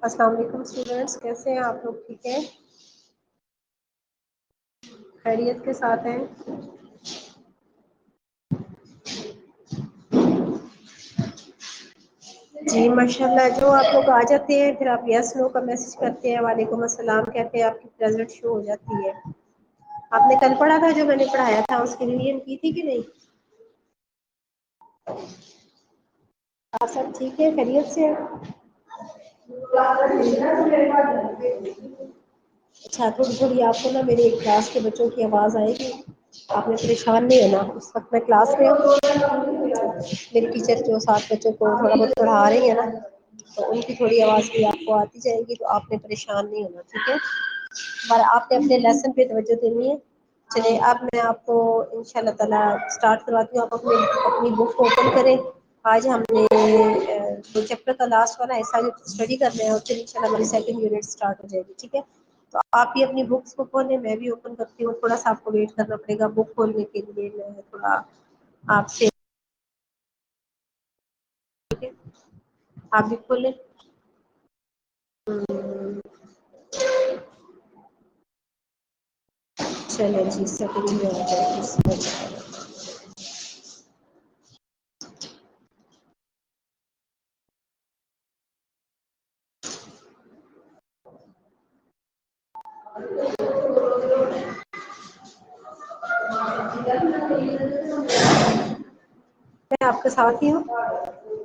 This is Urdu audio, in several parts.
السلام علیکم اسٹوڈینٹس، کیسے ہیں آپ لوگ؟ ٹھیک ہیں؟ خیریت کے ساتھ ہیں؟ جی ماشاء اللہ، جو آپ لوگ آ جاتے ہیں پھر آپ یس نو کا میسج کرتے ہیں، وعلیکم السلام کہتے ہیں، آپ کی رزلٹ شو ہو جاتی ہے۔ آپ نے کل پڑھا تھا جو میں نے پڑھایا تھا، اس کی ریویژن کی تھی کہ نہیں؟ آپ سب ٹھیک ہے، خیریت سے ہیں؟ اچھا، تھوڑی تھوڑی آپ کو نا میرے کلاس کے بچوں کی آواز آئے گی، آپ نے پریشان نہیں ہونا۔ اس وقت میں کلاس میں ہوں، میری ٹیچر جو 7 بچوں کو تھوڑا بہت پڑھا رہی ہے نا، تو ان کی تھوڑی آواز بھی آپ کو آتی جائے گی، تو آپ نے پریشان نہیں ہونا، ٹھیک ہے؟ پر آپ نے اپنے لیسن پہ توجہ دینی ہے۔ چلیے اب میں آپ کو انشاء اللہ تعالی اسٹارٹ کرواتی ہوں۔ آپ اپنی بک کو اوپن کریں۔ آج ہم نے جو چیپٹر کا لاسٹ والا حصہ جو اسٹڈی کر رہے ہیں، اس سے ان شاء اللہ ہماری سیکنڈ یونٹ اسٹارٹ ہو جائے گی، ٹھیک ہے؟ تو آپ بھی اپنی بکس کو کھولیں، میں بھی اوپن کرتی ہوں۔ تھوڑا سا آپ کو ویٹ کرنا پڑے گا بک کھولنے کے لیے، میں تھوڑا آپ سے، ٹھیک ہے؟ آپ بھی کھولیں۔ چلیں جی، سیکنڈ میں آ جائے گی۔ میں آپ کے ساتھ ہی ہوں،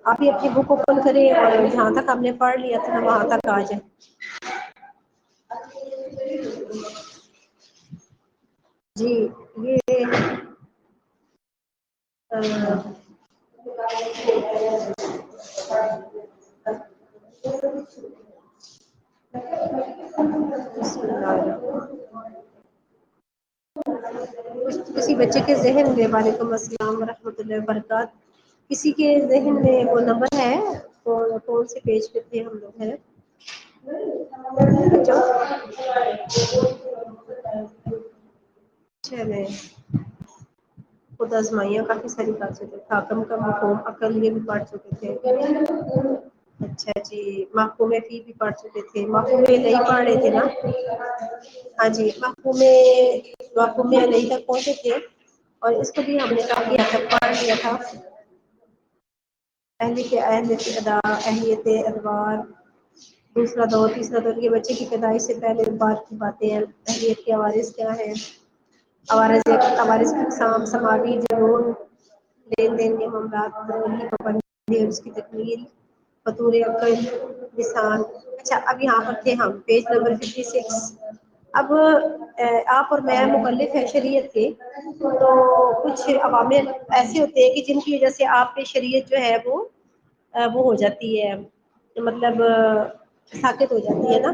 آپ ہی اپنی بک اوپن کریں اور جہاں تک ہم نے پڑھ لیا تھا وہاں تک آ جائیں۔ جی یہ کسی بچے کے ذہن میں، وعلیکم السلام ورحمۃ اللہ وبرکاتہ، کسی کے ذہن میں وہ نمبر ہے؟ کون سے پیج پہ تھے ہم لوگ ہیں؟ چلے خود آزمائیاں کافی ساری پڑھ چکے تھے، حاکم کا مفہوم عقل یہ بھی پڑھ چکے تھے۔ اچھا جی، محکوم فی بھی پڑھ چکے تھے، محکوم نہیں پڑھ رہے تھے نا؟ ہاں جی، محکوم نہیں تک پہنچے تھے، اور اس کو بھی ہم نے کافی حد تک پڑھ لیا تھا۔ اہلیت ادا، اہلیت ادوار، دوسرا دور، تیسرا دور، یہ بچے کی پیدائش سے پہلے بات کی باتیں ہیں۔ اہلیت کے عوارض کیا ہے، عوارض کی اقسام، سماوی جنون، لین دین کے معاملات، کی پابندی اور اس کی تکمیل، فطور عقل، لسان۔ اچھا، اب یہاں پر تھے ہم پیج نمبر 56۔ اب آپ اور میں مکلف ہیں شریعت کے، تو کچھ عوامل ایسے ہوتے ہیں کہ جن کی وجہ سے آپ پہ شریعت جو ہے وہ ہو جاتی ہے، مطلب ساقط ہو جاتی ہے نا۔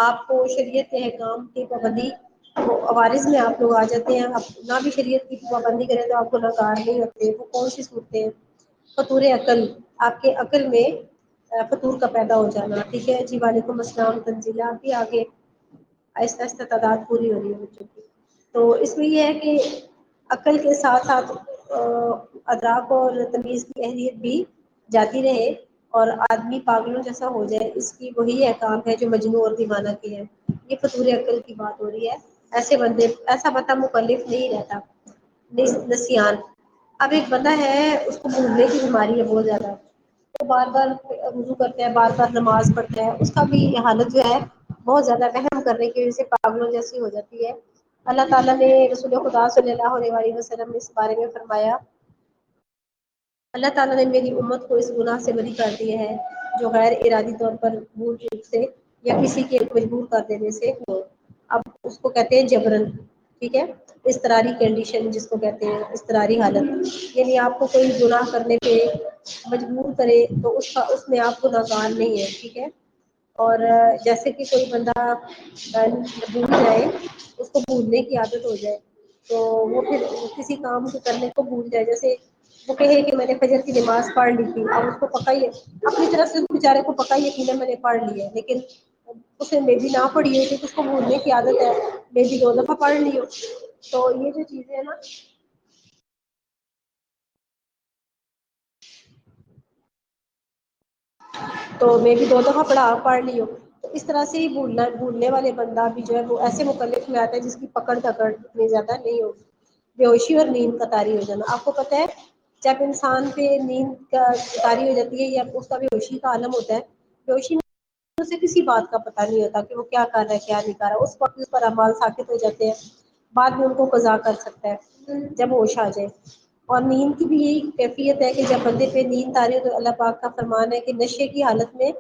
آپ کو شریعت کے احکام کی پابندی، عوارض میں آپ لوگ آ جاتے ہیں، آپ نہ بھی شریعت کی پابندی کریں تو آپ کو ناکار نہیں ہوتے۔ وہ کون سی صورتیں؟ فطور عقل، آپ کے عقل میں فطور کا پیدا ہو جانا، ٹھیک ہے جی؟ وعلیکم السلام تنزیلہ، آپ بھی آگے آہستہ آہستہ تعداد پوری ہو رہی ہے بچوں کی۔ تو اس میں یہ ہے کہ عقل کے ساتھ ساتھ ادراک اور تمیز کی اہلیت بھی جاتی رہے، اور آدمی پاگلوں جیسا ہو جائے، اس کی وہی احکام ہے جو مجنون اور دیوانہ کی ہے۔ یہ فطور عقل کی بات ہو رہی ہے۔ ایسا بندہ مکلف نہیں رہتا۔ نسیان، اب ایک بندہ ہے اس کو بھولنے کی بیماری ہے بہت زیادہ، وہ بار بار وضو کرتا ہے، بار بار نماز پڑھتا ہے، اس کا بھی حالت جو ہے بہت زیادہ وہم کرنے کی وجہ سے پاگلوں جیسی ہو جاتی ہے۔ اللہ تعالیٰ نے رسول خدا صلی اللہ علیہ وسلم نے اس بارے میں فرمایا، اللہ تعالیٰ نے میری امت کو اس گناہ سے بری کر دیا ہے جو غیر ارادی طور پر بھول چوک سے یا کسی کے مجبور کر دینے سے ہو۔ اب اس کو کہتے ہیں جبرن، ٹھیک ہے؟ اضطراری کنڈیشن جس کو کہتے ہیں، اضطراری حالت، یعنی آپ کو کوئی گناہ کرنے پہ مجبور کرے تو اس میں آپ گناہ گار نہیں ہے، ٹھیک ہے؟ اور جیسے کہ کوئی بندہ بھول جائے، اس کو بھولنے کی عادت ہو جائے، تو وہ پھر کسی کام کو کرنے کو بھول جائے، جیسے وہ کہے کہ میں نے فجر کی نماز پڑھ لی تھی، اب اس کو پکا ہی ہے، اپنی طرف سے بیچارے کو پکا ہی یقین ہے میں نے پڑھ لی ہے، لیکن اسے میں بھی نہ پڑھی ہے کہ اس کو بھولنے کی عادت ہے، میں بھی 2 دفعہ پڑھ لی ہو۔ تو یہ جو چیزیں ہیں نا، تو میں بھی 2 دفعہ پڑھ لی ہوں. تو اس طرح سے ہی بھولنے والے بندہ بھی جو ہے وہ ایسے مکلف میں آتا ہے جس کی پکڑ اتنی زیادہ نہیں ہوگی. بے ہوشی اور نیند کا طاری ہو جانا. آپ کو پتہ ہے جب انسان پہ نیند کا طاری ہو جاتی ہے یا اس کا بے ہوشی کا عالم ہوتا ہے, بے ہوشی اسے کسی بات کا پتہ نہیں ہوتا کہ وہ کیا کر رہا ہے کیا نہیں کر رہا. اس وقت اس پر اعمال ساقط ہو جاتے ہیں, بعد میں ان کو قضا کر سکتا ہے جب ہوش آ جائے. اور نیند کی بھی یہی کیفیت ہے کہ جب بندے پہ نیند آ رہی ہے تو اللہ پاک کا فرمان ہے کہ نشے کی حالت میں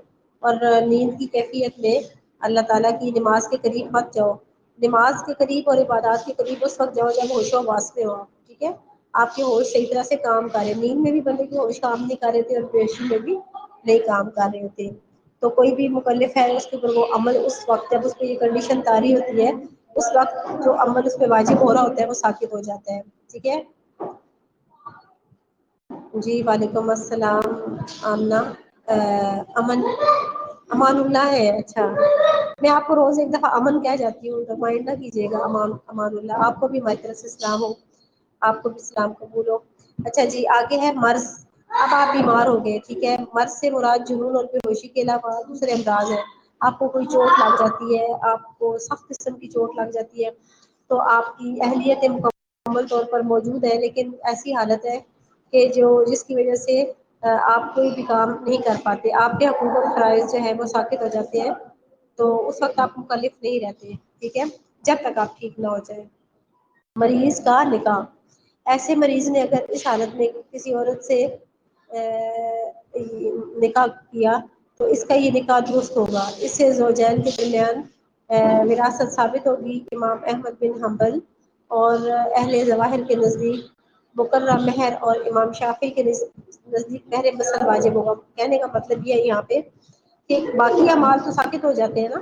اور نیند کی کیفیت میں اللہ تعالیٰ کی نماز کے قریب مت جاؤ. نماز کے قریب اور عبادات کے قریب اس وقت جاؤ جب ہوش و حواس میں ہو. ٹھیک ہے, آپ کے ہوش صحیح طرح سے کام کرے. نیند میں بھی بندے کے ہوش کام نہیں کر رہے تھے اور بے ہوشی میں بھی نہیں کام کر رہے ہوتے. تو کوئی بھی مکلف ہے اس کے اوپر وہ عمل اس وقت جب اس پہ یہ کنڈیشن طاری ہوتی ہے اس وقت جو عمل اس پہ واجب ہو رہا ہوتا ہے وہ ساقط ہو جاتا ہے. ٹھیک ہے جی. وعلیکم السلام آمنہ. امان اللہ ہے. اچھا, میں آپ کو روز ایک دفعہ امن کہہ جاتی ہوں تو مائنڈ نہ کیجیے گا. امان اللہ. آپ کو بھی ہماری طرف سے اسلام ہو, آپ کو بھی اسلام قبول ہو. اچھا جی, آگے ہے مرض. اب آپ بیمار ہو گئے. ٹھیک ہے, مرض سے مراد جنون اور بے ہوشی کے علاوہ دوسرے امراض ہیں. آپ کو کوئی چوٹ لگ جاتی ہے, آپ کو سخت قسم کی چوٹ لگ جاتی ہے تو آپ کی اہلیت مکمل طور پر موجود ہے لیکن ایسی حالت ہے کہ جس کی وجہ سے آپ کوئی بھی کام نہیں کر پاتے. آپ کے حقوق اور فرائض جو ہے وہ ساقط ہو جاتے ہیں تو اس وقت آپ مکلف نہیں رہتے. ٹھیک ہے, جب تک آپ ٹھیک نہ ہو جائے. مریض کا نکاح. ایسے مریض نے اگر اس حالت میں کسی عورت سے نکاح کیا تو اس کا یہ نکاح درست ہوگا. اس سے زوجین کے درمیان وراثت ثابت ہوگی. امام احمد بن حنبل اور اہل ظواہر کے نزدیک مقررہ مہر اور امام شافعی کے نزدیک مہر مسد واجب ہوگا. کہنے کا مطلب یہ ہے یہاں پہ کہ باقی اعمال تو ساقط ہو جاتے ہیں نا,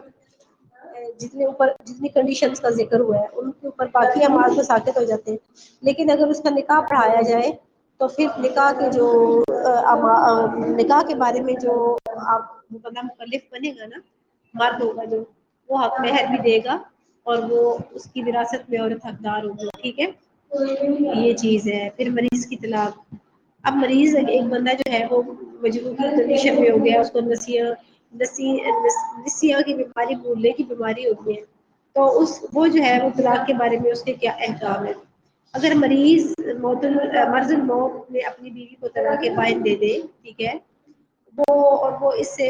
جتنی کنڈیشنز کا ذکر ہوا ہے ان کے اوپر باقی اعمال تو ساقط ہو جاتے ہیں, لیکن اگر اس کا نکاح پڑھایا جائے تو پھر نکاح کے جو نکاح کے بارے میں جو آپ مکلف بنے گا نا, مرد ہوگا جو, وہ حق مہر بھی دے گا اور وہ اس کی وراثت میں عورت حقدار ہوگی. ٹھیک ہے, یہ چیز ہے. پھر مریض کی طلاق. اب مریض ایک بندہ جو ہے وہ مجبور کی کنڈیشن میں ہو گیا, اس کو نسیاں کی بیماری, بھولنے کی بیماری ہوتی ہے تو وہ جو ہے وہ طلاق کے بارے میں اس کے کیا احکام ہے. اگر مریض مرض الموت میں اپنی بیوی کو طلاق بائن دے دے, ٹھیک ہے, وہ اس سے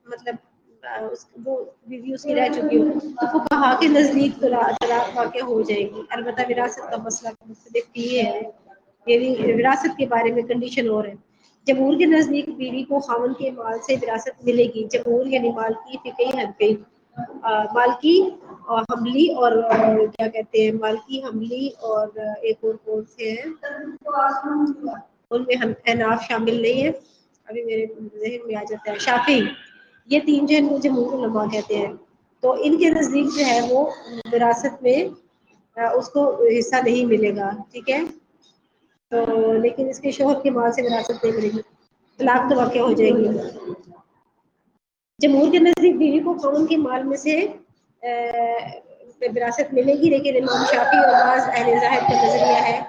مطلب وہ بیوی اس کی رہ چکی ہو تو فقہا کے نزدیک طلاق واقع ہو جائے گی. البتہ وراثت کا مسئلہ مختلف یہ ہے, یعنی وراثت کے بارے میں کنڈیشن اور ہے. جمہور کے نزدیک بیوی کو خاوند کے مال سے وراثت ملے گی. جمہور یعنی مالکی فقہی حنفی. مالکی اور حنبلی اور کیا کہتے ہیں, مالکی حنبلی اور ایک اور کون سے ہیں ان میں احناف شامل نہیں ہے, ابھی میرے ذہن میں آ جاتا ہے, شافعی. یہ تین جو ہے جمہور علماء کہتے ہیں. تو ان کے نزدیک جو ہے وہ وراثت میں اس کو حصہ نہیں ملے گا. ٹھیک ہے, تو لیکن اس کے شوہر کے مال سے وراثت نہیں ملے گی, طلاق تو واقع ہو جائے گی. جمہور کے نزدیک بیوی کو خاوند کے مال میں سے وراثت ملے گی, لیکن امام شافعی اور بعض اہل ظاہر کا نظریہ ہے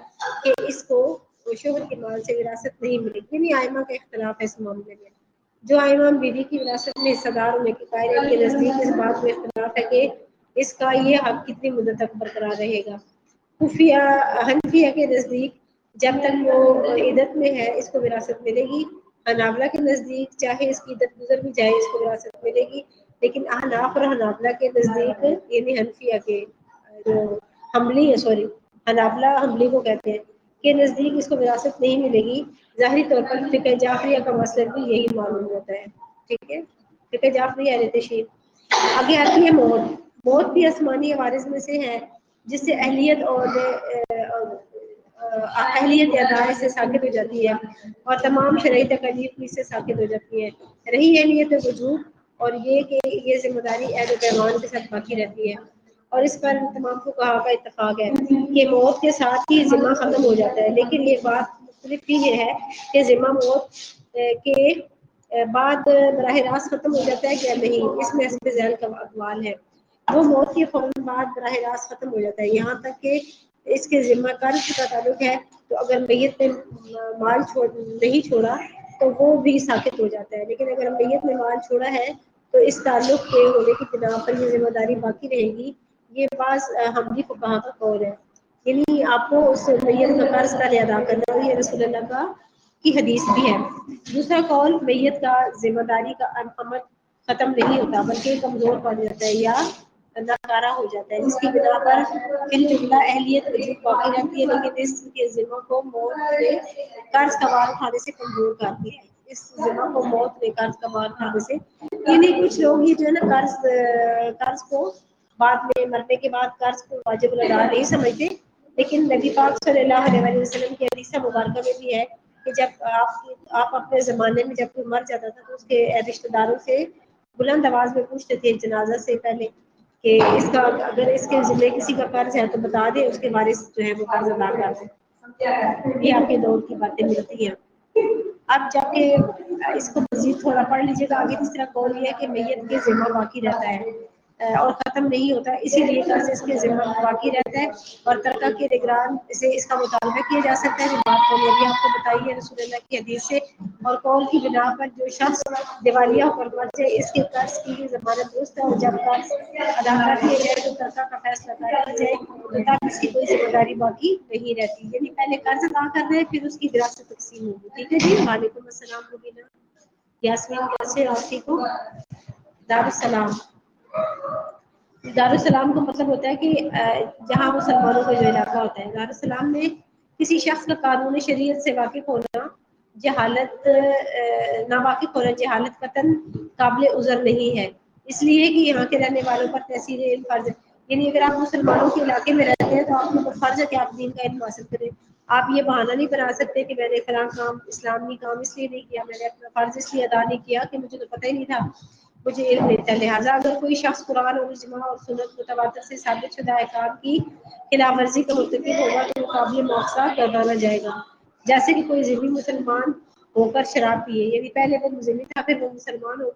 کہ اس کو شوہر کے مال سے وراثت نہیں ملے گی. یعنی ائمہ کا اختلاف ہے اس معاملے میں. جو ائمہ بیوی کی وراثت میں حصہ دار ہونے کے قائل ہیں, کے نزدیک اس بات میں اختلاف ہے کہ اس کا یہ حق کتنی مدت تک برقرار رہے گا. حنفیہ کے نزدیک جب تک وہ عدت میں ہے اس کو وراثت ملے گی. حنابلہ کے نزدیک چاہے اس کی عدت گزر بھی جائے اس کو وراثت ملے گی, لیکن احناف اور حنابلہ کے نزدیک یعنی حنفیہ کے حنبلی ہے, سوری حنابلہ حنبلی کو کہتے ہیں, کے نزدیک اس کو وراثت نہیں ملے گی. ظاہری طور پر فقہ جعفریہ کا مسلک بھی یہی معلوم ہوتا ہے. ٹھیک ہے, فقہ جعفریہ اہل تشیع. آگے آتی ہے موت. موت بھی آسمانی عوارض میں سے ہے جس سے اہلیت اور اہلیت ادائے سے ثابت ہو جاتی ہے اور تمام شرعی تکالیف بھی سے ثابت ہو جاتی ہے. رہی اہلیت وجوب اور یہ کہ یہ ذمہ داری اہل پیمان کے ساتھ باقی رہتی ہے, اور اس پر تمام فقہاء کا اتفاق ہے کہ موت کے ساتھ ہی ذمہ ختم ہو جاتا ہے. لیکن یہ بات مختلف یہ ہے کہ ذمہ موت کے بعد براہ راست ختم ہو جاتا ہے یا نہیں, اس میں حسب ذیل کا اقوال ہے. وہ موت کے فوراً بعد براہ راست ختم ہو جاتا ہے, یہاں تک کہ اس کے ذمہ قرض کا تعلق ہے تو اگر میت نے مال نہیں چھوڑا تو وہ بھی ساقط ہو جاتا ہے. لیکن اگر میت نے مال چھوڑا ہے تو اس تعلق کے ہونے کی بنا پر یہ ذمہ داری باقی رہے گی. یہ بعض حنفی فقہا کا قول ہے. یعنی آپ کو اس میت کا قرض پہلے ادا کرنا ہے. یہ رسول اللہ کا کی حدیث بھی ہے. دوسرا قول میت کا ذمہ داری کا عمل ختم نہیں ہوتا بلکہ کمزور پڑ جاتا ہے یا ناکارہ ہو جاتا ہے, جس کی بنا پر پھر جملہ اہلیت وجود باقی رہتی ہے لیکن اس کے ذمہ کو موت نے قرض کا بار اٹھانے سے کمزور کر دیا ہے. اس ذمہ کو موت نے قرض کا بار اٹھانے سے, یعنی کچھ لوگ ہی جو ہے نا قرض کو بعد میں مرنے کے بعد قرض کو واجب الادا نہیں سمجھتے. لیکن نبی پاک صلی اللہ علیہ وسلم کی حدیث مبارکہ میں بھی ہے کہ جب آپ اپنے زمانے میں جب کوئی مر جاتا تھا تو اس کے رشتہ داروں سے بلند آواز میں پوچھتے تھے جنازہ سے پہلے کہ اس کا اگر اس کے ذمہ کسی کا قرض ہے تو بتا دے, اس کے وارث جو ہے وہ قرض ادا کر دیں. یہ آپ کے دور کی باتیں ملتی ہیں. اب جا کے اس کو مزید تھوڑا پڑھ لیجیے گا. آگے تیسرا قول یہ ہے کہ میت کے ذمہ باقی رہتا ہے اور ختم نہیں ہوتا, اسی لیے قرض اس کے ذمہ باقی رہتا ہے اور ترکہ کے نگران سے اس کا مطالبہ کیا جا سکتا ہے. جو بات کو ابھی آپ کو بتائی ہے رسول اللہ کی حدیث سے, اور قول کی بنا پر جو شخص دیوالیہ ہو کر مر جائے اس کے قرض کی ضمانت درست ہے, اور جب قرض ادا کر دیا جائے تو ترکہ کا فیصلہ کر دیا جائے تب اس کی کوئی ذمہ داری باقی نہیں رہتی. یعنی پہلے قرض ادا کرنا ہے پھر اس کی وراثت تقسیم ہوگی. ٹھیک ہے جی. وعلیکم السلام مبینہ یاسمین, کیسے آپ ٹھیک ہو؟ دارالسلام, دارالسلام کا مطلب ہوتا ہے کہ جہاں مسلمانوں کا جو علاقہ ہوتا ہے. دارالسلام میں کسی شخص کا قانون شریعت سے واقف ہونا جہالت ناواقف ہونا جہالت قطعاً قابل عذر نہیں ہے, اس لیے کہ یہاں کے رہنے والوں پر تحصیل علم فرض ہے. یعنی اگر آپ مسلمانوں کے علاقے میں رہتے ہیں تو آپ کو فرض ہے کہ آپ دین کا علم حاصل کریں. آپ یہ بہانہ نہیں بنا سکتے کہ میں نے فلاں کام اسلامی کام اس لیے نہیں کیا, میں نے اپنا فرض اس لیے ادا نہیں کیا کہ مجھے تو پتہ ہی نہیں تھا, مجھے علم نہیں تھا. لہٰذا اگر کوئی شخص قرآن اور اجماع اور سنت متواتر سے ثابت شدہ احکام کی خلاف ورزی کا مرتکب ہوگا تو مقابل مواخذہ گردانا جائے گا. جیسے کہ کوئی ذمہ مسلمان ہو کر شراب پیے, یعنی پہلے وہ ذمہ تھا پھر وہ مسلمان ہو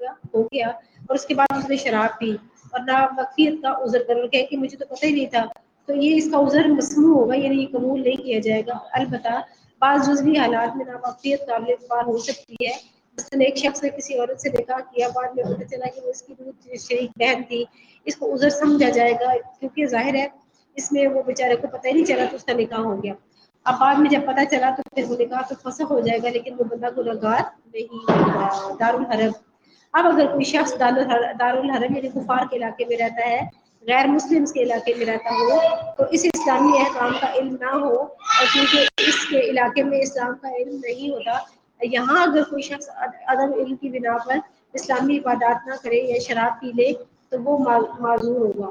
گیا اور اس کے بعد اس نے شراب پی اور ناواقفیت کا عذر قرار کہ مجھے تو پتہ ہی نہیں تھا, تو یہ اس کا عذر مسموع ہوگا, یعنی یہ قبول نہیں کیا جائے گا. البتہ بعض جزوی حالات میں ناواقفیت قابل اعتبار ہو سکتی ہے. مثلا ایک شخص نے کسی عورت سے نکاح کیا, بعد میں پتہ چلا کہ وہ اس کی دودھ شریک بہن تھی, اس کو عذر سمجھا جائے گا کیونکہ ظاہر ہے اس میں وہ بیچارے کو پتہ ہی نہیں چلا تو اس کا نکاح ہو گیا. اب بعد میں جب پتہ چلا تو پھر وہ نکاح تو فسخ ہو جائے گا لیکن وہ بندہ گنہگار نہیں ہوگا. دارالحرب, اب اگر کوئی شخص دارالحرم یعنی کفار کے علاقے میں رہتا ہے, غیر مسلم کے علاقے میں رہتا ہو, تو اس اسلامی احکام کا علم نہ ہو اور کیونکہ اس کے علاقے میں اسلام کا علم نہیں ہوتا, یہاں اگر کوئی شخص عدم علم کی بنا پر اسلامی عبادات نہ کرے یا شراب پی لے تو وہ معذور ہوگا.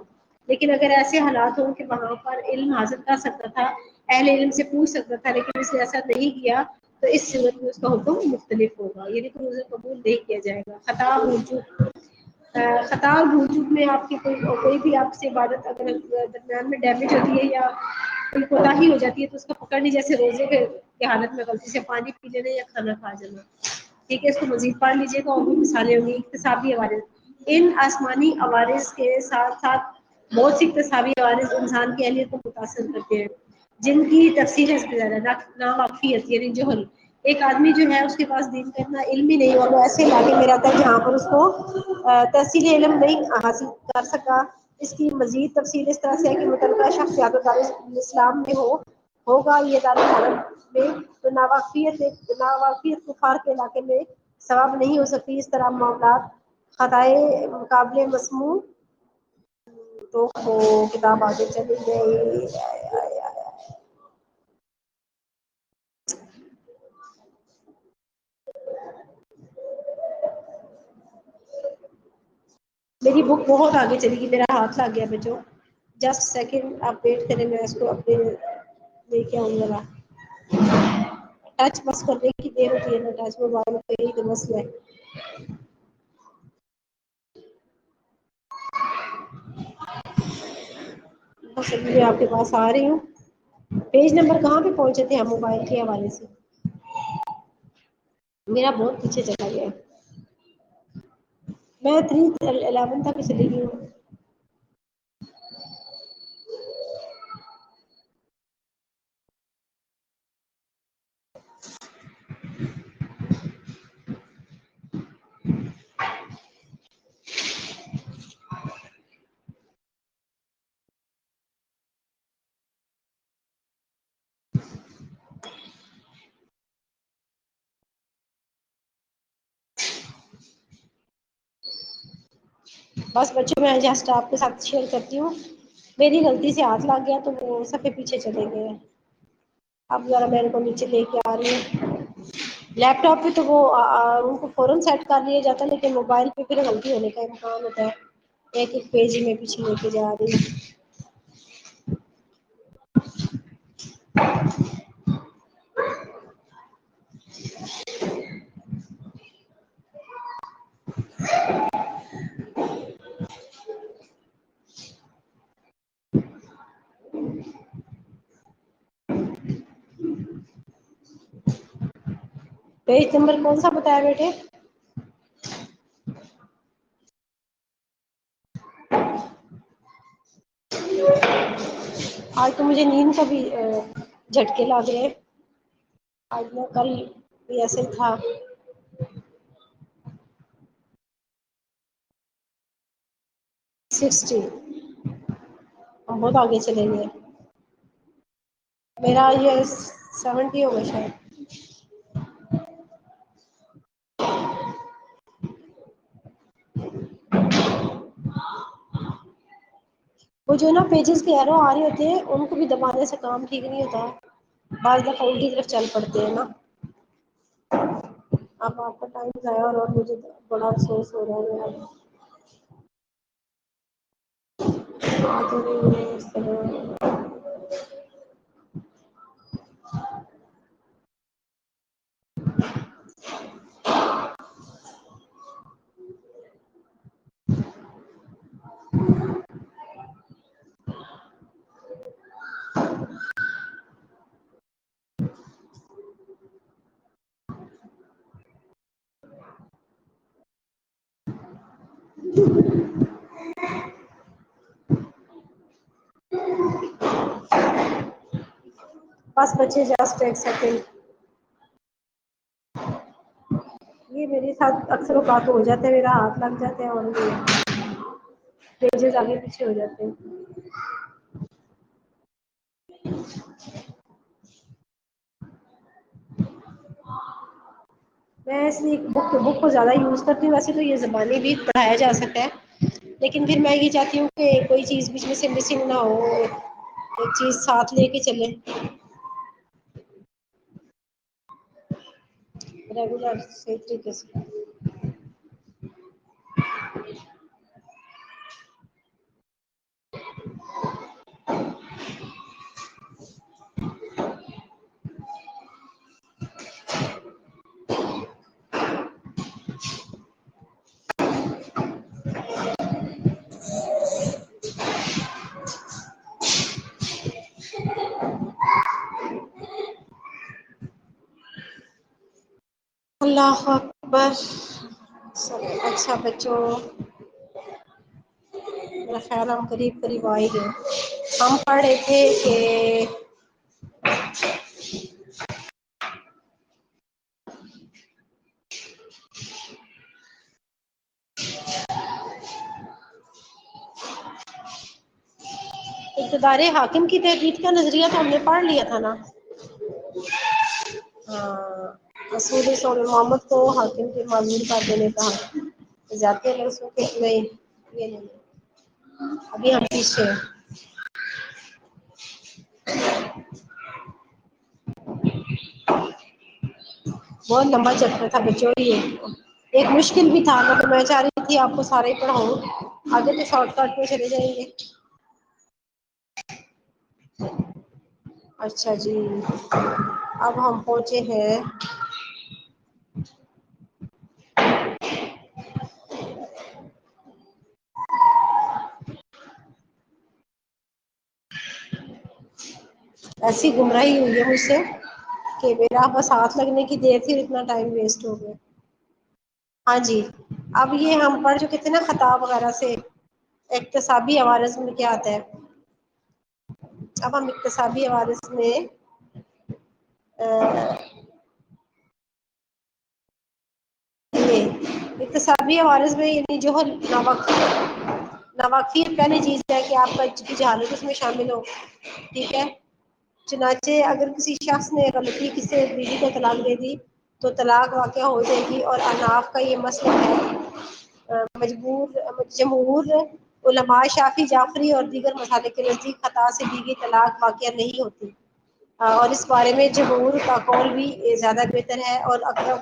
لیکن اگر ایسے حالات ہوں کہ وہاں پر علم حاصل کر سکتا تھا, اہل علم سے پوچھ سکتا تھا, لیکن اس نے ایسا نہیں کیا تو اس صورت میں اس کا حکم مختلف ہوگا, یعنی کہ اسے قبول نہیں کیا جائے گا. خطا اور بھول چوک میں آپ کی کوئی بھی آپ سے عبادت اگر درمیان میں ڈیمیج ہوتی ہے یا کوئی کوتاہی ہو جاتی ہے تو اس کا پکڑ نہیں, جیسے روزے کے حالت میں غلطی سے پانی پی لینا یا کھانا کھا جانا. ٹھیک ہے, اس کو مزید پڑھ لیجیے گا اور بھی مثالیں ہوں گی. اقتصابی عوارض, ان آسمانی عوارض کے ساتھ ساتھ بہت سی اقتصابی عوارض انسان کی اہلیت کو متاثر کرتے ہیں جن کی تفصیل ہے زیادہ ناواقفیت یعنی جہل. ایک آدمی جو ہے اس کے پاس دین کا اتنا علم ہی نہیں, اور وہ ایسے علاقے میں رہتا ہے جہاں پر اس کو تحصیل علم نہیں حاصل کر سکا. اس کی مزید تفصیل اس طرح سے ہے کہ متعلقہ شخص یا تو دارالاسلام میں ہوگا یہ دارالحرم میں, تو ناواقفیت کفار کے علاقے میں ثواب نہیں ہو سکتی. اس طرح معاملات خطائے مقابلے مسموع تو کتاب آگے چلی گئی. میری بک بہت آگے چلے گی, میرا ہاتھ لگ گیا بچوں, جسٹ سیکنڈ آپ ویٹ کریں, میں اس کو اپنے لے کے آؤں ذرا. ٹچ بس کرنے کی دیر ہوتی ہے نا, ٹچ موبائل پہ ہی تو مسئلہ ہے. بس میں آپ کے پاس آ رہی ہوں. پیج نمبر کہاں پہ پہنچے تھے ہم موبائل کے حوالے سے؟ میرا بہت پیچھے چلا گیا. میں 311 تک چلی گئی ہوں. بس بچوں میں جسٹ آپ کے ساتھ شیئر کرتی ہوں، میری غلطی سے ہاتھ لگ گیا تو وہ سب پیچھے چلے گئے ہیں، اب ذرا میں ان کو نیچے لے کے آ رہی ہوں۔ لیپ ٹاپ پہ تو وہ ان کو فورا سیٹ کر لیا جاتا ہے، لیکن موبائل پہ پھر غلطی ہونے کا امکان ہوتا ہے، ایک ایک پیج میں پیچھے لے کے جا رہی ہوں۔ پیج نمبر کون سا بتایا بیٹے؟ آج تو مجھے نیند کا بھی جھٹکے لگ رہے ہیں، آج میں کل بھی ایسے ہی تھا۔ 60 ہم بہت آگے چلیں گے، میرا یہ 70 ہوگا شاید۔ وہ جو نا پیجز کے ایرو آ رہے ہوتے ہیں ان کو بھی دبانے سے کام ٹھیک نہیں ہوتا، بعض دفعہ الٹی طرف چل پڑتے ہیں نا۔ اب آپ کا ٹائم ضائع ہو رہا اور مجھے بڑا افسوس ہو رہا ہے۔ بس بچے جسٹ ایک سیکنڈ، یہ میرے ساتھ اکثر اوقات ہو جاتا ہے، میرا ہاتھ لگ جاتا ہے اور پیجز آگے پیچھے ہو جاتے ہیں۔ میں اس لیے بک کو زیادہ یوز کرتی ہوں، ویسے تو یہ زبانی بھی پڑھایا جا سکتا ہے، لیکن پھر میں یہ چاہتی ہوں کہ کوئی چیز بیچ میں سے مسنگ نہ ہو، ایک چیز ساتھ لے کے چلیں ریگولر صحیح طریقے سے۔ اللہ اکبر، اچھا بچوں میرا خیال ہم قریب قریب آ ہی گئے۔ ہم پڑھ رہے تھے کہ اقتدار حاکم کی تحقیق کا نظریہ تو ہم نے پڑھ لیا تھا نا۔ ہاں، رسول صلی محمد کو حاکم کے معزول کر دینے کا جاتے ہیں اس کے نہیں، یہ نہیں ابھی ہم پیچھے ہیں۔ بہت لمبا چیپٹر تھا بچوں، یہ ایک مشکل بھی تھا، مگر میں چاہ رہی تھی آپ کو سارے ہی پڑھاؤں، آگے تو شارٹ کٹ میں چلے جائیں گے۔ اچھا جی، اب ہم پہنچے ہیں ایسی گمراہی ہوئی ہے مجھ سے کہ میرا بس ہاتھ لگنے کی دیر تھی، اتنا ٹائم ویسٹ ہو گیا۔ ہاں جی، اب یہ ہم پڑھ چکے تھے نا خطاب وغیرہ سے اقتصابی عوارض میں کیا آتا ہے۔ اب ہم اقتصابی عوارض میں یہ اقتصابی عوارض میں یعنی جو نواقفی پہلی چیز ہے کہ آپ کا کی جہالت اس میں شامل ہو، ٹھیک ہے۔ چنانچہ اگر کسی شخص نے غلطی کسی بیوی کو طلاق دے دی تو طلاق واقع ہو جائے گی، اور اناف کا یہ مسئلہ ہے جمہور علماء شافی جعفری اور دیگر مسالے کے نزدیک خطا سے دی گئی طلاق واقع نہیں ہوتی، اور اس بارے میں جمہور کا قول بھی زیادہ بہتر ہے اور اقرب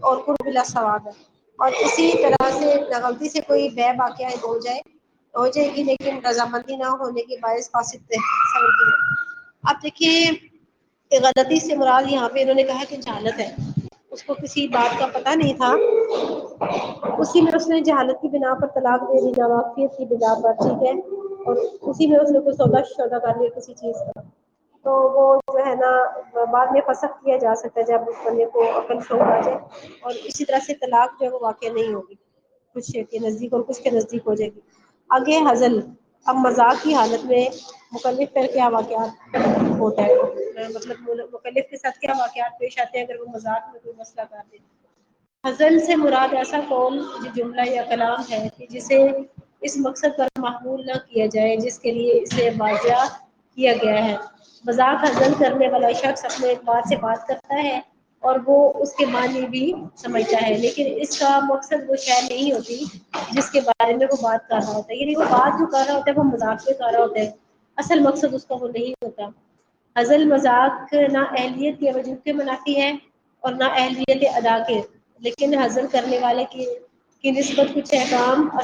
اور قرب ثواب ہے۔ اور اسی طرح سے غلطی سے کوئی بے واقعہ ہو جائے گی لیکن رضامندی نہ ہونے کے باعث فاسد ہے۔ اب دیکھیے غلطی سے مراد یہاں پہ انہوں نے کہا کہ جہالت ہے، اس کو کسی بات کا پتہ نہیں تھا، اسی میں اس نے جہالت کی بنا پر طلاق دے دی ناواقفیت کی بنا پر، ٹھیک ہے، اور اسی میں اس نے کوئی سودا کر لیا کسی چیز کا، تو وہ جو ہے نا بعد میں فسخ کیا جا سکتا ہے جب اس بندے کو عقل شعور آ جائے، اور اسی طرح سے طلاق جو ہے وہ واقع نہیں ہوگی، کچھ کے نزدیک اور کچھ کے نزدیک ہو جائے گی۔ آگے حزل، اب مذاق کی حالت میں مکلف پر کیا واقعات ہوتا ہے، مطلب مکلف کے ساتھ کیا واقعات پیش آتے ہیں اگر وہ مذاق میں کوئی مسئلہ کر دے۔ حزل سے مراد ایسا قول جملہ یا کلام ہے کہ جسے اس مقصد پر محمول نہ کیا جائے جس کے لیے اسے واضح کیا گیا ہے۔ مذاق حزل کرنے والا شخص اپنے اعتبار سے بات کرتا ہے اور وہ اس کے معنی بھی سمجھتا ہے، لیکن اس کا مقصد وہ شے نہیں ہوتی جس کے بارے میں وہ بات کر رہا ہوتا ہے، یعنی وہ بات جو کر رہا ہوتا ہے وہ مذاق میں کر رہا ہوتا ہے، اصل مقصد اس کا وہ نہیں ہوتا۔ حزل مذاق نہ اہلیت کے وجود کے منافی ہے اور نہ اہلیت ادا کے، لیکن حزل کرنے والے کی نسبت کچھ احکام پر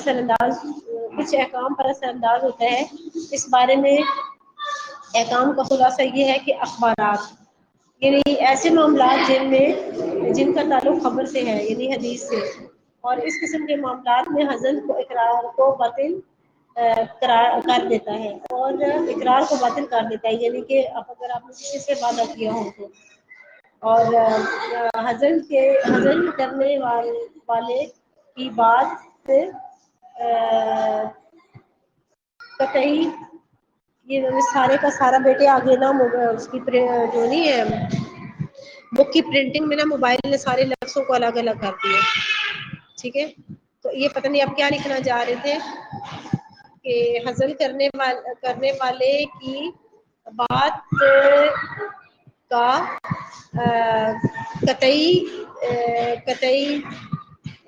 اثر انداز ہوتا ہے۔ اس بارے میں احکام کا خلاصہ یہ ہے کہ اخبارات، یعنی ایسے معاملات جن کا تعلق خبر سے ہے یعنی حدیث سے، اور اس قسم کے معاملات میں حزل کو اقرار کو باطل قرار کر دیتا ہے اور اقرار کو باطل کر دیتا ہے، یعنی کہ اب اگر آپ نے کسی سے وعدہ کیا ہو تو، اور حزل کرنے والے کی بات قطعی، یہ سارے کا سارا بیٹے آگے نا اس کی جو نہیں ہے بک کی پرنٹنگ میں نا موبائل نے سارے لفظوں کو الگ الگ کر دیا، ٹھیک ہے، تو یہ پتہ نہیں اب کیا لکھنا چاہ رہے تھے کہ حزل کرنے والے کی بات کا قطعی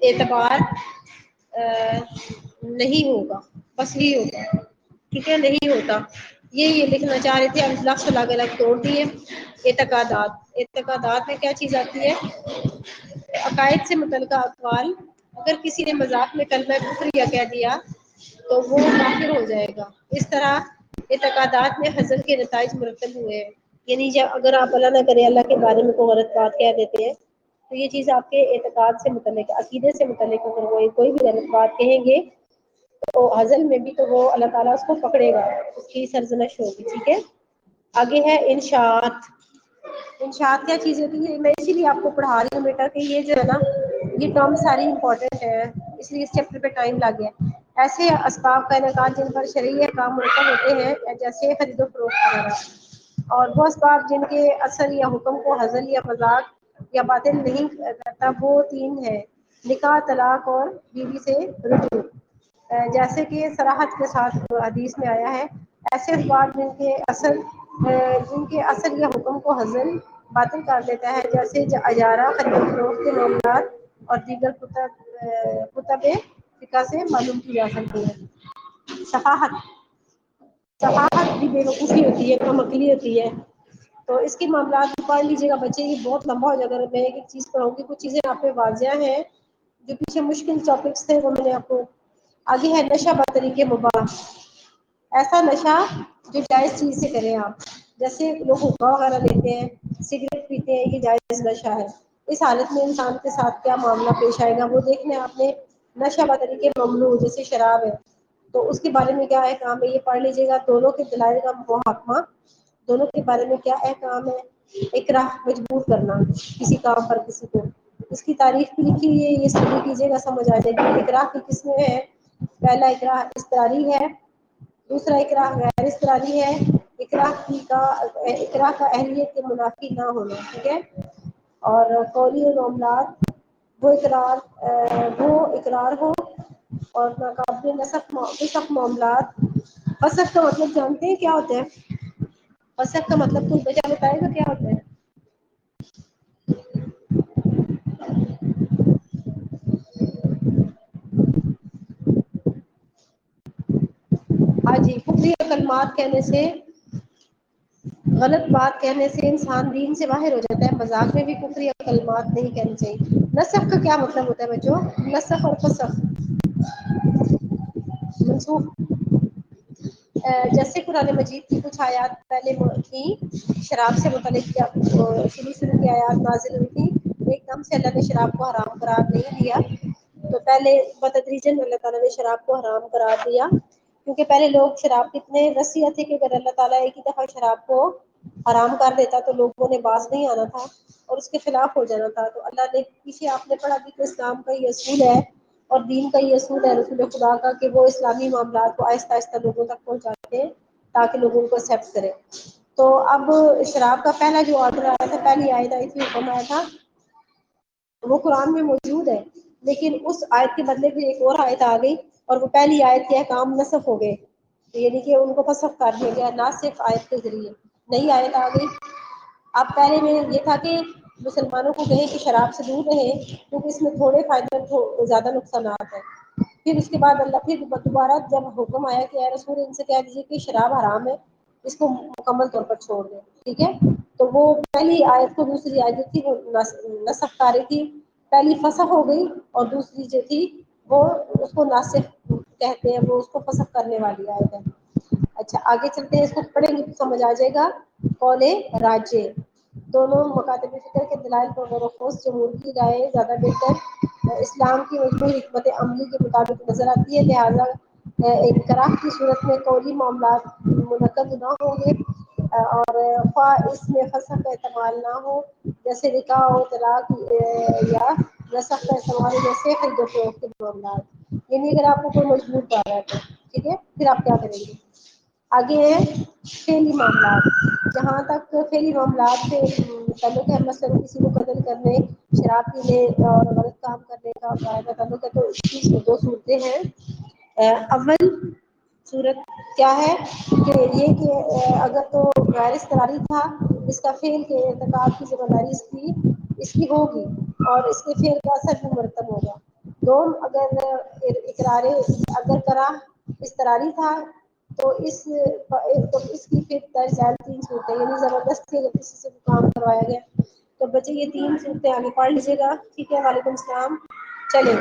اعتبار نہیں ہوگا، بس یہی ہوگا، ٹھیک ہے، نہیں ہوتا، یہ لکھنا چاہ رہے تھے، اب لفظ الگ الگ توڑ دیے۔ اعتقادات میں کیا چیز آتی ہے، عقائد سے متعلقہ اقوال، اگر کسی نے مذاق میں کلمہ کفر یا کہہ دیا تو وہ کافر ہو جائے گا، اس طرح اعتقادات میں حزل کے نتائج مرتب ہوئے ہیں، یعنی جب اگر آپ اللہ نہ کرے اللہ کے بارے میں کوئی غلط بات کہہ دیتے ہیں تو یہ چیز آپ کے اعتقاد سے متعلق، عقیدے سے متعلق، اگر وہ کوئی بھی غلط بات کہیں گے تو حزل میں بھی تو وہ اللہ تعالیٰ اس کو پکڑے گا، اس کی سرزنش ہوگی، ٹھیک ہے۔ آگے ہے انشاءات۔ انشاءات کیا چیز ہوتی ہے، میں اسی لیے آپ کو پڑھا رہی ہوں بیٹا کہ یہ جو ہے نا یہ ٹرم ساری امپورٹنٹ ہے، اس لیے اس چیپٹر پہ ٹائم لگ گیا۔ ایسے اسباب کا انعقاد جن پر شرعی احکام مرتب ہوتے ہیں جیسے خرید و فروخت وغیرہ، اور وہ اسباب جن کے اثر یا حکم کو حزل یا مذاق یا باطل نہیں کرتا وہ تین ہے: نکاح، طلاق اور بیوی سے رجوع، جیسے کہ صراحت کے ساتھ حدیث میں آیا ہے۔ ایسے اسباب جن کے اثر یا حکم کو حزل باطل کر دیتا ہے جیسے اجارہ، خرید و فروخت کے معاملات، اور دیگر کتب فقہ سے معلوم کی جا سکتی ہے۔ صفاحت بھی بے وقوفی ہوتی ہے، کم عقلی ہوتی ہے، تو اس کے معاملات پڑھ لیجیے گا بچے، یہ بہت لمبا ہو جائے گا، میں ایک چیز پڑھاؤں گی، کچھ چیزیں آپ پہ واضح ہیں، جو پیچھے مشکل ٹاپکس تھے وہ میں نے آپ کو۔ آگے ہے نشہ بطریق مباح، ایسا نشہ جو جائز چیز سے کریں آپ، جیسے لوگ حقہ وغیرہ لیتے ہیں، سگریٹ پیتے ہیں، یہ جائز نشہ ہے، اس حالت میں انسان کے ساتھ کیا معاملہ پیش آئے گا وہ دیکھنا آپ نے۔ نشہ بطریق ممنوع جیسے شراب ہے تو اس کے بارے میں کیا احکام ہے یہ پڑھ لیجیے گا، دونوں کے دلائل کا محاکمہ، دونوں کے بارے میں کیا احکام ہے۔ اکراہ، مجبور کرنا کسی کام پر کسی کو، اس کی تاریخ بھی لکھی ہوئی ہے، یہ اسٹڈی کیجیے گا، سمجھ آ جائے گی۔ اکراہ کی قسمیں ہیں، پہلا اکراہ اضطراری ہے، دوسرا اکراہ غیر اضطراری ہے، اکراہ کا اہلیت کے منافی نہ ہونا، ٹھیک ہے، اور قولی معاملات وہ اقرار ہو اور ناقابل نسخ معاملات۔ فسخ کا مطلب جانتے ہیں کیا ہوتا ہے؟ فسخ کا مطلب تو بچہ بتائے گا کیا ہوتا ہے؟ کفری کلمات کہنے سے، غلط بات کہنے سے انسان دین سے باہر ہو جاتا ہے. مذاق میں بھی کفری کلمات نہیں کہنی چاہیے. نسخ کا کیا مطلب ہوتا ہے بچوں؟ نسخ اور فسخ، منسوخ. جیسے قرآن مجید کی کچھ آیات پہلے تھی، شراب سے متعلق کیا شروع کی آیات نازل ہوئی تھی، ایک دم سے اللہ نے شراب کو حرام قرار نہیں دیا. تو پہلے بتدریجاً اللہ تعالیٰ نے شراب کو حرام قرار دیا، کیونکہ پہلے لوگ شراب کے اتنے رسیع تھے کہ اگر اللہ تعالیٰ ایک ہی دفعہ شراب کو حرام کر دیتا تو لوگوں نے باز نہیں آنا تھا اور اس کے خلاف ہو جانا تھا. تو اللہ نے پیچھے آپ نے پڑھا کہ اسلام کا یہ اصول ہے اور دین کا یہ اصول ہے رسول خدا کا، کہ وہ اسلامی معاملات کو آہستہ آہستہ لوگوں تک پہنچاتے ہیں تاکہ لوگوں کو ایکسیپٹ کریں. تو اب شراب کا پہلا جو آرڈر آیا تھا، پہلی آیت آئی تھی، حکم آیا تھا، وہ قرآن میں موجود ہے، لیکن اس آیت کے بدلے میں ایک اور آیت آ گئی اور وہ پہلی آیت کے احکام نسخ ہو گئے، یعنی کہ ان کو فسخ کر دیا گیا ناسخ آیت کے ذریعے. نئی آیت آ گئی. اب پہلے میں یہ تھا کہ مسلمانوں کو کہیں کہ شراب سے دور رہیں کیونکہ اس میں تھوڑے فائدے زیادہ نقصانات ہیں. پھر اس کے بعد اللہ پھر دوبارہ جب حکم آیا کہ اے رسول ان سے کہہ دیجیے کہ شراب حرام ہے، اس کو مکمل طور پر چھوڑ دیں. ٹھیک ہے، تو وہ پہلی آیت کو دوسری آیت تھی وہ نسخ کاری تھی، پہلی فسخ ہو گئی اور دوسری جو تھی وہ اس کو ناسخ کہتے ہیں، وہ اس کو فسخ کرنے والی آیت ہے. اچھا آگے چلتے ہیں، اس کو پڑھیں گے تو سمجھ آ جائے گا. قول راجے دونوں مکاتب فکر کے دلائل پر غور و خوض، جمہور کی رائے زیادہ بہتر اسلام کی مجموعی حکمت عملی کے مطابق نظر آتی ہے، لہذا ایک طرح کی صورت میں قولی معاملات منعقد نہ ہوں گے اور خواہ اس میں فسخ کا احتمال نہ ہو، جیسے نکاح و طلاق یا نسخ کا استعمال، جیسے خرید و فروخت کے معاملات. یعنی اگر آپ کو کوئی مجبور کر رہا ہے تو ٹھیک ہے، پھر آپ کیا کریں گے. آگے ہے فعلی معاملات. جہاں تک فعلی معاملات سے تعلق ہے، مثلا کسی کو قتل کرنے، شراب پینے اور غلط کام کرنے کا تعلق ہے، تو اس کی دو صورتیں ہیں. اول صورت کیا ہے کہ یہ کہ اگر تو غیر اضطراری تھا، اس کا فعل کے ارتکاب کی ذمہ داری اس کی ہوگی اور اس کے فعل کا اثر بھی مرتب ہوگا. دوم اگر اقرار اگر کرا اضطراری تھا تو اس کی پھر درج ذیل تین صورتیں، یعنی زبردستی اگر کسی سے کام کروایا گیا. تو بچے یہ تین صورتیں آگے پڑھ لیجیے گا. ٹھیک ہے، وعلیکم السلام. چلیں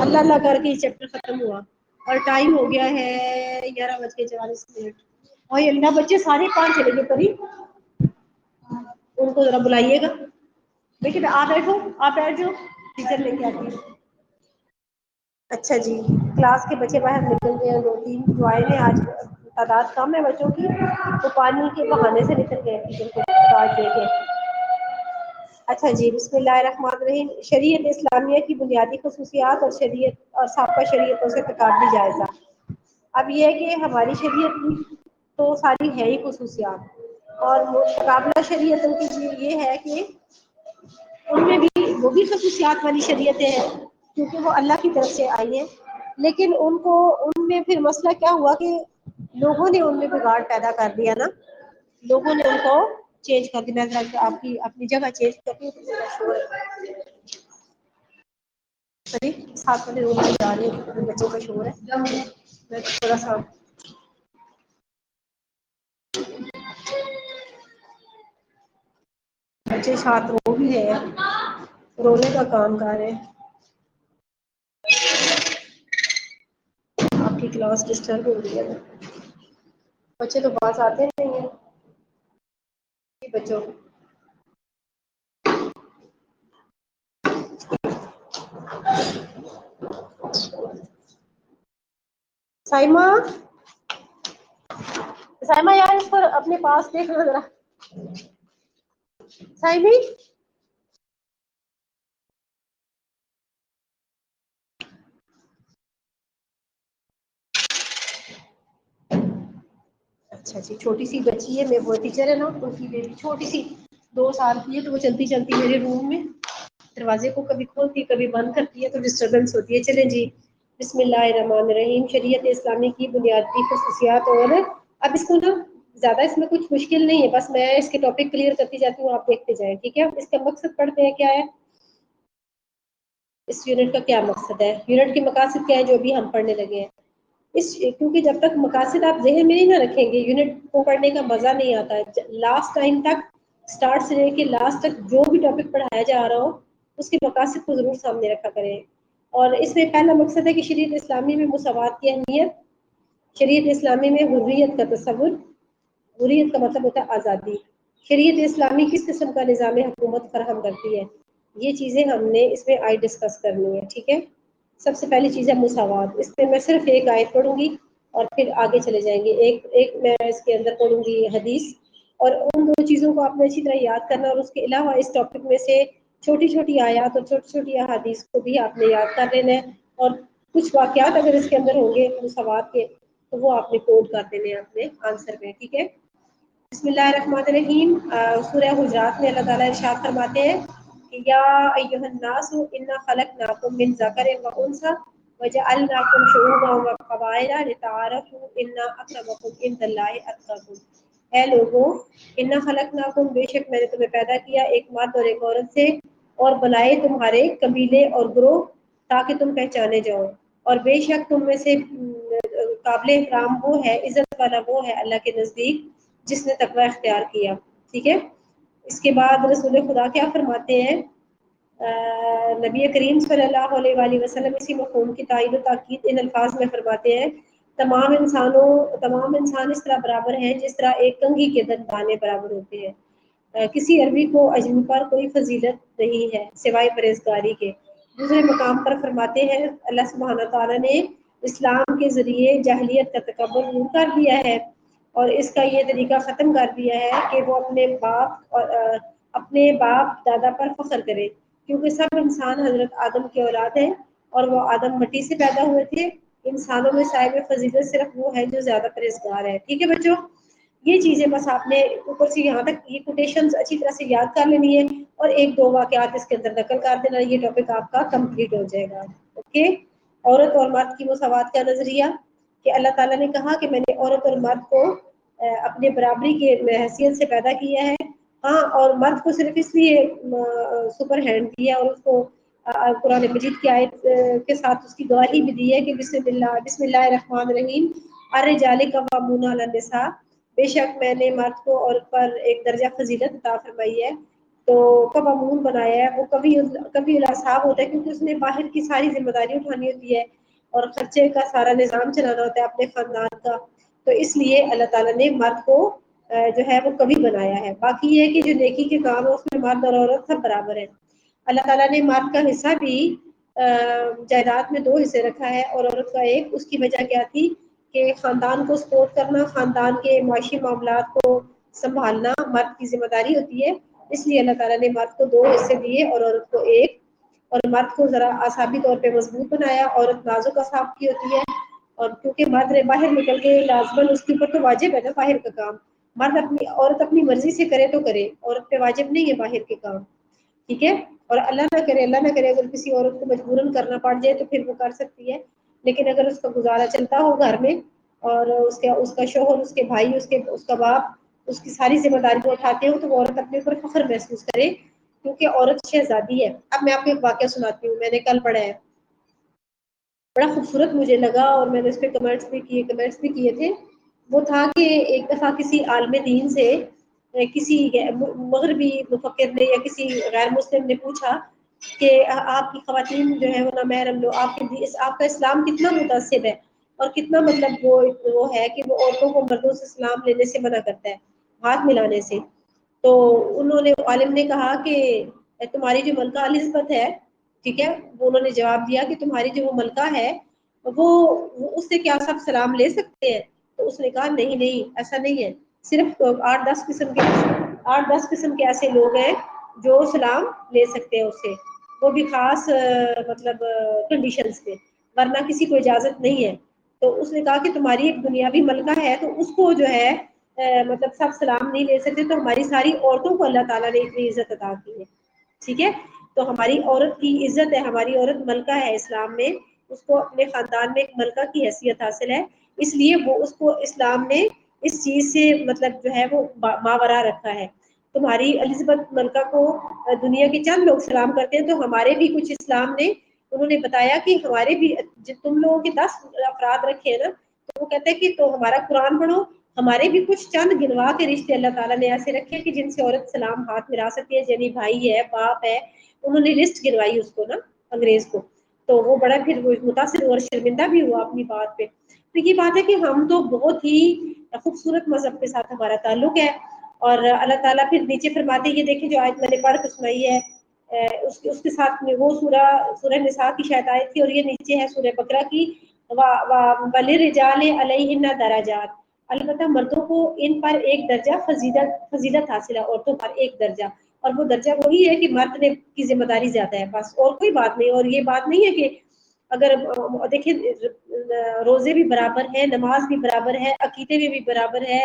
اللہ اللہ کر کے یہ چیپٹر ختم ہوا اور ٹائم ہو گیا ہے 11:44. اور یہ اللہ بچے سارے کہاں چلے گئے پری؟ ان کو ذرا بلائیے گا. لیکن آپ بیٹھو، آپ بیٹھ جاؤ، ٹیچر لے کے آتی ہے. اچھا جی، کلاس کے بچے باہر نکل گئے ہیں، 2-3 جو آئے ہیں، آج تعداد کم ہے بچوں کی تو پانی کے بہانے سے نکل گئے ٹیچر کو ڈانٹ دے کے. اچھا جی، بسم اللہ الرحمن الرحیم. شریعت اسلامیہ کی بنیادی خصوصیات اور شریعت اور سابقہ شریعتوں سے تقابلی جائزہ. اب یہ ہے کہ ہماری شریعت تو ساری ہے ہی خصوصیات، اور مقابلہ شریعتوں کی چیز یہ ہے کہ ان میں بھی وہ بھی خصوصیات والی شریعتیں ہیں کیونکہ وہ اللہ کی طرف سے آئی ہیں، لیکن ان میں پھر مسئلہ کیا ہوا کہ لوگوں نے ان میں بگاڑ پیدا کر دیا نا، لوگوں نے ان کو چینج کر دیا. میں آپ کی اپنی جگہ چینج کرتی ہوں. ساتھ والے روم میں جا رہی ہوں، بچوں کا شور ہے، میں تھوڑا سا بچے ساتھ رو بھی ہے، رونے کا کام کر رہے. آپ کی کلاس ڈسٹرب ہو رہی ہے. بچے تو پاس آتے نہیں ہیں بچوں. سائمہ سائمہ یار اس کو اپنے پاس دیکھنا ذرا. سائمی اچھا جی، چھوٹی سی بچی ہے، میں وہ ٹیچر ہے نا ان کی بیٹی چھوٹی سی 2 سال کی ہے، تو وہ چلتی چلتی میرے روم میں دروازے کو کبھی کھولتی کبھی بند کرتی ہے تو ڈسٹربینس ہوتی ہے. چلیں جی، بسم اللہ الرحمن الرحیم. شریعت اسلامی کی بنیادی خصوصیات. اور اب اس کو نا زیادہ اس میں کچھ مشکل نہیں ہے، بس میں اس کے ٹاپک کلیئر کرتی جاتی ہوں، آپ دیکھتے جائیں. ٹھیک ہے، اس کا مقصد پڑھتے ہیں کیا ہے، اس یونٹ کا کیا مقصد ہے، یونٹ کے مقاصد کیا ہے جو بھی ہم پڑھنے لگے ہیں. کیونکہ جب تک مقاصد آپ ذہن میں نہیں نہ رکھیں گے یونٹ کو پڑھنے کا مزہ نہیں آتا ہے. لاسٹ ٹائم تک اسٹارٹ سے لے کے لاسٹ تک جو بھی ٹاپک پڑھایا جا رہا ہو اس کے مقاصد کو ضرور سامنے رکھا کریں. اور اس میں پہلا مقصد ہے کہ شریعت اسلامی میں مساوات کی اہمیت. شریعت اسلامی میں حریت کا تصور. حریت کا مطلب ہوتا ہے آزادی. شریعت اسلامی کس قسم کا نظام حکومت فراہم کرتی ہے؟ یہ چیزیں ہم نے اس میں آئی ڈسکس کرنی ہے. ٹھیک ہے. سب سے پہلی چیز ہے مساوات. اس میں صرف ایک آیت پڑھوں گی اور پھر آگے چلے جائیں گے. ایک میں اس کے اندر پڑھوں گی حدیث, اور ان دو چیزوں کو آپ نے اچھی طرح یاد کرنا. اور اس کے علاوہ اس ٹاپک میں سے چھوٹی چھوٹی آیات اور چھوٹی چھوٹی احادیث کو بھی آپ نے یاد کر لینا ہے. اور کچھ واقعات اگر اس کے اندر ہوں گے مساوات کے تو وہ آپ نے کوڈ کر دینے ہیں اپنے آنسر میں. ٹھیک ہے. بسم اللہ الرحمن الرحیم. سورہ حجرات میں اللہ تعالیٰ ارشاد فرماتے ہیں کہ یا ایھا الناس انا خلقناکم من ذکر و انثی وجعلناکم شعوبا وقبائل لتعارفوا ان اکرمکم عند اللہ اتقاکم. اے لوگوں, انا خلقناکم, بے شک میں نے تمہیں پیدا کیا ایک مرد اور ایک عورت سے, اور بنائے تمہارے قبیلے اور گروہ تاکہ تم پہچانے جاؤ. اور بے شک تم میں سے قابل احترام وہ ہے, عزت والا وہ ہے اللہ کے نزدیک جس نے تقوی اختیار کیا. ٹھیک ہے. اس کے بعد رسول خدا کیا فرماتے ہیں؟ نبی کریم صلی اللہ علیہ وآلہ وسلم اسی مفہوم کی تائید و تاکید ان الفاظ میں فرماتے ہیں تمام انسان اس طرح برابر ہیں جس طرح ایک کنگھی کے دانے برابر ہوتے ہیں. کسی عربی کو اجمی پر کوئی فضیلت نہیں ہے سوائے پرہیزگاری کے. دوسرے مقام پر فرماتے ہیں اللہ سبحانہ تعالیٰ نے اسلام کے ذریعے جاہلیت کا تکبر دور کر دیا ہے, اور اس کا یہ طریقہ ختم کر دیا ہے کہ وہ اپنے باپ دادا پر فخر کرے, کیونکہ سب انسان حضرت آدم کی اولاد ہیں اور وہ آدم مٹی سے پیدا ہوئے تھے. انسانوں میں صاحب فضیلت صرف وہ ہے جو زیادہ پرہیزگار ہے. ٹھیک ہے بچوں, یہ چیزیں بس آپ نے اوپر سے یہاں تک یہ کوٹیشنز اچھی طرح سے یاد کر لینی ہے, اور ایک دو واقعات اس کے اندر نقل کر دینا. یہ ٹاپک آپ کا کمپلیٹ ہو جائے گا. اوکے. عورت اور مرد کی مساوات کا نظریہ, کہ اللہ تعالیٰ نے کہا کہ میں نے عورت اور مرد کو اپنے برابری کے حیثیت سے پیدا کیا ہے. ہاں, اور مرد کو صرف اس لیے سپر ہینڈ دیا اور اس کو قرآن مجید کی آیت کے ساتھ اس کی گواہی بھی دی ہے کہ بسم اللہ الرحمن الرحیم الرجال قوامون علی النساء. بے شک میں نے مرد کو عورت پر ایک درجہ فضیلت عطا فرمائی ہے. تو قوامون بنایا ہے, وہ کبھی الاصحاب ہوتا ہے کیونکہ اس نے باہر کی ساری ذمہ داری اٹھانی ہوتی ہے اور خرچے کا سارا نظام چلانا ہوتا ہے اپنے خاندان کا. تو اس لیے اللہ تعالیٰ نے مرد کو جو ہے وہ کبھی بنایا ہے. باقی یہ ہے کہ جو نیکی کے کام ہے اس میں مرد اور عورت سب برابر ہے. اللہ تعالیٰ نے مرد کا حصہ بھی جائیداد میں 2 حصے رکھا ہے اور عورت کا ایک. اس کی وجہ کیا تھی کہ خاندان کو سپورٹ کرنا, خاندان کے معاشی معاملات کو سنبھالنا مرد کی ذمہ داری ہوتی ہے. اس لیے اللہ تعالیٰ نے مرد کو 2 حصے دیے اور عورت کو ایک, اور مرد کو ذرا اعصابی طور پہ مضبوط بنایا, عورت نازک اعصاب کی ہوتی ہے. اور کیونکہ مرد نے باہر نکل کے لازماً اس کے اوپر تو واجب ہے نا باہر کا کام. عورت اپنی مرضی سے کرے تو کرے, عورت پہ واجب نہیں ہے باہر کے کام. ٹھیک ہے. اور اللہ نہ کرے اگر کسی عورت کو مجبوراً کرنا پڑ جائے تو پھر وہ کر سکتی ہے, لیکن اگر اس کا گزارا چلتا ہو گھر میں اور اس کا شوہر, اس کے بھائی, اس کا باپ اس کی ساری ذمہ داری کو اٹھاتے ہو تو وہ عورت اپنے اوپر فخر محسوس کرے کیونکہ عورت شہزادی ہے. اب میں آپ کو ایک واقعہ سناتی ہوں, میں نے کل پڑھا ہے, بڑا خوبصورت مجھے لگا اور میں نے اس پہ کمنٹس بھی کیے تھے. وہ تھا کہ ایک دفعہ کسی عالم دین سے کسی مغربی مفکر نے یا کسی غیر مسلم نے پوچھا کہ آپ کی خواتین جو ہے وہ نامحرم لو, آپ کا اسلام کتنا متعصب ہے اور کتنا مطلب وہ ہے کہ وہ عورتوں کو مردوں سے سلام لینے سے منع کرتا ہے, ہاتھ ملانے سے. تو عالم نے کہا کہ تمہاری جو ملکہ الزبتھ ہے, ٹھیک ہے, وہ انہوں نے جواب دیا کہ تمہاری جو وہ ملکہ ہے وہ اس سے کیا سب سلام لے سکتے ہیں؟ تو اس نے کہا نہیں ایسا نہیں ہے, صرف 8-10 قسم کے ایسے لوگ ہیں جو سلام لے سکتے ہیں اس سے, وہ بھی خاص مطلب کنڈیشنز پہ, ورنہ کسی کو اجازت نہیں ہے. تو اس نے کہا کہ تمہاری ایک دنیاوی ملکہ ہے تو اس کو جو ہے مطلب سب سلام نہیں لے سکتے, تو ہماری ساری عورتوں کو اللہ تعالیٰ نے اتنی عزت عطا کی ہے. ٹھیک ہے. تو ہماری عورت کی عزت ہے, ہماری عورت ملکہ ہے اسلام میں, اس کو اپنے خاندان میں ایک ملکہ کی حیثیت حاصل ہے. اس لیے وہ اس کو اسلام نے اس چیز سے مطلب جو ہے وہ ماورا رکھا ہے. تمہاری الزبتھ ملکہ کو دنیا کے چند لوگ سلام کرتے ہیں, تو ہمارے بھی کچھ اسلام نے انہوں نے بتایا کہ ہمارے بھی تم لوگوں کے 10 افراد رکھے ہیں نا, تو وہ کہتے ہیں کہ تو ہمارا قرآن پڑھو، ہمارے بھی کچھ چند گنوا کے رشتے اللہ تعالیٰ نے ایسے رکھے کہ جن سے عورت سلام ہاتھ ملا سکتی ہے، یعنی بھائی ہے، باپ ہے، انہوں نے لسٹ گنوائی اس کو نا انگریز کو، تو وہ بڑا پھر وہ متاثر اور شرمندہ بھی ہوا اپنی بات پہ. تو یہ بات ہے کہ ہم تو بہت ہی خوبصورت مذہب کے ساتھ ہمارا تعلق ہے. اور اللہ تعالیٰ پھر نیچے فرماتے ہیں، یہ دیکھیں جو آیت میں نے پڑھ کے سنائی ہے اس کے ساتھ میں وہ سورہ نساء کی شاید آیت تھی، اور یہ نیچے ہے سورہ بقرہ کی، وَلِلرِّجَالِ عَلَيْهِنَّ دَرَجَاتٌ، البتہ مردوں کو ان پر ایک درجہ فضیلت حاصل ہے، عورتوں پر ایک درجہ، اور وہ درجہ وہی ہے کہ مرد نے کی ذمہ داری زیادہ ہے، بس اور کوئی بات نہیں. اور یہ بات نہیں ہے کہ اگر دیکھیں روزے بھی برابر ہے، نماز بھی برابر ہے، عقیدے میں بھی برابر ہے،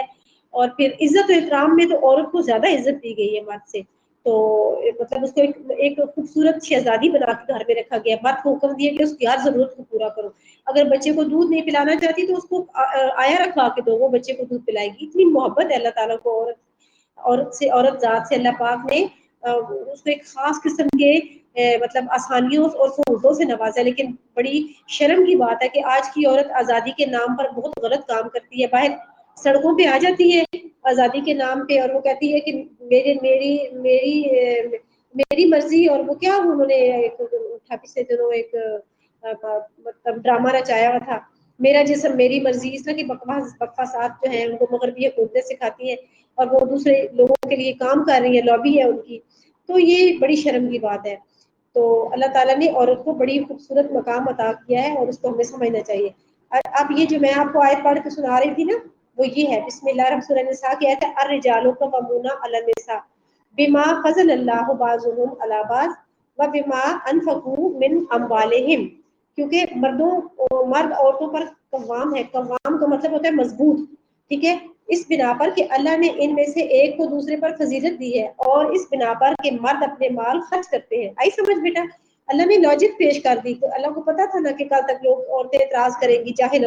اور پھر عزت و احترام میں تو عورت کو زیادہ عزت دی گئی ہے مرد سے. تو مطلب اس کو ایک خوبصورت شہزادی بنا کے گھر میں رکھا گیا، مرد کو حکم دیا کہ اس کی ہر ضرورت کو پورا کرو. اگر بچے کو دودھ نہیں پلانا چاہتی تو اس کو آیا رکھوا کے دو، وہ بچے کو دودھ پلائے گی. اتنی محبت ہے اللہ تعالیٰ کو عورت ذات سے. اللہ پاک نے اس کو ایک خاص قسم کے مطلب آسانیوں اور سہولتوں سے نوازا. لیکن بڑی شرم کی بات ہے کہ آج کی عورت آزادی کے نام پر بہت غلط کام کرتی ہے، باہر سڑکوں پہ آ جاتی ہے آزادی کے نام پہ، اور وہ کہتی ہے کہ میری مرضی. اور وہ کیا انہوں نے پچھلے دنوں ایک مطلب ڈرامہ رچایا ہوا تھا، میرا جسم میری مرضی، اس طرح کی بکواسات جو ہیں ان کو مغربی حکومتیں سکھاتی ہیں، اور وہ دوسرے لوگوں کے لیے کام کر رہی ہے، لابی ہے ان کی. تو یہ بڑی شرم کی بات ہے. تو اللہ تعالیٰ نے عورت کو بڑی خوبصورت مقام عطا کیا ہے، اور اس کو ہمیں سمجھنا چاہیے. اب یہ جو میں آپ کو آیت پڑھ کے سنا رہی تھی نا، وہ یہ ہے بسم اللہ الرحمن الرحیم. سورہ نساء کی آیت ہے، الرجال قوامون علی النساء بما فضل اللہ بعضهم علی بعض وبما انفقوا من اموالهم. کیونکہ مرد عورتوں پر قوام ہے، قوام کا مطلب ہوتا ہے مضبوط، ٹھیک ہے، اس بنا پر کہ اللہ نے ان میں سے ایک کو دوسرے پر فضیلت دی ہے، اور اس بنا پر کہ مرد اپنے مال خرچ کرتے ہیں. آئی سمجھ بیٹا؟ اللہ نے لاجک پیش کر دی. تو اللہ کو پتا تھا نا کہ کل تک لوگ عورتیں اعتراض کریں گی، جاہل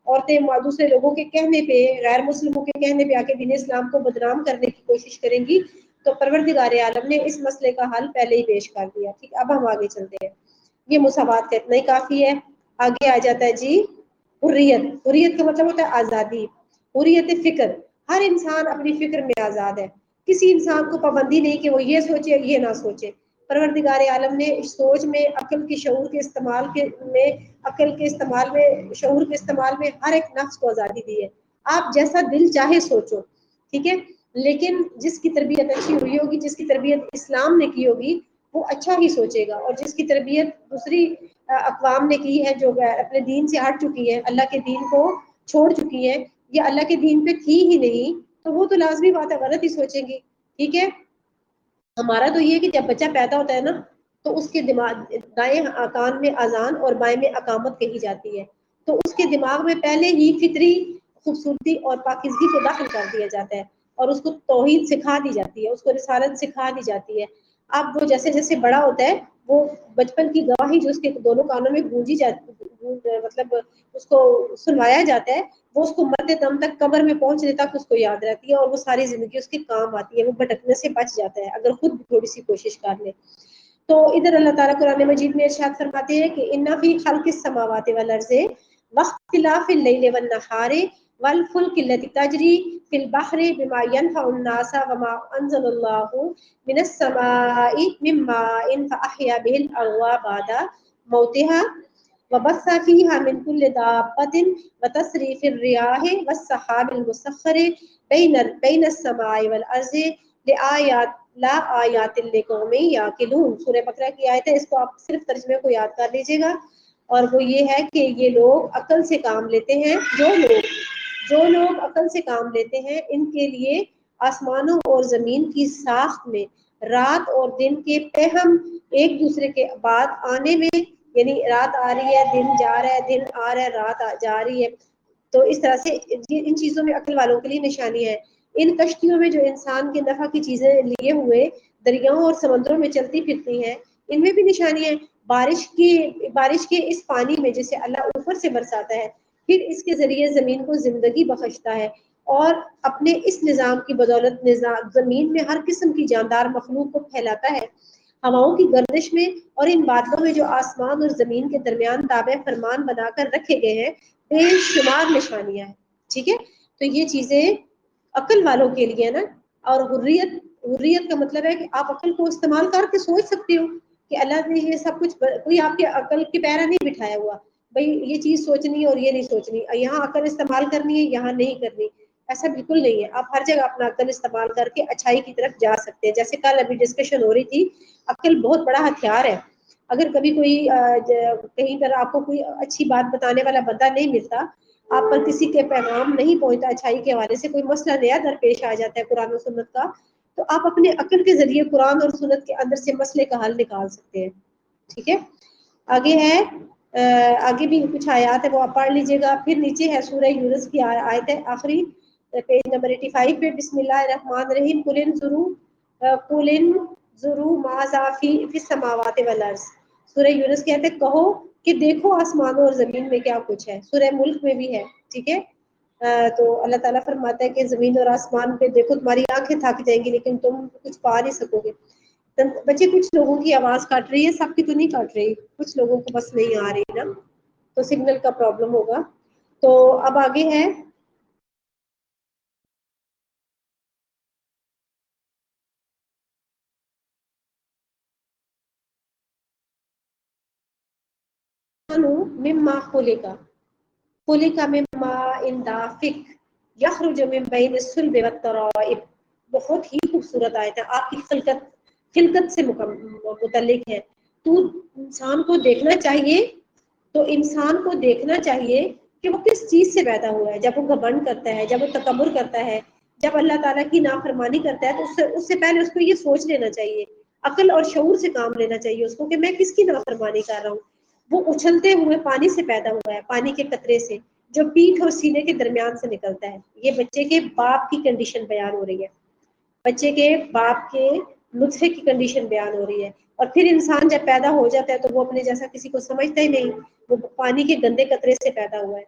عورتیں دوسرے لوگوں کے کہنے پہ، غیر مسلموں کے کہنے پہ آ کے دین اسلام کو بدنام کرنے کی کوشش کریں گی. تو پروردگار عالم نے اس مسئلے کا حل پہلے ہی پیش کر دیا. ٹھیک، اب ہم آگے چلتے ہیں. یہ مساوات کا اتنا ہی کافی ہے. آگے آ جاتا ہے جی حریت. حریت کا مطلب ہوتا ہے آزادی، حریت فکر. ہر انسان اپنی فکر میں آزاد ہے، کسی انسان کو پابندی نہیں کہ وہ یہ سوچے یہ نہ سوچے. پروردگار عالم نے سوچ میں عقل کی شعور کے استعمال شعور کے استعمال میں ہر ایک نفس کو آزادی دی ہے. آپ جیسا دل چاہے سوچو، ٹھیک ہے، لیکن جس کی تربیت اچھی ہوئی ہوگی، جس کی تربیت اسلام نے کی ہوگی، وہ اچھا ہی سوچے گا. اور جس کی تربیت دوسری اقوام نے کی ہے، جو اپنے دین سے ہٹ چکی ہے، اللہ کے دین کو چھوڑ چکی ہے، یا اللہ کے دین پہ تھی ہی نہیں، تو وہ تو لازمی بات ہے غلط ہی سوچیں گی. ٹھیک ہے. ہمارا تو یہ ہے کہ جب بچہ پیدا ہوتا ہے نا، تو اس کے دائیں کان میں اذان اور بائیں میں اقامت کہی جاتی ہے. تو اس کے دماغ میں پہلے ہی فطری خوبصورتی اور پاکیزگی کو داخل کر دیا جاتا ہے، اور اس کو توحید سکھا دی جاتی ہے، اس کو رسالت سکھا دی جاتی ہے. اب وہ جیسے جیسے بڑا ہوتا ہے، وہ بچپن کی گواہی جو اس کے دونوں کانوں میں گونجی جاتی، مطلب اس کو سنوایا جاتا ہے، وہ اس کو مرتے دم تک، قبر میں پہنچنے تک اس کو یاد رہتی ہے، اور وہ ساری زندگی اس کے کام آتی ہے. وہ بھٹکنے سے بچ جاتا ہے اگر خود تھوڑی سی کوشش کر لے. تو ادھر اللہ تعالیٰ قرآن مجید میں ارشاد فرماتے ہیں کہ ان فی خلق السماوات والارض واختلاف اللیل والنہار والفلک التي تجری فی البحر بما ينفع الناس وما انزل اللہ من السماء من ماء فاحیا به الارض بعد موتها وبث فيها من كل دابة وتصريف الرياح والسحاب المسخر بين السماء والارض لآیات لا آیات لقوم یعقلون. سورہ بقرہ کی آیت ہے، اس کو آپ صرف ترجمے کو یاد کر لیجیے گا. اور وہ یہ ہے کہ یہ لوگ عقل سے کام لیتے ہیں، جو لوگ عقل سے کام لیتے ہیں، ان کے لیے آسمانوں اور زمین کی ساخت میں رات اور دن کے پہم ایک دوسرے کے بعد آنے میں، یعنی رات آ رہی ہے، دن جا رہا ہے، دن آ رہا ہے، رات جا رہی ہے، تو اس طرح سے ان چیزوں میں عقل والوں کے لیے نشانی ہے. ان کشتیوں میں جو انسان کے نفع کی چیزیں لیے ہوئے دریاؤں اور سمندروں میں چلتی پھرتی ہیں، ان میں بھی نشانی ہے. بارش کے اس پانی میں جسے اللہ اوپر سے برساتا ہے، پھر اس کے ذریعے زمین کو زندگی بخشتا ہے، اور اپنے اس نظام کی بدولت زمین میں ہر قسم کی جاندار مخلوق کو پھیلاتا ہے. ہواؤں کی گردش میں اور ان بادلوں میں جو آسمان اور زمین کے درمیان تابع فرمان بنا کر رکھے گئے ہیں بے شمار نشانیاں ہیں. ٹھیک ہے، تو یہ چیزیں عقل والوں کے لیے نا. اور حریت کا مطلب ہے کہ آپ عقل کو استعمال کر کے سوچ سکتے ہو کہ اللہ نے یہ سب کچھ، کوئی آپ کے عقل کے پیرا نہیں بٹھایا ہوا بھئی یہ چیز سوچنی ہے اور یہ نہیں سوچنی، یہاں عقل استعمال کرنی ہے یہاں نہیں کرنی. ایسا بالکل نہیں ہے. آپ ہر جگہ اپنا عقل استعمال کر کے اچھائی کی طرف جا سکتے ہیں. جیسے کل ابھی ڈسکشن ہو رہی تھی، عقل بہت بڑا ہتھیار ہے. اگر کبھی کوئی کہیں پر آپ کو کوئی اچھی بات بتانے والا بندہ نہیں ملتا، آپ پر کسی کے پیغام نہیں پہنچتا اچھائی کے حوالے سے، کوئی مسئلہ نیا درپیش آ جاتا ہے قرآن و سنت کا، تو آپ اپنے عقل کے ذریعے قرآن اور سنت کے اندر سے مسئلے کا حل نکال سکتے ہیں. ٹھیک ہے، آگے ہے آگے بھی کچھ آیات ہے وہ آپ پڑھ لیجیے گا. پھر نیچے ہے سورہ یونس کی آیت ہے آخری پیج نمبر 85 پہ. بسم اللہ الرحمن الرحیم. قل انظروا ماذا فی السماوات والارض. سورہ یونس کہتے ہیں کہو کہ دیکھو آسمانوں اور زمین میں کیا کچھ ہے. سورہ ملک میں بھی ہے. ٹھیک ہے، تو اللہ تعالیٰ فرماتا ہے کہ زمین اور آسمان پہ دیکھو تمہاری آنکھیں تھک جائیں گی لیکن تم کچھ پا نہیں سکو گے. بچے کچھ لوگوں کی آواز کٹ رہی ہے، سب کی تو نہیں کٹ رہی، کچھ لوگوں کو بس نہیں آ رہی نا، تو سگنل کا پرابلم ہوگا. تو اب آگے ہے مما خلق من ماء دافق یخرج من بین الصلب والترائب. بہت ہی خوبصورت آیت ہے، آپ کی خلقت سے متعلق ہے. تو انسان کو دیکھنا چاہیے، تو انسان کو دیکھنا چاہیے کہ وہ کس چیز سے پیدا ہوا ہے. جب وہ گھمنڈ کرتا ہے، جب وہ تکبر کرتا ہے، جب اللہ تعالیٰ کی نافرمانی کرتا ہے، تو اس سے پہلے اس کو یہ سوچ لینا چاہیے، عقل اور شعور سے کام لینا چاہیے اس کو کہ میں کس کی نافرمانی کر رہا ہوں. وہ اچھلتے ہوئے پانی سے پیدا ہوا ہے، پانی کے قطرے سے جو پیٹھ اور سینے کے درمیان سے نکلتا ہے. یہ بچے کے باپ کی کنڈیشن بیان ہو رہی ہے، بچے کے باپ کے نطفے کی کنڈیشن بیان ہو رہی ہے. اور پھر انسان جب پیدا ہو جاتا ہے تو وہ اپنے جیسا کسی کو سمجھتا ہی نہیں، وہ پانی کے گندے قطرے سے پیدا ہوا ہے.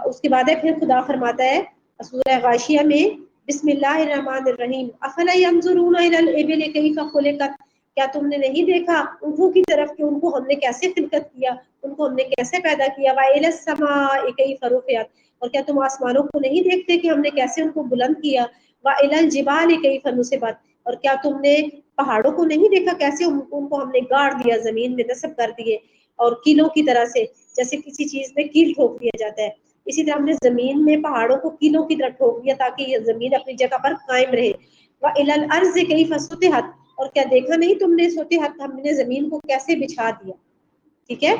اس کے بعد پھر خدا فرماتا ہے سورہ غاشیہ میں بسم اللہ الرحمن الرحیم. افلا ينظرون الى الابل كيف خلقت. کیا تم نے نہیں دیکھا اونٹوں کی طرف کہ ان کو ہم نے کیسے خلقت کیا، ان کو ہم نے کیسے پیدا کیا. وَإِلَى السَّمَاءِ كَيْفَ رُفِعَتْ. اور کیا تم آسمانوں کو نہیں دیکھتے کہ ہم نے کیسے ان کو بلند کیا. وَإِلَى الْجِبَالِ كَيْفَ نُصِبَتْ. اور کیا تم نے پہاڑوں کو نہیں دیکھا کیسے ان کو ہم نے گاڑ دیا، زمین میں نصب کر دیے، اور کیلوں کی طرح سے، جیسے کسی چیز میں کیل ٹھوک دیا جاتا ہے، اسی طرح ہم نے زمین میں پہاڑوں کو کیلوں کی طرح ٹھوک دیا تاکہ یہ زمین اپنی جگہ پر قائم رہے. وَإِلَى الْأَرْضِ كَيْفَ سُطِحَتْ. اور کیا دیکھا نہیں تم نے سطحت، ہم نے زمین کو کیسے بچھا دیا. ٹھیک ہے،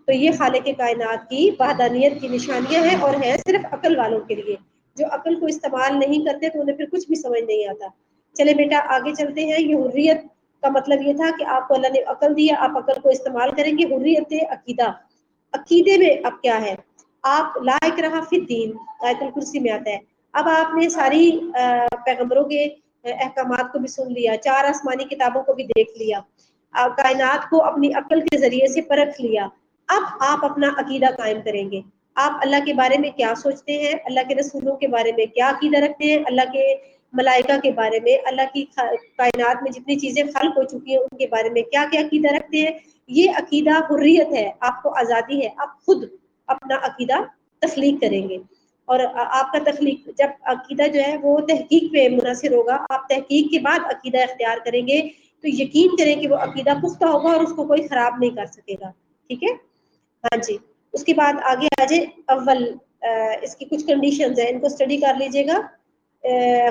تو یہ خالق کائنات کی وحدانیت کی نشانیاں ہیں اور ہیں صرف عقل والوں کے لیے. جو عقل کو استعمال نہیں کرتے تو انہیں پھر کچھ بھی سمجھ نہیں آتا. چلے بیٹا آگے چلتے ہیں. یہ حریت کا مطلب یہ تھا کہ آپ کو اللہ نے عقل دیا، آپ عقل کو استعمال کریں گے. حریت عقیدہ، عقیدے میں اب کیا ہے، آپ لا اکراہ فی الدین آیت الکرسی میں آتا ہے. اب آپ نے ساری پیغمبروں کے احکامات کو بھی سن لیا، 4 آسمانی کتابوں کو بھی دیکھ لیا، کائنات کو اپنی عقل کے ذریعے سے پرکھ لیا. اب آپ اپنا عقیدہ قائم کریں گے. آپ اللہ کے بارے میں کیا سوچتے ہیں، اللہ کے رسولوں کے بارے میں کیا عقیدہ رکھتے ہیں، اللہ کے ملائکہ کے بارے میں، اللہ کی کائنات میں جتنی چیزیں خلق ہو چکی ہیں ان کے بارے میں کیا کیا عقیدہ رکھتے ہیں. یہ عقیدہ حریت ہے، آپ کو آزادی ہے، آپ خود اپنا عقیدہ تخلیق کریں گے. اور آپ کا تخلیق جب عقیدہ جو ہے وہ تحقیق پہ منحصر ہوگا، آپ تحقیق کے بعد عقیدہ اختیار کریں گے تو یقین کریں کہ وہ عقیدہ پختہ ہوگا اور اس کو کوئی خراب نہیں کر سکے گا. ٹھیک ہے، ہاں جی. اس کے بعد آگے آ جائے اول اس کی کچھ کنڈیشنز ہیں، ان کو اسٹڈی کر لیجئے گا.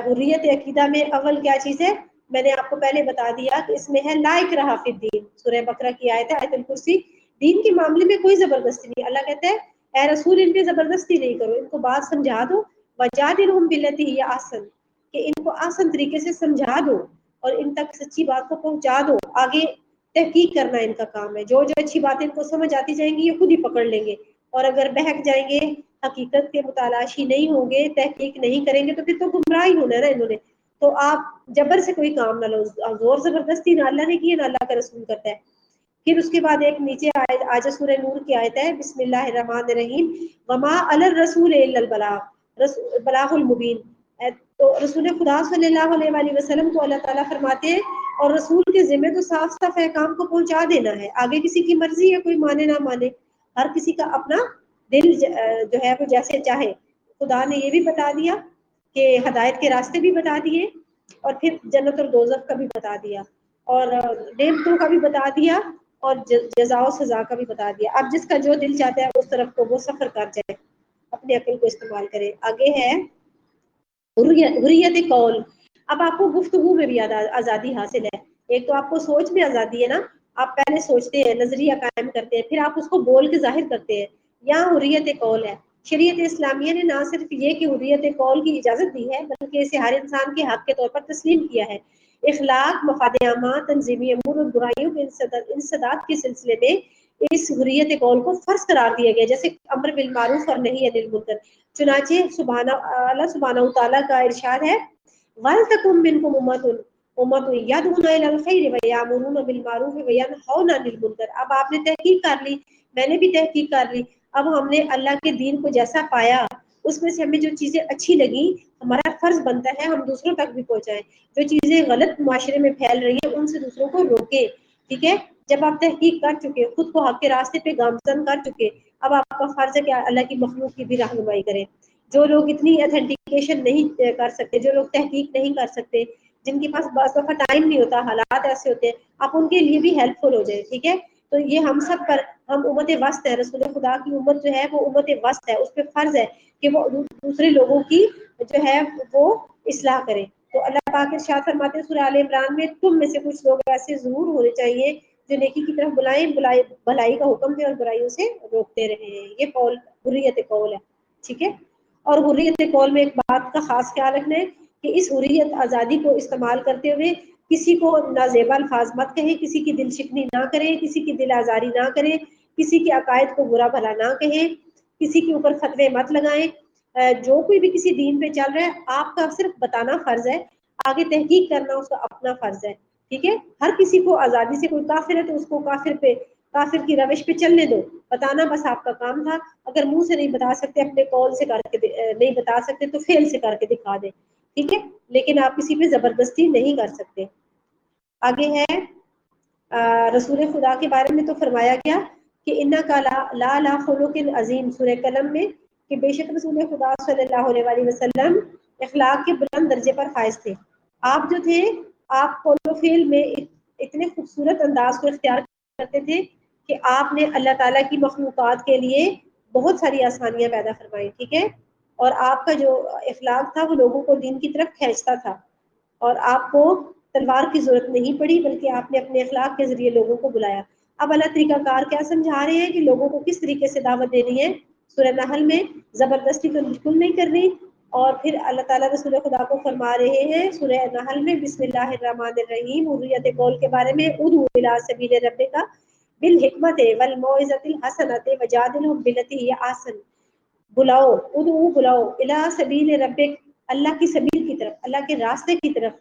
حریت عقیدہ میں اول کیا چیز ہے، میں نے آپ کو پہلے بتا دیا کہ اس میں ہے لا اکراہ فی الدین. سورہ بقرہ کی آیت ہے، آیت الکرسی. دین کے معاملے میں کوئی زبردستی نہیں. اللہ کہتا ہے اے رسول ان پہ زبردستی نہیں کرو، ان کو بات سمجھا دو. وجادلہم باللتی ہی احسن، کہ ان کو آسان طریقے سے سمجھا دو اور ان تک سچی بات کو پہنچا دو. آگے تحقیق کرنا ان کا کام ہے، جو جو اچھی باتیں ان کو سمجھ آتی جائیں گی یہ خود ہی پکڑ لیں گے. اور اگر بہک جائیں گے، حقیقت کے متلاشی نہیں ہوں گے، تحقیق نہیں کریں گے تو پھر تو گمراہ ہی ہونا ہے نا انہوں نے. تو آپ جبر سے کوئی کام نہ لو، زور زبردستی نہ اللہ نے کی ہے نہ اللہ کا رسول کرتا ہے. پھر اس کے بعد ایک نیچے آیت سورہ نور کی آیت ہے بسم اللہ الرحمن الرحیم. وما علی الرسول الا البلاغ، بلاغ المبین. تو رسول خدا صلی اللہ علیہ وآلہ وسلم کو اللہ تعالیٰ فرماتے ہیں اور رسول کے ذمہ تو صاف صاف احکام کو پہنچا دینا ہے، آگے کسی کی مرضی ہے، کوئی مانے نہ مانے، ہر کسی کا اپنا دل جو ہے وہ جیسے چاہے. خدا نے یہ بھی بتا دیا کہ ہدایت کے راستے بھی بتا دیے، اور پھر جنت اور دوزخ کا بھی بتا دیا، اور نعمتوں کا بھی بتا دیا، اور جزا و سزا کا بھی بتا دیا. اب جس کا جو دل چاہتا ہے اس طرف کو وہ سفر کر جائے، اپنی عقل کو استعمال کرے. آگے ہے حریت قول. اب آپ کو گفتگو میں بھی آزادی حاصل ہے. ایک تو آپ کو سوچ میں آزادی ہے نا، آپ پہلے سوچتے ہیں، نظریہ قائم کرتے ہیں، پھر آپ اس کو بول کے ظاہر کرتے ہیں. یہاں حریت قول ہے. شریعت اسلامیہ نے نہ صرف یہ کہ حریت قول کی اجازت دی ہے، بلکہ اسے ہر انسان کے حق کے طور پر تسلیم کیا ہے. اخلاق، مفاد عامہ، تنظیمی امور اور برائیوں کے انسداد کے سلسلے میں اس حریت قول کو فرض قرار دیا گیا، جیسے امر بالمعروف اور نہی عن المنکر. چنانچہ اللہ سبحانہ تعالیٰ کا ارشاد ہے وَلْتَكُن مِّنكُمْ أُمَّةٌ يَدْعُونَ إِلَى الْخَيْرِ وَيَأْمُرُونَ بِالْمَعْرُوفِ وَيَنْهَوْنَ عَنِ الْمُنكَرِ. اب آپ نے تحقیق کر لی، میں نے بھی تحقیق کر لی. اب ہم نے اللہ کے دین کو جیسا پایا، اس میں سے ہمیں جو چیزیں اچھی لگی، ہمارا فرض بنتا ہے ہم دوسروں تک بھی پہنچائیں. جو چیزیں غلط معاشرے میں پھیل رہی ہیں ان سے دوسروں کو روکے. ٹھیک ہے، جب آپ تحقیق کر چکے، خود کو حق کے راستے پہ گامزن کر چکے، اب آپ کا فرض ہے کہ اللہ کی مخلوق کی بھی رہنمائی کریں. جو لوگ اتنی اتھینٹیکیشن نہیں کر سکتے، جو لوگ تحقیق نہیں کر سکتے، جن کے پاس بعض دفعہ ٹائم نہیں ہوتا، حالات ایسے ہوتے ہیں، آپ ان کے لیے بھی ہیلپ فل ہو جائے. ٹھیک ہے، تو یہ ہم سب پر، ہم امت وسط ہے، رسول خدا کی امت جو ہے وہ امت وسط ہے، اس پہ فرض ہے کہ وہ دوسرے لوگوں کی جو ہے وہ اصلاح کرے. تو اللہ پاک ارشاد فرماتے ہیں سورہ آل عمران میں تم میں سے کچھ لوگ ایسے ضرور ہونے چاہیے جو نیکی کی طرف بلائیں، بھلائی کا حکم دے اور برائیوں سے روکتے رہیں. یہ قول حریت قول ہے. ٹھیک ہے، اور حریت قول میں ایک بات کا خاص خیال رکھنا ہے کہ اس حریت آزادی کو استعمال کرتے ہوئے کسی کو نازیبا الفاظ مت کہیں، کسی کی دل شکنی نہ کریں، کسی کی دل آزاری نہ کریں، کسی کے عقائد کو برا بھلا نہ کہیں، کسی کے اوپر فتوے مت لگائیں. جو کوئی بھی کسی دین پہ چل رہا ہے، آپ کا صرف بتانا فرض ہے، آگے تحقیق کرنا اس کا اپنا فرض ہے. ٹھیک ہے، ہر کسی کو آزادی سے، کوئی کافر ہے تو اس کو کافر کی روش پہ چلنے دو، بتانا بس آپ کا کام تھا. اگر منہ سے نہیں بتا سکتے، اپنے قول سے کر کے نہیں بتا سکتے تو فعل سے کر کے دکھا دیں. ٹھیک ہے، لیکن آپ کسی پہ زبردستی نہیں کر سکتے. آگے ہے رسول خدا کے بارے میں تو فرمایا گیا کہ انکا لا خلق عظیم، سورہ قلم میں، کہ بے شک رسول خدا صلی اللہ علیہ وسلم اخلاق کے بلند درجے پر فائز تھے. آپ جو تھے، آپ قول و فعل میں اتنے خوبصورت انداز کو اختیار کرتے تھے کہ آپ نے اللہ تعالیٰ کی مخلوقات کے لیے بہت ساری آسانیاں پیدا فرمائی. ٹھیک ہے، اور آپ کا جو اخلاق تھا وہ لوگوں کو دین کی طرف کھینچتا تھا، اور آپ کو تلوار کی ضرورت نہیں پڑی، بلکہ آپ نے اپنے اخلاق کے ذریعے لوگوں کو بلایا. اب اللہ طریقہ کار کیا سمجھا رہے ہیں کہ لوگوں کو کس طریقے سے دعوت دینی ہے. سورہ نحل میں زبردستی تو بالکل نہیں کرنی. اور پھر اللہ تعالیٰ رسول خدا کو فرما رہے ہیں سورہ نحل میں بسم اللہ الرحمن الرحیم حریت قول کے بارے میں ادعو الی سبیل ربک بالحکمت والموعظۃ الحسنۃ وجادلھم بالتی ہی احسن. بلاؤ، ادعو بلاؤ، الی سبیل ربک، اللہ کی سبیل کی طرف، اللہ کے راستے کی طرف.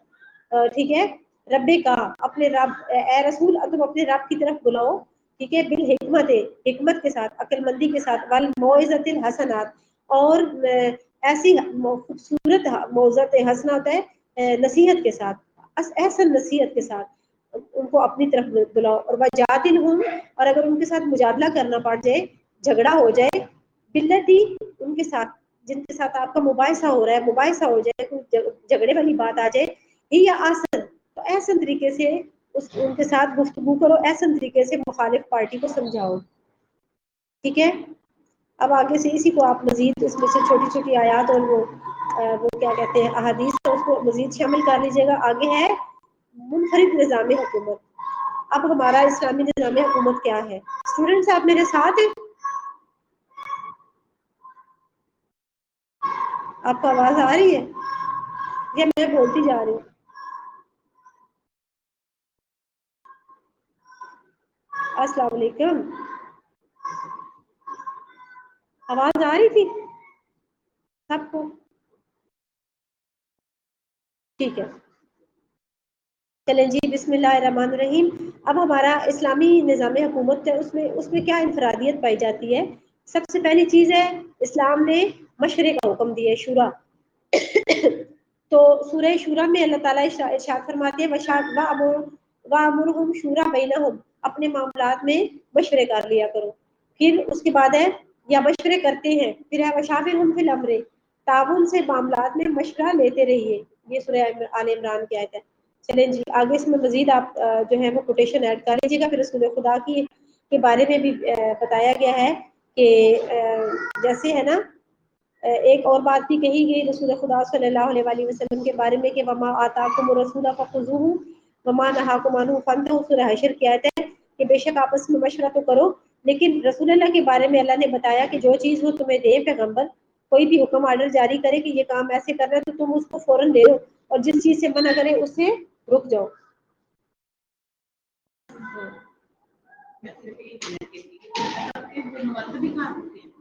ٹھیک ہے، رب کا، اپنے رب، اے رسول تم اپنے رب کی طرف بلاؤ. ٹھیک ہے، بالحکمت، حکمت کے ساتھ، عقل مندی کے ساتھ، والموعظۃ الحسنات، اور ایسی خوبصورت موعظت حسنہ ہوتا ہے نصیحت کے ساتھ، احسن نصیحت کے ساتھ ان کو اپنی طرف بلاؤ. اور وجادلھم، اور اگر ان کے ساتھ مجادلہ کرنا پڑ جائے، جھگڑا ہو جائے، بالتی، ان کے ساتھ جن کے ساتھ آپ کا مباحثہ ہو رہا ہے، مباحثہ ہو جائے، کوئی جھگڑے والی بات آ جائے، ہی آسن، تو احسن طریقے سے ان کے ساتھ گفتگو کرو، احسن طریقے سے مخالف پارٹی کو سمجھاؤ. ٹھیک ہے، اب آگے سے اسی کو آپ مزید اس میں سے چھوٹی چھوٹی آیات اور وہ کیا کہتے ہیں احادیث، اس کو مزید شامل کر لیجیے گا. آگے ہے منفرد نظام حکومت. اب ہمارا اسلامی نظام حکومت کیا ہے؟ اسٹوڈینٹس آپ میرے ساتھ ہیں؟ آپ کو آواز آ رہی ہے یا میں بولتی جا رہی ہوں؟ السلام علیکم، آواز آ رہی تھی سب کو؟ ٹھیک ہے، چلیں جی، بسم اللہ الرحمن الرحیم. اب ہمارا اسلامی نظام حکومت ہے، اس میں کیا انفرادیت پائی جاتی ہے؟ سب سے پہلی چیز ہے اسلام نے مشورے کا حکم دیا ہے، شورا. تو سورہ شورا میں اللہ تعالیٰ ارشاد فرماتے ہیں وَأَمُرْهُمْ شُورَىٰ بَيْنَهُمْ، اپنے معاملات میں مشورے کر لیا کرو. پھر اس کے بعد ہے یا مشورے کرتے ہیں، پھر ہے وَشَاوِرْهُمْ فِي الْأَمْرِ، تعاون سے معاملات میں مشورہ لیتے رہیے. یہ سورہ آل عمران کی آیت ہے. چلیں جی آگے اس میں مزید آپ جو ہے وہ کوٹیشن ایڈ کر لیجیے گا. پھر رسول خدا کی کے بارے میں بھی بتایا گیا ہے کہ جیسے ہے نا ایک اور بات بھی کہی گئی رسول خدا صلی اللہ علیہ وسلم کے بارے میں کہ وما آتاکم الرسول فخذوہ وما نہاکم عنہ فانتہوا. سورہ حشر کی آیت ہے کہ بے شک آپس میں مشورہ تو کرو، لیکن رسول اللہ کے بارے میں اللہ نے بتایا کہ جو چیز وہ تمہیں دے پیغمبر، کوئی بھی حکم آرڈر جاری کرے کہ یہ کام ایسے کرنا ہے تو تم اس کو فوراً لے لو، اور جس چیز سے منع کرے اس سے رک جاؤ.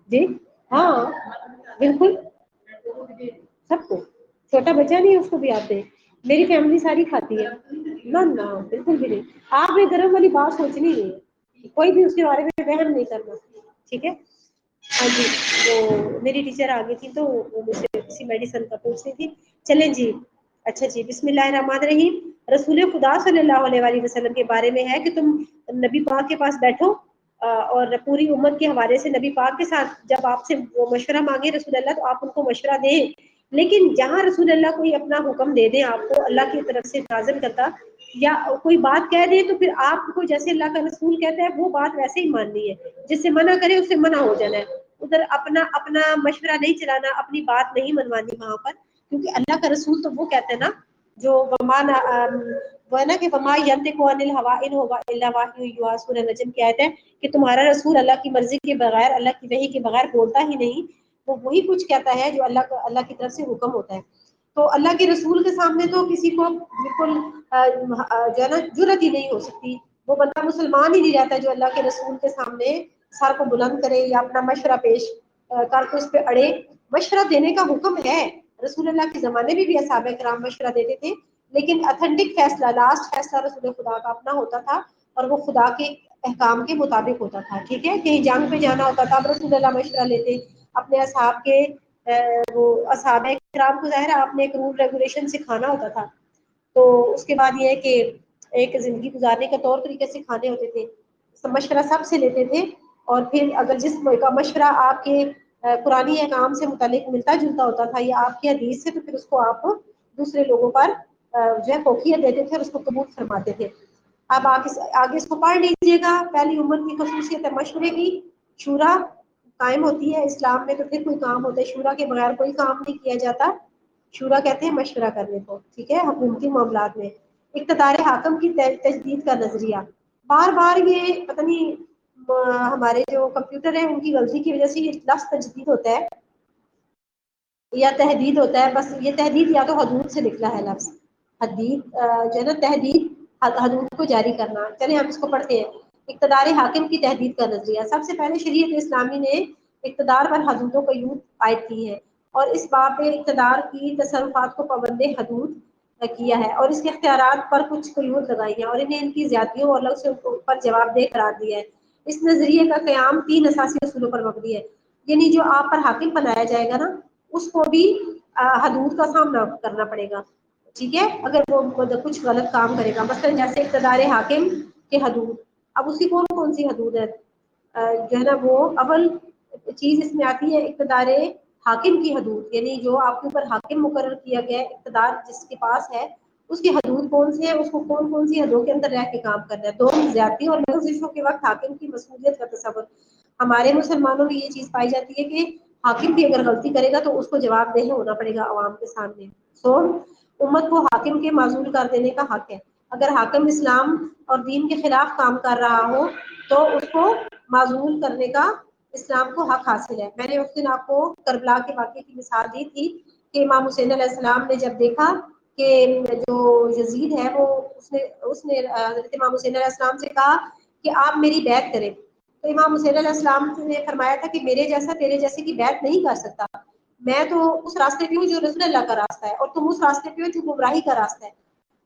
جی ہاں بالکل، سب کو، چھوٹا بچہ نہیں ہے اس کو بھی آتے. میری فیملی ساری کھاتی ہے. نہ نہ بالکل بھی نہیں. آپ نے گرم والی بات سوچنی نہیں ہے، کوئی بھی اس کے بارے میں وہم نہیں کرنا. ٹھیک ہے. ہاں جی وہ میری ٹیچر آ گئی تھی تو وہ مجھ سے کسی میڈیسن کا پوچھ رہی تھی. چلیں جی اچھا جی بسم اللہ الرحمن الرحیم. رسول خدا صلی اللہ علیہ وسلم کے بارے میں ہے کہ تم نبی پاک کے پاس بیٹھو اور پوری امت کے حوالے سے نبی پاک کے ساتھ جب آپ سے وہ مشورہ مانگے رسول اللہ تو آپ ان کو مشورہ دیں، لیکن جہاں رسول اللہ کوئی اپنا حکم دے دیں آپ کو اللہ کی طرف سے نازل کرتا یا کوئی بات کہہ دے تو پھر آپ کو جیسے اللہ کا رسول کہتا ہے وہ بات ویسے ہی ماننی ہے، جس سے منع کرے اس سے منع ہو جانا ہے. ادھر اپنا مشورہ نہیں چلانا، اپنی بات نہیں منوانی وہاں پر، کیونکہ اللہ کا رسول تو وہ کہتے ہیں نا جو وہ ہے نا کہ وما ينطق عن الهوى ان هو الا وحی یوحی. سورہ نجم کی آیت ہے کہ تمہارا رسول اللہ کی مرضی کے بغیر، اللہ کی وحی کے بغیر بولتا ہی نہیں، وہ وہی کچھ کہتا ہے جو اللہ کی طرف سے حکم ہوتا ہے. تو اللہ کے رسول کے سامنے تو کسی کو بالکل جو ہے نا جرات ہی نہیں ہو سکتی. وہ بندہ مسلمان ہی نہیں رہتا جو اللہ کے رسول کے سامنے سر کو بلند کرے یا اپنا مشورہ پیش کر کے اس پہ اڑے. مشورہ دینے کا حکم ہے، رسول اللہ کے زمانے میں بھی اصحاب کرام مشورہ دیتے تھے، لیکن اتھینٹک فیصلہ لاسٹ فیصلہ رسول خدا کا اپنا ہوتا تھا اور وہ خدا کے احکام کے مطابق ہوتا تھا. ٹھیک ہے. کہیں جنگ پہ جانا ہوتا تھا رسول اللہ مشورہ لیتے اپنے اصحاب کے وہ اصحاب کرام کو ظاہر آپ نے ایک رول ریگولیشن سکھانا ہوتا تھا. تو اس کے بعد یہ ہے کہ ایک زندگی گزارنے کا طور طریقے سکھانے ہوتے تھے، مشورہ سب سے لیتے تھے. اور پھر اگر جس کا مشورہ آپ کے قرآنی احکام سے متعلق ملتا جلتا ہوتا تھا یا آپ کی حدیث سے تو پھر اس کو آپ دوسرے لوگوں پر جو ہے فوقیت دیتے تھے اور اس کو قبول فرماتے تھے. اب آپ آگے اس کو پڑھ لیجیے گا. پہلی امت کی خصوصیت ہے مشورے کی. شورا قائم ہوتی ہے اسلام میں تو پھر کوئی کام ہوتا ہے، شورا کے بغیر کوئی کام نہیں کیا جاتا. شورا کہتے ہیں مشورہ کرنے کو. ٹھیک ہے. حکومتی معاملات میں اقتدار حاکم کی تجدید کا نظریہ. بار بار یہ پتہ نہیں ہمارے جو کمپیوٹر ہے ان کی غلطی کی وجہ سے یہ لفظ تجدید ہوتا ہے یا تحدید ہوتا ہے. بس یہ تحدید یا تو حدود سے نکلا ہے لفظ. حدید جو ہے نا تحدید حدود کو جاری کرنا. چلیں ہم اس کو پڑھتے ہیں. اقتدار حاکم کی تحدید کا نظریہ. سب سے پہلے شریعت اسلامی نے اقتدار پر حدودوں کو یوں عائد کی ہے اور اس باب میں اقتدار کی تصرفات کو پابند حدود کیا ہے اور اس کے اختیارات پر کچھ قیود لگائی ہیں اور انہیں ان کی زیادتیوں اور الگ سے پر جواب دہ قرار دیا ہے. اس نظریے کا قیام 3 اساسی اصولوں پر مبنی ہے. یعنی جو آپ پر حاکم بنایا جائے گا نا اس کو بھی حدود کا سامنا کرنا پڑے گا. ٹھیک ہے. اگر وہ کچھ غلط کام کرے گا مثلا جیسے اقتدار حاکم کے حدود. اب اس کی کون کون سی حدود ہے جو ہے نا وہ اول چیز اس میں آتی ہے اقتدار حاکم کی حدود، یعنی جو آپ کے اوپر حاکم مقرر کیا گیا اقتدار جس کے پاس ہے اس کی حدود کون سی ہے، اس کو کون کون سی حدوں کے اندر رہ کے کام کرنا ہے. دو زیادتی اور لغزشوں کے وقت حاکم کی مسئولیت کا تصور. ہمارے مسلمانوں میں یہ چیز پائی جاتی ہے کہ حاکم بھی اگر غلطی کرے گا تو اس کو جواب دہ ہونا پڑے گا عوام کے سامنے. امت کو حاکم کے معزول کر دینے کا حق ہے. اگر حاکم اسلام اور دین کے خلاف کام کر رہا ہو تو اس کو معزول کرنے کا اسلام کو حق حاصل ہے. میں نے اس دن آپ کو کربلا کے واقعے کی مثال دی تھی کہ امام حسین علیہ السلام نے جب دیکھا کہ جو یزید ہے وہ اس نے حضرت امام حسین علیہ السلام سے کہا کہ آپ میری بیعت کریں. تو امام حسین علیہ السلام نے فرمایا تھا کہ میرے جیسا تیرے جیسے کی بیعت نہیں کر سکتا. میں تو اس راستے پہ ہوں جو رسول اللہ کا راستہ ہے اور تم اس راستے پہ ہو جو گمراہی کا راستہ ہے.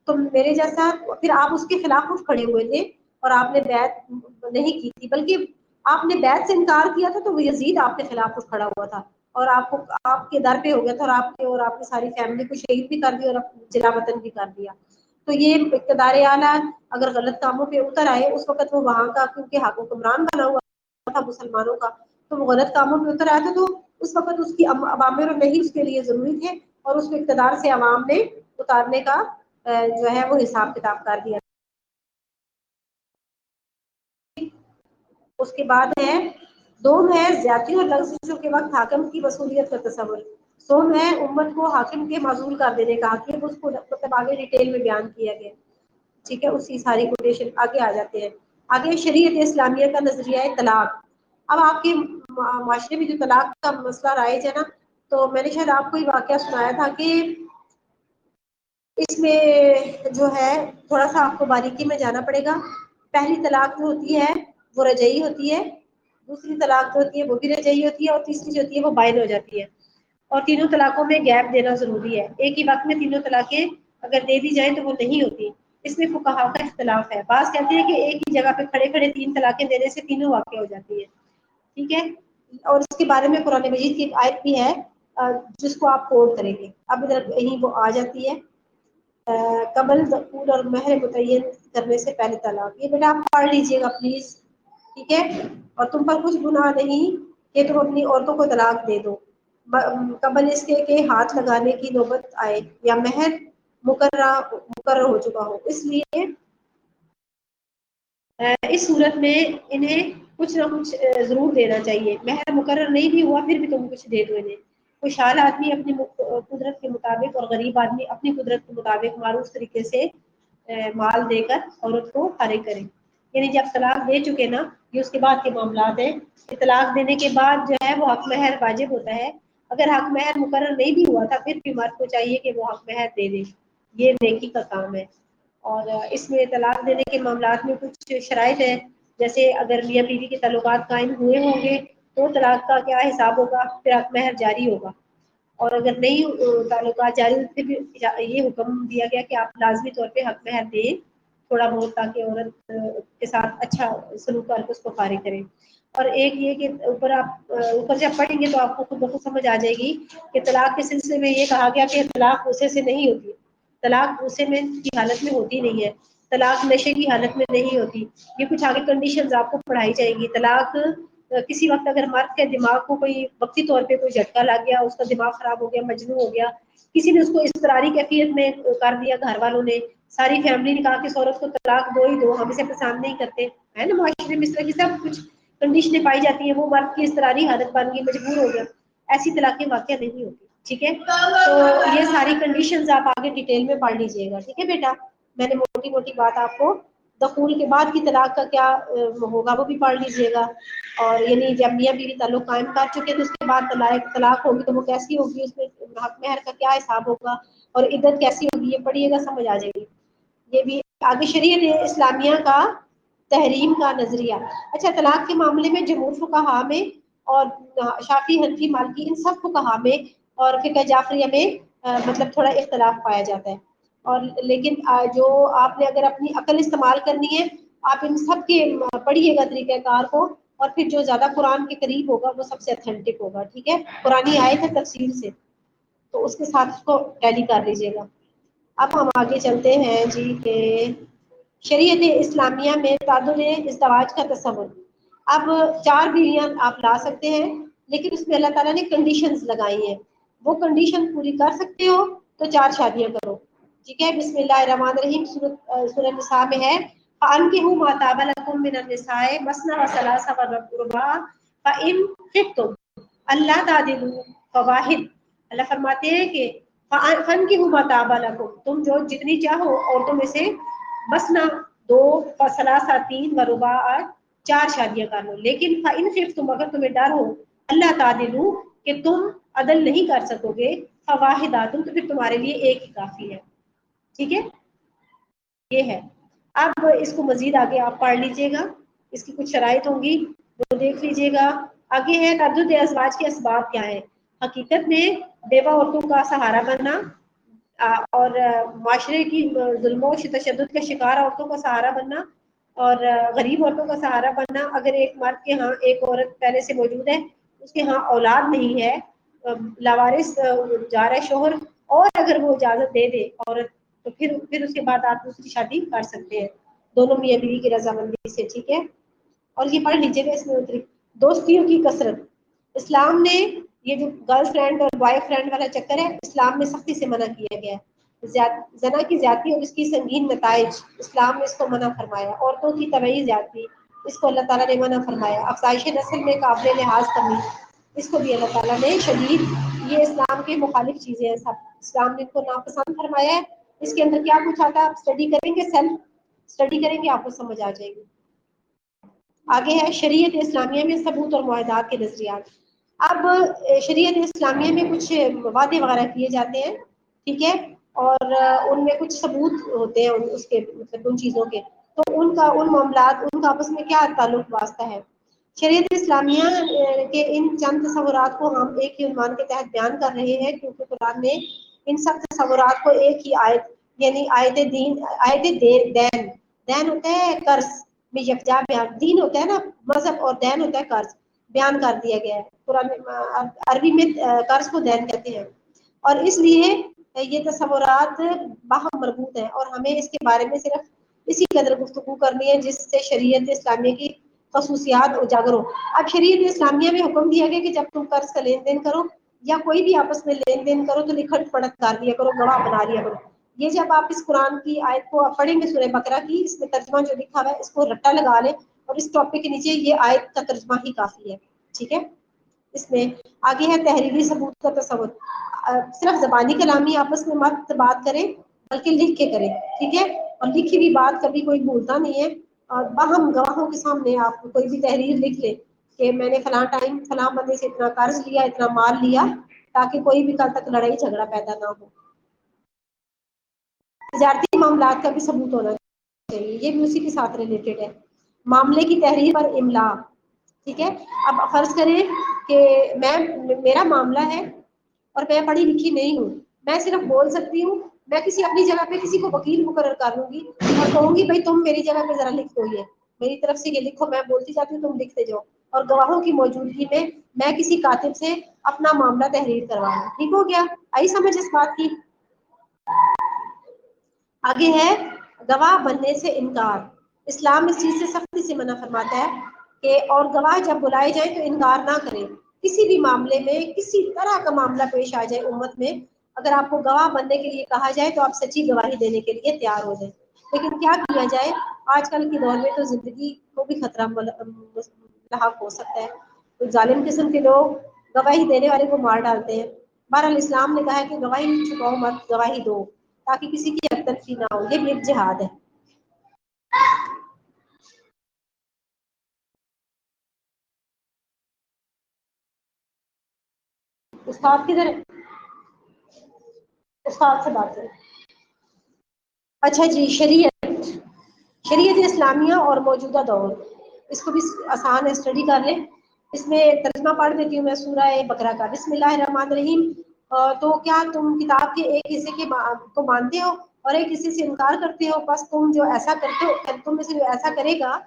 تو میرے جیسا پھر آپ اس کے خلاف اٹھ کھڑے ہوئے تھے اور آپ نے بیعت نہیں کی تھی بلکہ آپ نے بیعت سے انکار کیا تھا تو وہ یزید آپ کے خلاف اٹھ کھڑا ہوا تھا. اور آپ کو آپ کے در پہ ہو گیا تھا اور آپ کی ساری فیملی کو شہید بھی کر دیا اور جلا وطن بھی کر دیا. تو یہ اقتدار اعلیٰ اگر غلط کاموں پہ اتر آئے اس وقت وہ وہاں کا کیونکہ حکمران بنا ہوا تھا مسلمانوں کا تو وہ غلط کاموں پہ اتر آیا تھا تو اس وقت اس کی اوامر نہیں اس کے لیے ضروری تھے اور اس کو اقتدار سے عوام نے اتارنے کا جو ہے وہ حساب کتاب کر دیا. اس کے بعد ہے دوم ہے زیادتی اور لفظوں کے وقت حاکم کی وصولیت کا تصور. سوم ہے امت کو حاکم کے معزول کر دینے کا حاکم اس کو مطلب آگے ڈیٹیل میں بیان کیا گیا. ٹھیک ہے اسی ساری کوٹیشن آگے آ جاتے ہیں. آگے شریعت اسلامیہ کا نظریہ طلاق. اب آپ کے معاشرے میں جو طلاق کا مسئلہ رائج ہے نا تو میں نے شاید آپ کو یہ واقعہ سنایا تھا کہ اس میں جو ہے تھوڑا سا آپ کو باریکی میں جانا پڑے گا. پہلی طلاق جو ہوتی ہے وہ رجعی ہوتی ہے, دوسری طلاق جو ہوتی ہے وہ بھی رجعی ہوتی ہے اور تیسری جو ہوتی ہے وہ بائن ہو جاتی ہے. اور تینوں طلاقوں میں گیپ دینا ضروری ہے. ایک ہی وقت میں تینوں طلاقیں اگر دے دی جائیں تو وہ نہیں ہوتی. اس میں فقہاء کا اختلاف ہے. بعض کہتے ہیں کہ ایک ہی جگہ پہ کھڑے کھڑے تین طلاقیں دینے سے تینوں واقع ہو جاتی ہے. ٹھیک ہے اور اس کے بارے میں قرآن مجید کی ایک آیت بھی ہے جس کو آپ کوٹ کریں گے. اب ادھر کہیں وہ آ جاتی ہے قبل دخول اور مہر متعین کرنے سے پہلے طلاق. یہ بیٹا آپ پڑھ لیجیے گا پلیز. ٹھیک ہے اور تم پر کچھ گناہ نہیں کہ تم اپنی عورتوں کو طلاق دے دو قبل اس کے کہ ہاتھ لگانے کی نوبت آئے یا مہر مقرر ہو چکا ہو. اس لیے اس صورت میں انہیں کچھ نہ کچھ ضرور دینا چاہیے. مہر مقرر نہیں بھی ہوا پھر بھی تم کچھ دے دو انہیں. خوشحال آدمی اپنی قدرت کے مطابق اور غریب آدمی اپنی قدرت کے مطابق معروف طریقے سے مال دے کر عورت کو فارغ کرے. یعنی جب طلاق دے چکے نا یہ اس کے بعد کے معاملات ہیں. طلاق دینے کے بعد جو ہے وہ حق مہر واجب ہوتا ہے. اگر حق مہر مقرر نہیں بھی ہوا تھا پھر بھی مرد کو چاہیے کہ وہ حق مہر دے دے. یہ نیکی کا کام ہے. اور اس میں طلاق دینے کے معاملات میں کچھ شرائط ہے جیسے اگر میاں بیوی کے تعلقات قائم ہوئے ہوں گے تو طلاق کا کیا حساب ہوگا پھر حق مہر جاری ہوگا. اور اگر نہیں تعلقات جاری پھر بھی یہ حکم دیا گیا کہ آپ لازمی طور پہ حق مہر دیں تھوڑا بہت تاکہ عورت کے ساتھ اچھا سلوک کر کے اس کو فارغ کرے. اور ایک یہ کہ اوپر جب پڑھیں گے تو آپ کو خود بخود سمجھ آ جائے گی کہ طلاق کے سلسلے میں یہ کہا گیا کہ طلاق غصے سے نہیں ہوتی. طلاق غصے میں کی حالت میں ہوتی نہیں ہے. طلاق نشے کی حالت میں نہیں ہوتی. یہ کچھ آگے کنڈیشنز آپ کو پڑھائی جائیں گی. طلاق کسی وقت اگر مرد کے دماغ کو کوئی وقتی طور پہ کوئی جھٹکا لگ گیا اس کا دماغ خراب ہو گیا مجنون ہو گیا کسی نے اس کو اضطراری کیفیت میں کر دیا گھر والوں نے ساری فیملی نے کہا کہ اس عورت کو طلاق دو ہی دو ہم اسے پسند نہیں کرتے ہے نا معاشرے میں اس طرح کی سب کچھ کنڈیشنیں پائی جاتی ہیں. وہ مرد کی اضطراری حالت بن گئی مجبور ہو گیا ایسی طلاقیں واقع نہیں ہوتی. ٹھیک ہے تو یہ ساری کنڈیشنز آپ آگے ڈیٹیل میں پڑھ لیجیے گا. ٹھیک ہے بیٹا میں نے موٹی موٹی بات آپ کو دخول کے بعد کی طلاق کا کیا ہوگا وہ بھی پڑھ لیجیے گا. اور یعنی جب میاں بیوی تعلق قائم کر چکے تو اس کے بعد طلاق ہوگی تو وہ کیسی ہوگی اس میں حق مہر کا کیا حساب ہوگا اور عدت کیسی ہوگی یہ پڑھیے گا سمجھ آ جائے گی. یہ بھی آگے شریعت اسلامیہ کا تحریم کا نظریہ. اچھا طلاق کے معاملے میں جمہور فقہاء میں اور شافعی حنفی مالکی ان سب فقہاء میں اور فقہ جعفریہ میں مطلب تھوڑا اختلاف پایا جاتا ہے. اور لیکن جو آپ نے اگر اپنی عقل استعمال کرنی ہے آپ ان سب کے پڑھیے گا طریقہ کار کو اور پھر جو زیادہ قرآن کے قریب ہوگا وہ سب سے اتھینٹک ہوگا. ٹھیک ہے قرآنی آیت ہے تفصیل سے تو اس کے ساتھ اس کو ٹیلی کر لیجیے گا. اب ہم آگے چلتے ہیں جی کہ شریعت اسلامیہ میں تعدد ازدواج کا تصور. اب 4 بیویاں آپ لا سکتے ہیں لیکن اس میں اللہ تعالیٰ نے کنڈیشنز لگائی ہیں. وہ کنڈیشن پوری کر سکتے ہو تو 4 شادیاں کرو. ٹھیک ہے بسم اللہ الرحمن الرحیم سورۃ النساء میں ہے فَأَنكِحُوا مَا طَابَ لَكُم مِّنَ النِّسَاءِ مَثْنَىٰ وَثُلَاثَ وَرُبَاعَ فَإِنْ خِفْتُمْ أَلَّا تَعْدِلُوا فَوَاحِدَةً. اللہ فرماتے ہیں کہ فَأَنكِحُوا مَا طَابَ لَكُم تم جو جتنی چاہو عورتوں میں سے مثنیٰ 2 وثلاثہ 3 ورباع 4 شادیاں کر لو. لیکن فَإِنْ خِفْتُمْ اگر تمہیں ڈر ہو اللہ تعدلوا کہ تم عدل نہیں کر سکو گے فواحدۃ تو پھر تمہارے لیے ایک ہی کافی ہے. ٹھیک ہے یہ ہے. اب اس کو مزید آگے آپ پڑھ لیجئے گا اس کی کچھ شرائط ہوں گی وہ دیکھ لیجئے گا. آگے ہے تعدد ازواج کے اسباب کیا ہے. حقیقت میں بیوہ عورتوں کا سہارا بننا اور معاشرے کی ظلم و تشدد کا شکار عورتوں کا سہارا بننا اور غریب عورتوں کا سہارا بننا. اگر ایک مرد کے ہاں ایک عورت پہلے سے موجود ہے اس کے ہاں اولاد نہیں ہے لاوارث جا رہا ہے شوہر، اور اگر وہ اجازت دے دے عورت تو پھر اس کے بعد آپ دوسری شادی کر سکتے ہیں دونوں میاں بیوی کی رضامندی سے، ٹھیک ہے. اور یہ پڑھ لیجیے گا اس میں دوستیوں کی کثرت. اسلام نے یہ جو گرل فرینڈ اور بوائے فرینڈ والا چکر ہے، اسلام میں سختی سے منع کیا گیا ہے. زنا کی زیادتی اور اس کی سنگین نتائج، اسلام نے اس کو منع فرمایا. عورتوں کی طبعی زیادتی، اس کو اللہ تعالیٰ نے منع فرمایا. افزائش نسل میں قابل لحاظ کمی، اس کو بھی اللہ تعالیٰ نے شدید، یہ اسلام کے مخالف چیزیں ہیں سب، اسلام نے ان کو ناپسند فرمایا ہے. اس کے اندر کیا کچھ آتا ہے آپ اسٹڈی کریں گے، سیلف اسٹڈی کریں گے آپ کو سمجھ آ جائے گی. آگے ہے شریعت اسلامیہ میں ثبوت اور معاہدات کے نظریات. اب شریعت اسلامیہ میں کچھ وعدے وغیرہ کیے جاتے ہیں، ٹھیک ہے، اور ان میں کچھ ثبوت ہوتے ہیں اس کے، مطلب ان چیزوں کے، تو ان کا ان معاملات ان کا آپس میں کیا تعلق واسطہ ہے. شریعت اسلامیہ کے ان چند تصورات کو ہم ایک ہی عنوان کے تحت بیان کر رہے ہیں، کیونکہ قرآن نے ان سب تصورات کو ایک ہی آیت، یعنی آیت دین، آیت دین، دین ہوتا ہے قرض میں یکجا بیان، دین ہوتا ہے نا مذہب، اور دین ہوتا ہے قرض، بیان کر دیا گیا ہے. قرآن عربی میں قرض کو دین کہتے ہیں. اور اس لیے یہ تصورات باہم مربوط ہیں، اور ہمیں اس کے بارے میں صرف اسی قدر گفتگو کرنی ہے جس سے شریعت اسلامیہ کی خصوصیات اجاگر ہو. اب شریعت اسلامیہ میں حکم دیا گیا کہ جب تم قرض کا لین دین کرو یا کوئی بھی آپس میں لین دین کرو تو لکھت پڑھت کر لیا کرو، گواہ بنا لیا کرو. یہ جب آپ اس قرآن کی آیت کو پڑھیں گے سورہ بقرہ کی، اس میں ترجمہ جو لکھا ہوا ہے اس کو رٹا لگا لیں، اور اس ٹاپک کے نیچے یہ آیت کا ترجمہ ہی کافی ہے، ٹھیک ہے. اس میں آگے ہے تحریری ثبوت کا تصور. صرف زبانی کلامی آپس میں مت بات کریں بلکہ لکھ کے کریں، ٹھیک ہے. اور لکھی ہوئی بات کبھی کوئی بھولتا نہیں ہے. اور باہم گواہوں کے سامنے آپ کوئی بھی تحریر لکھ لیں کہ میں نے فلاں ٹائم فلاں بندے سے اتنا قرض لیا، اتنا مال لیا، تاکہ کوئی بھی کل تک لڑائی جھگڑا پیدا نہ ہو. تجارتی معاملات کا بھی ثبوت ہونا چاہیے، یہ بھی اسی کے ساتھ ریلیٹڈ ہے. معاملے کی تحریر اور املا، ٹھیک ہے. اب فرض کریں کہ میرا معاملہ ہے اور میں پڑھی لکھی نہیں ہوں، میں صرف بول سکتی ہوں. میں کسی اپنی جگہ پہ کسی کو وکیل مقرر کر لوں گی اور کہوں گی بھائی تم میری جگہ پہ ذرا لکھ دو، یہ میری طرف سے یہ لکھو، میں بولتی جاتی ہوں تم لکھتے جاؤ، اور گواہوں کی موجودگی میں کسی کاتب سے اپنا معاملہ تحریر کروا لوں. ٹھیک ہو گیا؟ آئی سمجھ اس بات کی؟ آگے ہے گواہ بننے سے انکار. اسلام اس چیز سے سختی سے منع فرماتا ہے کہ اور گواہ جب بلائے جائیں تو انکار نہ کریں. کسی بھی معاملے میں کسی طرح کا معاملہ پیش آ جائے امت میں، اگر آپ کو گواہ بننے کے لیے کہا جائے تو آپ سچی گواہی دینے کے لیے تیار ہو جائیں. لیکن کیا کیا جائے، آج کل کے دور میں تو زندگی کو بھی خطرہ لاحق ہو سکتا ہے. تو ظالم قسم کے لوگ گواہی دینے والے کو مار ڈالتے ہیں. بہرحال اسلام نے کہا ہے کہ گواہی چھپاؤ مت، گواہی دو تاکہ کسی کی حق تلفی نہ ہو. یہ بھی ایک جہاد ہے. استاد کدھر ہے؟ استاد سے بات کریں. اچھا جی، شریعت اسلامیہ اور موجودہ دور، اس کو بھی آسان ہے، اسٹڈی کر لیں. اس میں ترجمہ پڑھ دیتی ہوں میں سورہ بقرہ کا. بسم اللہ الرحمن الرحیم. تو کیا تم کتاب کے ایک حصے کے کو مانتے ہو اور ایک حصے سے انکار کرتے ہو؟ بس تم جو ایسا کرتے ہو، تم میں سے جو ایسا کرے گا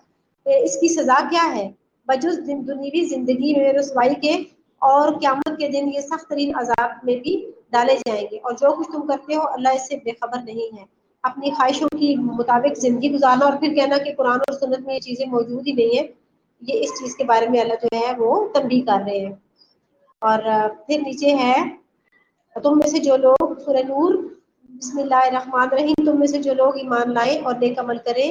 اس کی سزا کیا ہے؟ بجز دنیوی زندگی میں رسوائی کے، اور قیامت کے دن یہ سخت ترین عذاب میں بھی ڈالے جائیں گے. اور جو کچھ تم کرتے ہو اللہ اس سے بے خبر نہیں ہے. اپنی خواہشوں کی مطابق زندگی گزارنا اور پھر کہنا کہ قرآن اور سنت میں یہ چیزیں موجود ہی نہیں ہے، یہ اس چیز کے بارے میں اللہ جو ہے وہ تنبیہ کر رہے ہیں. اور پھر نیچے ہے تم میں سے جو لوگ، سورہ نور، بسم اللہ الرحمن الرحیم. تم میں سے جو لوگ ایمان لائیں اور نیک عمل کریں،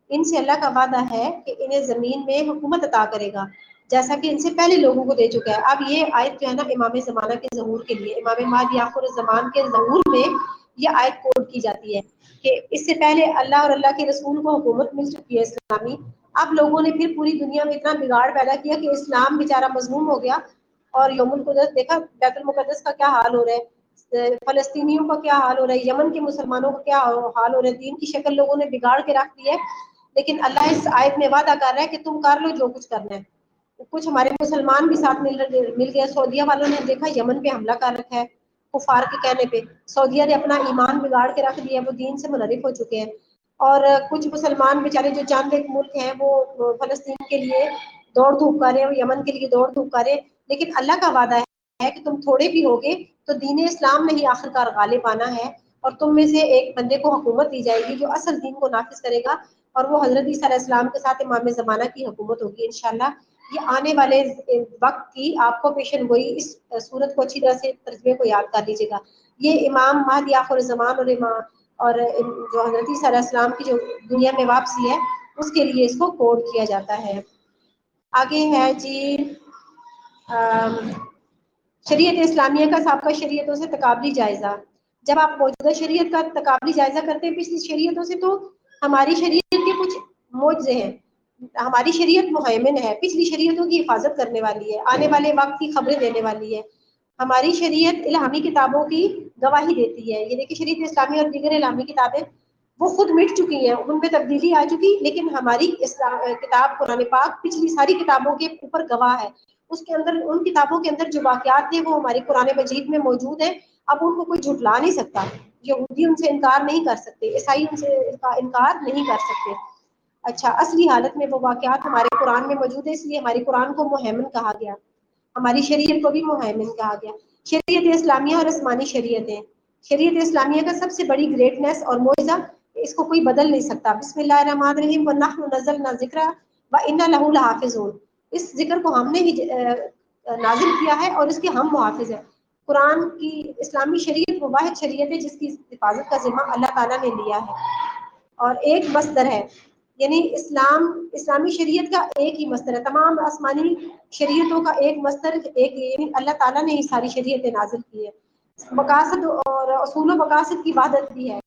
ان سے اللہ کا وعدہ ہے کہ انہیں زمین میں حکومت عطا کرے گا جیسا کہ ان سے پہلے لوگوں کو دے چکا ہے. اب یہ آیت جو ہے نا امام زمانہ کے ظہور کے لیے، امام مہدی آخر الزمان کے ظہور میں یہ آیت کوٹ کی جاتی ہے کہ اس سے پہلے اللہ اور اللہ کے رسول کو حکومت مل چکی ہے اسلامی. اب لوگوں نے پھر پوری دنیا میں اتنا بگاڑ پیدا کیا کہ اسلام بیچارہ مظلوم ہو گیا. اور یوم القدس دیکھا بیت المقدس کا کیا حال ہو رہا ہے، فلسطینیوں کا کیا حال ہو رہا ہے، یمن کے مسلمانوں کا کیا حال ہو رہا ہے. دین کی شکل لوگوں نے بگاڑ کے رکھ دی ہے. لیکن اللہ اس آیت میں وعدہ کر رہا ہے کہ تم کر لو جو کچھ کرنا ہے. کچھ ہمارے مسلمان بھی ساتھ مل گئے. سعودیہ والوں نے دیکھا یمن پہ حملہ کر رکھا ہے کفار کے کہنے پہ. سعودیہ نے اپنا ایمان بگاڑ کے رکھ دیا، وہ دین سے منحرف ہو چکے ہیں. اور کچھ مسلمان بیچارے جو چاند ایک ملک ہیں وہ فلسطین کے لیے دوڑ دھوپ کر رہے ہیں، وہ یمن کے لیے دوڑ دھوپ کر رہے ہیں. لیکن اللہ کا وعدہ ہے ہے کہ تم تھوڑے بھی ہوگے تو دین اسلام نہیں آخر کار غالب آنا ہے، اور تم میں سے ایک بندے کو حکومت دی جائے گی جو اصل دین کو نافذ کرے گا، اور وہ حضرت عیسیٰ علیہ السلام کے ساتھ امام زمانہ کی حکومت ہوگی انشاءاللہ۔ یہ آنے والے وقت کی آپ کو پیشن گوئی، اس صورت کو اچھی طرح سے ترجمے کو یاد کر لیجیے گا۔ یہ امام مہدی آخر زمان اور جو حضرت عیسیٰ علیہ السلام کی جو دنیا میں واپسی ہے اس کے لیے اس کو کوڈ کیا جاتا ہے۔ آگے ہے جی شریعت اسلامیہ کا سابقہ شریعتوں سے تقابلی جائزہ۔ جب آپ موجودہ شریعت کا تقابلی جائزہ کرتے ہیں پچھلی شریعتوں سے، تو ہماری شریعت کے کچھ معجزے ہیں۔ ہماری شریعت مہیمن ہے، پچھلی شریعتوں کی حفاظت کرنے والی ہے، آنے والے وقت کی خبریں دینے والی ہے۔ ہماری شریعت الہامی کتابوں کی گواہی دیتی ہے۔ یہ دیکھیں شریعت اسلامی اور دیگر الہامی کتابیں وہ خود مٹ چکی ہیں، ان میں تبدیلی آ چکی، لیکن ہماری کتاب قرآن پاک پچھلی ساری کتابوں کے اوپر گواہ ہے۔ اس کے اندر، ان کتابوں کے اندر جو واقعات ہیں وہ ہماری قرآن مجید میں موجود ہیں، اب ان کو کوئی جھٹلا نہیں سکتا۔ یہودی ان سے انکار نہیں کر سکتے، عیسائی ان سے انکار نہیں کر سکتے۔ اچھا، اصلی حالت میں وہ واقعات ہمارے قرآن میں موجود ہے، اس لیے ہماری قرآن کو مہیمن کہا گیا، ہماری شریعت کو بھی مہیمن کہا گیا۔ شریعت اسلامیہ اور آسمانی شریعتیں۔ شریعت اسلامیہ کا سب سے بڑی گریٹنس اور معجزہ، اس کو کوئی بدل نہیں سکتا۔ بسم اللہ الرحمن الرحیم وَنَحْنُ نَزَّلْنَا الذِّكْرَ وَإِنَّا لَهُ لَحَافِظُونَ۔ اس ذکر کو ہم نے ہی نازل کیا ہے اور اس کے ہم محافظ ہیں۔ قرآن کی اسلامی شریعت وہ واحد شریعت ہے جس کی حفاظت کا ذمہ اللہ تعالیٰ نے لیا ہے، اور ایک مصدر ہے، یعنی اسلامی شریعت کا ایک ہی مصدر ہے، تمام آسمانی شریعتوں کا ایک مصدر، ایک یعنی اللہ تعالیٰ نے ہی ساری شریعتیں نازل کی ہے۔ مقاصد اور اصول و مقاصد کی وحدت بھی ہے۔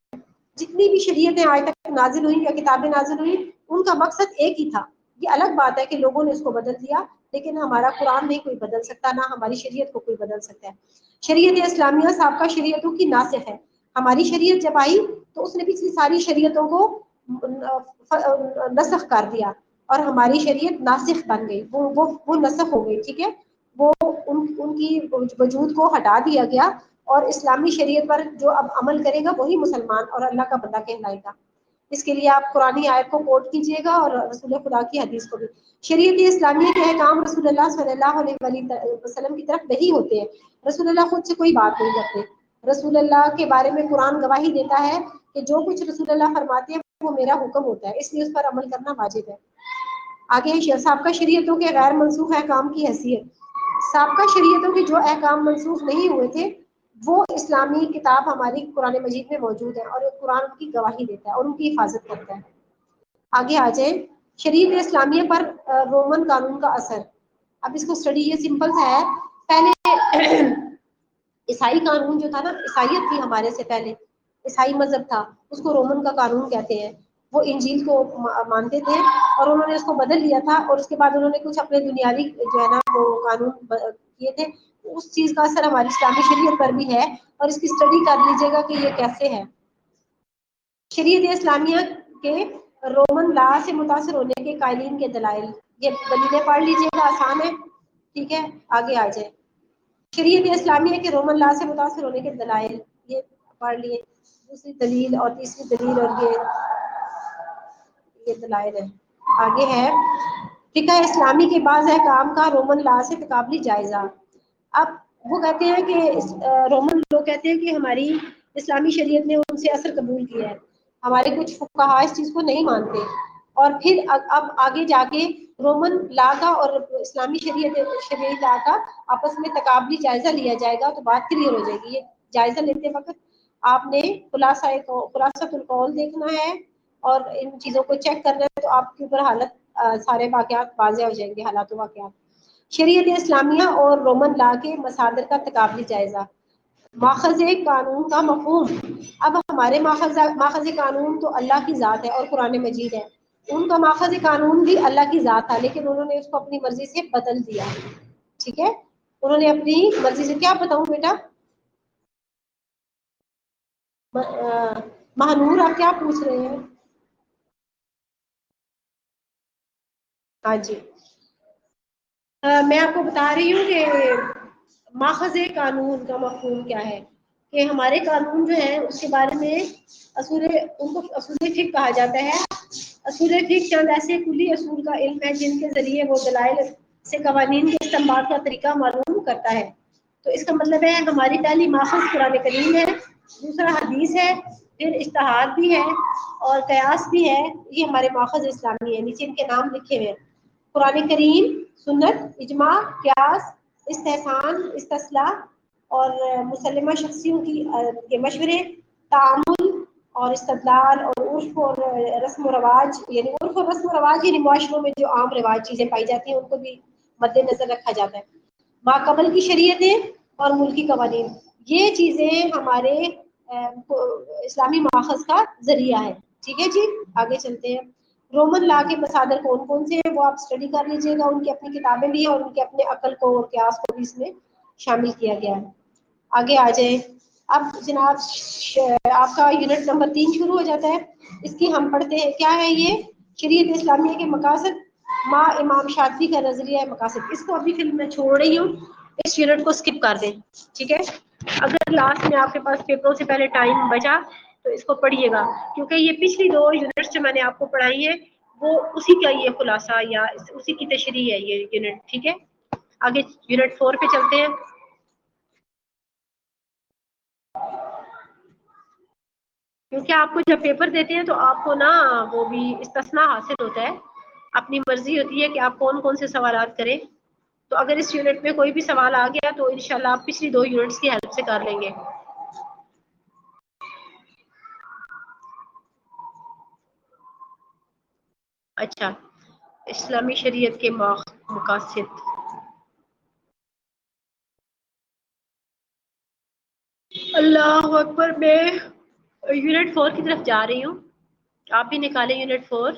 جتنی بھی شریعتیں آج تک نازل ہوئی یا کتابیں نازل ہوئی، ان کا مقصد ایک ہی تھا۔ یہ الگ بات ہے کہ لوگوں نے اس کو بدل دیا، لیکن ہمارا قرآن نہیں کوئی بدل سکتا، نہ ہماری شریعت کو کوئی بدل سکتا ہے۔ شریعت اسلامیہ سابقہ شریعتوں کی ناسخ ہے۔ ہماری شریعت جب آئی تو اس نے پچھلی ساری شریعتوں کو نسخ کر دیا، اور ہماری شریعت ناسخ بن گئی، وہ نسخ ہو گئی، ٹھیک ہے، وہ ان کی وجود کو ہٹا دیا گیا، اور اسلامی شریعت پر جو اب عمل کرے گا وہی مسلمان اور اللہ کا بندہ کہلائے گا۔ اس کے لیے آپ قرآنی آیت کو کوٹ کیجئے گا اور رسول خدا کی حدیث کو بھی۔ شریعت اسلامیہ کے احکام رسول اللہ صلی اللہ علیہ وسلم کی طرف نہیں ہوتے ہیں، رسول اللہ خود سے کوئی بات نہیں کرتے۔ رسول اللہ کے بارے میں قرآن گواہی دیتا ہے کہ جو کچھ رسول اللہ فرماتے ہیں وہ میرا حکم ہوتا ہے، اس لیے اس پر عمل کرنا واجب ہے۔ آگے سابقہ شریعتوں کے غیر منسوخ احکام کی حیثیت۔ سابقہ شریعتوں کے جو احکام منسوخ نہیں ہوئے تھے وہ اسلامی کتاب ہماری قرآن مجید میں موجود ہے، اور قرآن کی گواہی دیتا ہے اور ان کی حفاظت کرتا ہے۔ آگے آ جائیں، شریعت اسلامیہ پر رومن قانون کا اثر۔ اب اس کو اسٹڈی یہ سمپل سا ہے، پہلے عیسائی قانون جو تھا نا، عیسائیت تھی ہمارے سے پہلے، عیسائی مذہب تھا، اس کو رومن کا قانون کہتے ہیں۔ وہ انجیل کو مانتے تھے اور انہوں نے اس کو بدل لیا تھا، اور اس کے بعد انہوں نے کچھ اپنے دنیاوی جو ہے نا وہ قانون کیے تھے، اس چیز کا اثر ہماری اسلامی شریعت پر بھی ہے، اور اس کی اسٹڈی کر لیجیے گا کہ یہ کیسے ہے۔ شریعت اسلامیہ کے رومن لا سے متاثر ہونے کے قائلین کے دلائل، یہ دلیلیں پڑھ لیجیے گا، آسان ہے، ٹھیک ہے۔ آگے آ جائے، شریعت اسلامیہ کے رومن لا سے متاثر ہونے کے دلائل، یہ پڑھ لیے، دوسری دلیل اور تیسری دلیل، اور یہ دلائل ہے۔ آگے ہے فقہ اسلامی کے بعض احکام کا رومن لا سے تقابلی جائزہ۔ اب وہ کہتے ہیں کہ رومن لوگ کہتے ہیں کہ ہماری اسلامی شریعت نے ان سے اثر قبول کیا ہے، ہمارے کچھ فقہاء اس چیز کو نہیں مانتے، اور پھر اب آگے جا کے رومن لا کا اور اسلامی شریعت لا کا آپس میں تقابلی جائزہ لیا جائے گا تو بات کلیئر ہو جائے گی۔ یہ جائزہ لیتے وقت آپ نے خلاصۃ القول دیکھنا ہے اور ان چیزوں کو چیک کرنا ہے، تو آپ کے اوپر حالت سارے واقعات واضح ہو جائیں گے، حالات و واقعات۔ شریعت اسلامیہ اور رومن لا کے مصادر کا تقابلی جائزہ۔ ماخذ قانون کا مفہوم۔ اب ہمارے ماخذ قانون تو اللہ کی ذات ہے اور قرآن مجید ہے، ان کا ماخذ قانون بھی اللہ کی ذات تھا، لیکن انہوں نے اس کو اپنی مرضی سے بدل دیا، ٹھیک ہے، انہوں نے اپنی مرضی سے، کیا بتاؤں بیٹا مہنور، آپ کیا پوچھ رہے ہیں؟ ہاں جی، میں آپ کو بتا رہی ہوں کہ ماخذ قانون کا مفہوم کیا ہے، کہ ہمارے قانون جو ہیں اس کے بارے میں ان کو اصول فقہ کہا جاتا ہے۔ اصول فقہ چند ایسے کلی اصول کا علم ہے جن کے ذریعے وہ دلائل سے قوانین کے استنباط کا طریقہ معلوم کرتا ہے۔ تو اس کا مطلب ہے ہماری پہلی ماخذ قرآن کریم ہے، دوسرا حدیث ہے، پھر اجتہاد بھی ہے اور قیاس بھی ہے. یہ ہمارے ماخذ اسلامی ہے. نیچے ان کے نام لکھے ہوئے ہیں: قرآن کریم، سنت، اجماع، قیاس، استحسان، استصلاح اور مسلمہ شخصیوں کے مشورے، تعامل اور استدلال اور عرف اور رسم و رواج. یعنی عرف اور رسم و رواج یعنی معاشروں میں جو عام رواج چیزیں پائی جاتی ہیں ان کو بھی مد نظر رکھا جاتا ہے. ماقبل کی شریعتیں اور ملکی قوانین، یہ چیزیں ہمارے اسلامی ماخذ کا ذریعہ ہے. ٹھیک ہے جی، آگے چلتے ہیں. رومن لا کے مصادر کون کون سے ہیں وہ آپ اسٹڈی کر لیجیے گا. ان کی اپنی کتابیں بھی ہیں اور ان کے اپنے عقل کو اور قیاس کو بھی اس میں شامل کیا گیا ہے. آگے آ جائیں. اب جناب آپ کا یونٹ نمبر 3 شروع ہو جاتا ہے. اس کی ہم پڑھتے ہیں. کیا ہے یہ؟ شریعت اسلامیہ کے مقاصد، ماں امام شاطبی کا نظریہ مقاصد. اس کو ابھی فی میں چھوڑ رہی ہوں، اس یونٹ کو اسکپ کر دیں. ٹھیک ہے، اگر لاسٹ میں آپ کے پاس پیپروں سے پہلے ٹائم بچا تو اس کو پڑھیے گا، کیونکہ یہ پچھلی 2 یونٹس جو میں نے آپ کو پڑھائی ہے وہ اسی کا یہ خلاصہ یا اسی کی تشریح ہے یہ یونٹ. ٹھیک ہے، آگے یونٹ 4 پہ چلتے ہیں. کیونکہ آپ کو جب پیپر دیتے ہیں تو آپ کو نا وہ بھی استثناء حاصل ہوتا ہے. اپنی مرضی ہوتی ہے کہ آپ کون کون سے سوالات کریں. تو اگر اس یونٹ میں کوئی بھی سوال آ گیا تو انشاءاللہ آپ پچھلی 2 یونٹس کی ہیلپ سے کر لیں گے. اچھا، اسلامی شریعت کے مقاصد. اللہ اکبر. میں یونٹ 4 کی طرف جا رہی ہوں. آپ بھی نکالیں یونٹ 4.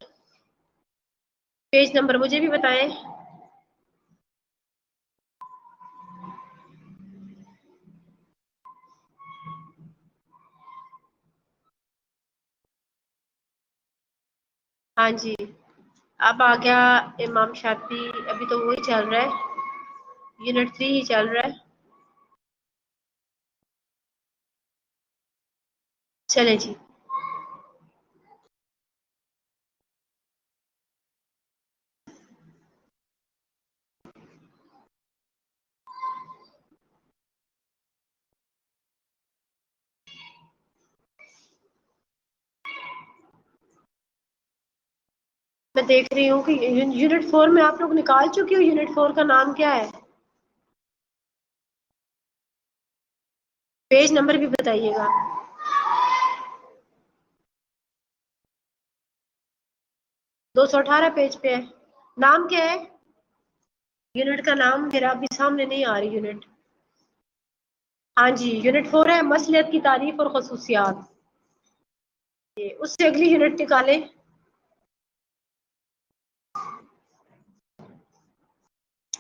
پیج نمبر مجھے بھی بتائیں. ہاں جی، اب آ گیا امام شاطبی. ابھی تو وہی چل رہا ہے، یونٹ 3 ہی چل رہا ہے. چلے جی. میں دیکھ رہی ہوں کہ یونٹ 4 میں آپ لوگ نکال چکے ہو. یونٹ 4 کا نام کیا ہے؟ پیج نمبر بھی بتائیے گا. 218 پیج پہ ہے. نام کیا ہے یونٹ کا؟ نام میرا ابھی سامنے نہیں آ رہی یونٹ. ہاں جی، یونٹ 4 ہے مصلحت کی تعریف اور خصوصیات. اس سے اگلی یونٹ نکالیں.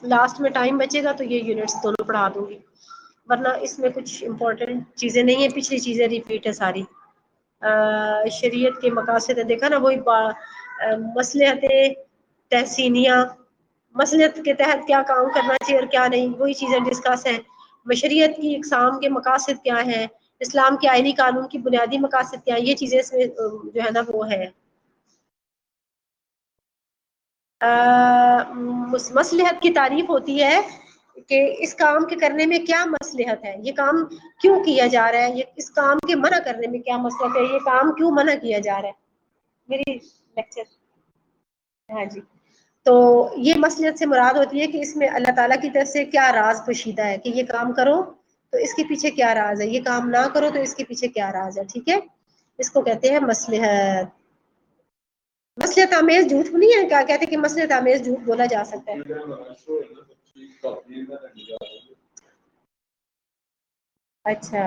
لاسٹ میں ٹائم بچے گا تو یہ یونٹس دونوں پڑھا دوں گی، ورنہ اس میں کچھ امپورٹنٹ چیزیں نہیں ہیں. پچھلی چیزیں ریپیٹ ہے ساری. شریعت کے مقاصد ہے، دیکھا نا وہی مصلحت تحسینیہ، مصلحت کے تحت کیا کام کرنا چاہیے اور کیا نہیں، وہی چیزیں ڈسکس ہیں. شریعت کی اقسام کے مقاصد کیا ہیں، اسلام کے آئینی قانون کی بنیادی مقاصد کیا ہیں، یہ چیزیں اس میں جو ہے نا وہ ہے. مصلحت کی تعریف ہوتی ہے کہ اس کام کے کرنے میں کیا مصلحت ہے، یہ کام کیوں کیا جا رہا ہے، یہ اس کام کے منع کرنے میں کیا مصلحت ہے، یہ کام کیوں منع کیا جا رہا ہے. میری لیکچر. ہاں جی، تو یہ مصلحت سے مراد ہوتی ہے کہ اس میں اللہ تعالیٰ کی طرف سے کیا راز پوشیدہ ہے کہ یہ کام کرو تو اس کے پیچھے کیا راز ہے، یہ کام نہ کرو تو اس کے پیچھے کیا راز ہے. ٹھیک ہے، اس کو کہتے ہیں مصلحت. مصلحت آمیز جھوٹ نہیں ہے، کیا کہتے ہیں کہ مصلحت آمیز جھوٹ بولا جا سکتا ہے. اچھا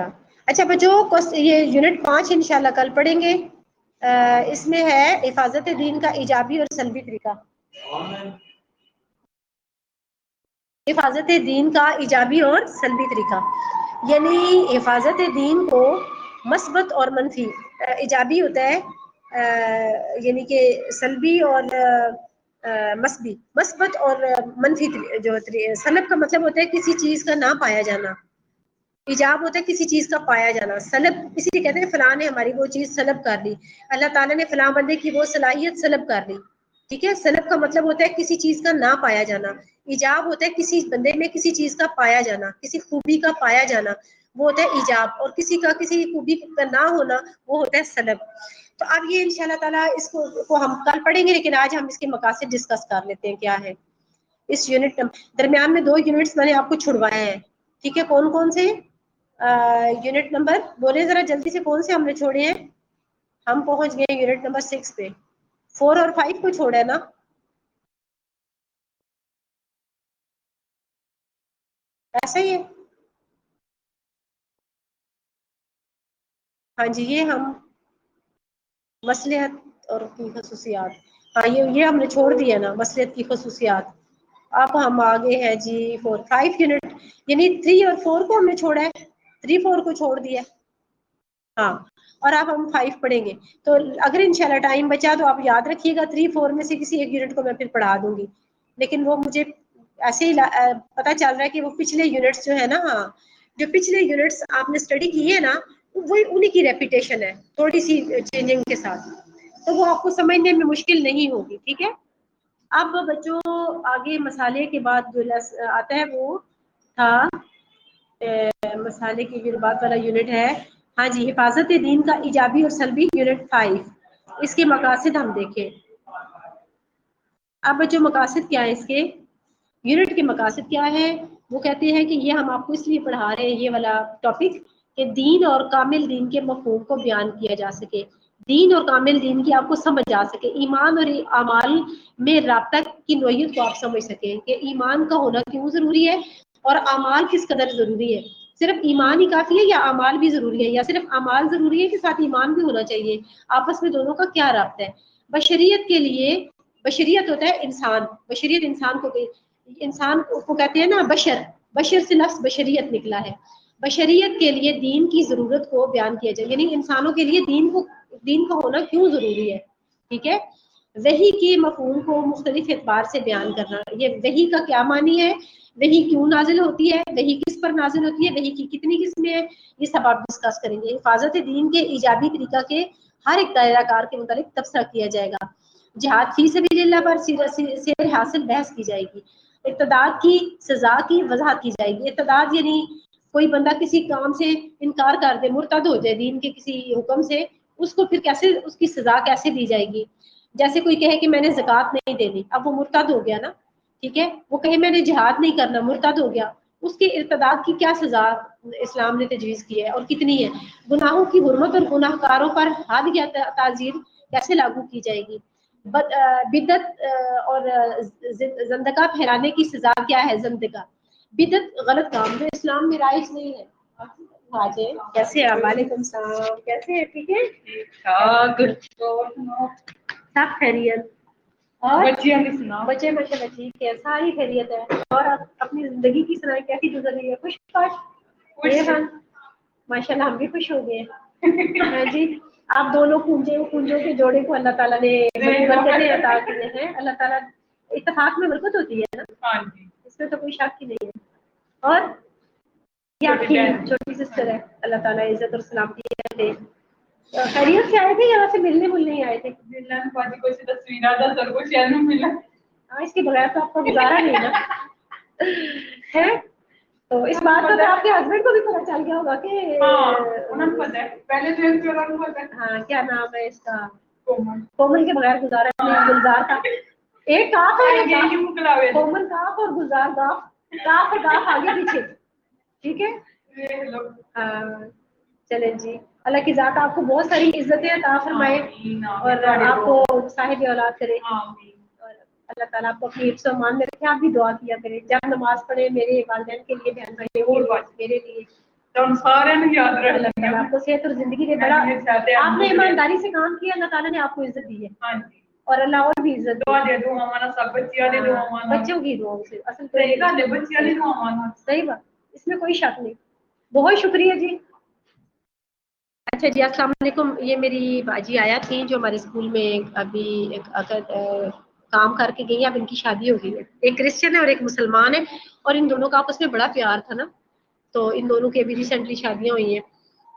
اچھا بچوں، یہ یونٹ 5 انشاءاللہ کل پڑھیں گے. اس میں ہے حفاظت دین کا ایجابی اور سلبی طریقہ. حفاظت دین کا ایجابی اور سلبی طریقہ، یعنی حفاظت دین کو مثبت اور منفی. ایجابی ہوتا ہے یعنی کہ سلبی اور مثبت اور منفی. جو سلب کا مطلب ہوتا ہے کسی چیز کا نہ پایا جانا، ایجاب ہوتا ہے کسی چیز کا پایا جانا. سلب اسی لیے کہتے ہیں فلاں نے ہماری وہ چیز سلب کر لی، اللہ تعالیٰ نے فلاں بندے کی وہ صلاحیت سلب کر لی. ٹھیک ہے. سلب کا مطلب ہوتا ہے کسی چیز کا نہ پایا جانا. ایجاب ہوتا ہے کسی بندے میں کسی چیز کا پایا جانا, کسی خوبی کا پایا جانا, وہ ہوتا ہے ایجاب. اور کسی کا کسی خوبی کا نہ ہونا وہ ہوتا ہے سلب. تو اب یہ انشاءاللہ تعالیٰ اس کو ہم کل پڑھیں گے, لیکن آج ہم اس کے مقاصد ڈسکس کر لیتے ہیں کیا ہے. اس یونٹ درمیان میں 2 یونٹس میں نے آپ کو چھڑوائے ہیں, ٹھیک ہے. کون کون سے یونٹ نمبر بولے ذرا جلدی سے, کون سے ہم نے چھوڑے ہیں؟ ہم پہنچ گئے یونٹ نمبر 6 پہ. 4 اور 5 کو چھوڑا ہے نا. ایسا ہی ہے. ہاں جی, یہ ہم مصلحت اور کی خصوصیات, ہاں یہ ہم نے چھوڑ دیا نا, مصلحت کی خصوصیات. اب ہم آگے ہیں جی 4 5 یونٹ, یعنی 3 اور 4 کو ہم نے چھوڑا ہے, 3 4 کو چھوڑ دیا. ہاں, اور اب ہم 5 پڑھیں گے. تو اگر انشاءاللہ ٹائم بچا تو آپ یاد رکھیے گا 3 4 میں سے کسی ایک یونٹ کو میں پھر پڑھا دوں گی. لیکن وہ مجھے ایسے ہی پتا چل رہا ہے کہ وہ پچھلے یونٹس جو ہے نا, ہاں جو پچھلے یونٹس آپ نے اسٹڈی کیے نا, وہی انہی کی ریپیٹیشن ہے تھوڑی سی چینجنگ کے ساتھ. تو وہ آپ کو سمجھنے میں مشکل نہیں ہوگی, ٹھیک ہے. اب بچوں آگے مسالے کے بعد جو آتا ہے وہ تھا مسالے کی بات والا یونٹ ہے. ہاں جی, حفاظت دین کا ایجابی اور سلبی یونٹ 5. اس کے مقاصد ہم دیکھیں. اب جو مقاصد کیا ہے اس کے یونٹ کے مقاصد کیا ہے, وہ کہتے ہیں کہ یہ ہم آپ کو اس لیے پڑھا رہے ہیں یہ والا ٹاپک کہ دین اور کامل دین کے مفہوم کو بیان کیا جا سکے. دین اور کامل دین کی آپ کو سمجھ آ سکے. ایمان اور اعمال میں رابطہ کی نوعیت کو آپ سمجھ سکیں کہ ایمان کا ہونا کیوں ضروری ہے اور اعمال کس قدر ضروری ہے. صرف ایمان ہی کافی ہے یا اعمال بھی ضروری ہے, یا صرف اعمال ضروری ہے کہ ساتھ ایمان بھی ہونا چاہیے؟ آپس میں دونوں کا کیا رابطہ ہے. بشریت کے لیے, بشریت ہوتا ہے انسان, بشریت انسان کو کہتے ہیں نا بشر, بشر سے لفظ بشریت نکلا ہے. بشریت کے لیے دین کی ضرورت کو بیان کیا جائے, یعنی انسانوں کے لیے دین کا ہونا کیوں ضروری ہے, ٹھیک ہے. وحی کی مفہوم کو مختلف اعتبار سے بیان کرنا. یہ وحی کا کیا معنی ہے, وحی کیوں نازل ہوتی ہے, وحی کس پر نازل ہوتی ہے, وحی کی کتنی قسمیں ہیں, یہ سب آپ ڈسکس کریں گے. حفاظت دین کے ایجابی طریقہ کے ہر ایک دائرہ کار کے متعلق تبصرہ کیا جائے گا. جہاد فی سبیل اللہ پر سیر حاصل بحث کی جائے گی. ارتداد کی سزا کی وضاحت کی جائے گی. ارتداد یعنی کوئی بندہ کسی کام سے انکار کر دے, مرتد ہو جائے دین کے کسی حکم سے, اس کو پھر کیسے اس کی سزا کیسے دی جائے گی. جیسے کوئی کہے کہ میں نے زکوٰۃ نہیں دینی, اب وہ مرتد ہو گیا نا, ٹھیک ہے. وہ کہے میں نے جہاد نہیں کرنا, مرتد ہو گیا. اس کے ارتداد کی کیا سزا اسلام نے تجویز کی ہے اور کتنی ہے. گناہوں کی حرمت اور گناہ کاروں پر حد یا تعزیر کیسے لاگو کی جائے گی. بدعت اور زندقہ پھیلانے کی سزا کیا ہے. زندقہ بدعت غلط کام جو اسلام میں رائج نہیں ہے. کیسے ہیں, وعلیکم السلام, کیسے ہیں, ٹھیک ہے, سب خیریت. اور بچے ماشاءاللہ ٹھیک ہے, ساری خیریت ہے. اور اپنی زندگی کی سنائیں, کیسی گزر رہی ہے, خوش خاش. ماشاءاللہ ہم بھی خوش ہو گئے ہیں جی. آپ دونوں کنجوں کے جوڑے کو اللہ تعالیٰ نے برکتیں عطا کی ہیں. اللہ تعالیٰ اتفاق میں برکت ہوتی ہے نا, اس میں تو کوئی شک ہی نہیں ہے. اور یہ آپ کی چھوٹی سسٹر ہے, اللہ تعالیٰ عزت اور سلامتی رکھے. خیریت سے آئے تھے یا ویسے ملنے نہیں آئے تھے؟ ہاں, اس کے بغیر تو آپ کا گزارا نہیں نا ہے. تو اس بات کا تو آپ کے ہسبینڈ کو بھی پتا چل گیا ہوگا کہ ہاں کیا نام ہے اس کا, کومل کے بغیر گزارا نہیں. گلزار کا ایک کاف ہے, کومل کاف اور گلزار کاف, کاف اور کاف آگے پیچھے, ٹھیک ہے. ہاں چلیں جی, اللہ کی ذات آپ کو بہت ساری عزتیں عطا فرمائے اور آپ کو صاحب اولاد کرے. اور اللہ تعالیٰ آپ کو اپنی حفظ و امان میں رکھے. آپ بھی دعا کیا کریں جب نماز پڑھے, میرے والدین کے لیے, بہن بھائیوں کے لیے, میرے لیے. اللہ تعالیٰ آپ کو صحت اور زندگی دے. بڑا آپ نے ایمانداری سے کام کیا, اللہ تعالیٰ نے آپ کو عزت دی ہے. اور اللہ اور بھی عزت بچوں کی دعاؤں سے. اصل صحیح بات, اس میں کوئی شک نہیں. بہت شکریہ جی. اچھا جی, السلام علیکم. یہ میری باجی آیا تھی جو ہمارے اسکول میں ابھی کام کر کے گئی. اب ان کی شادی ہو گئی ہے, ایک کرسچن ہے اور ایک مسلمان ہے, اور ان دونوں کا آپس میں بڑا پیار تھا نا, تو ان دونوں کی ابھی ریسنٹلی شادیاں ہوئی ہیں.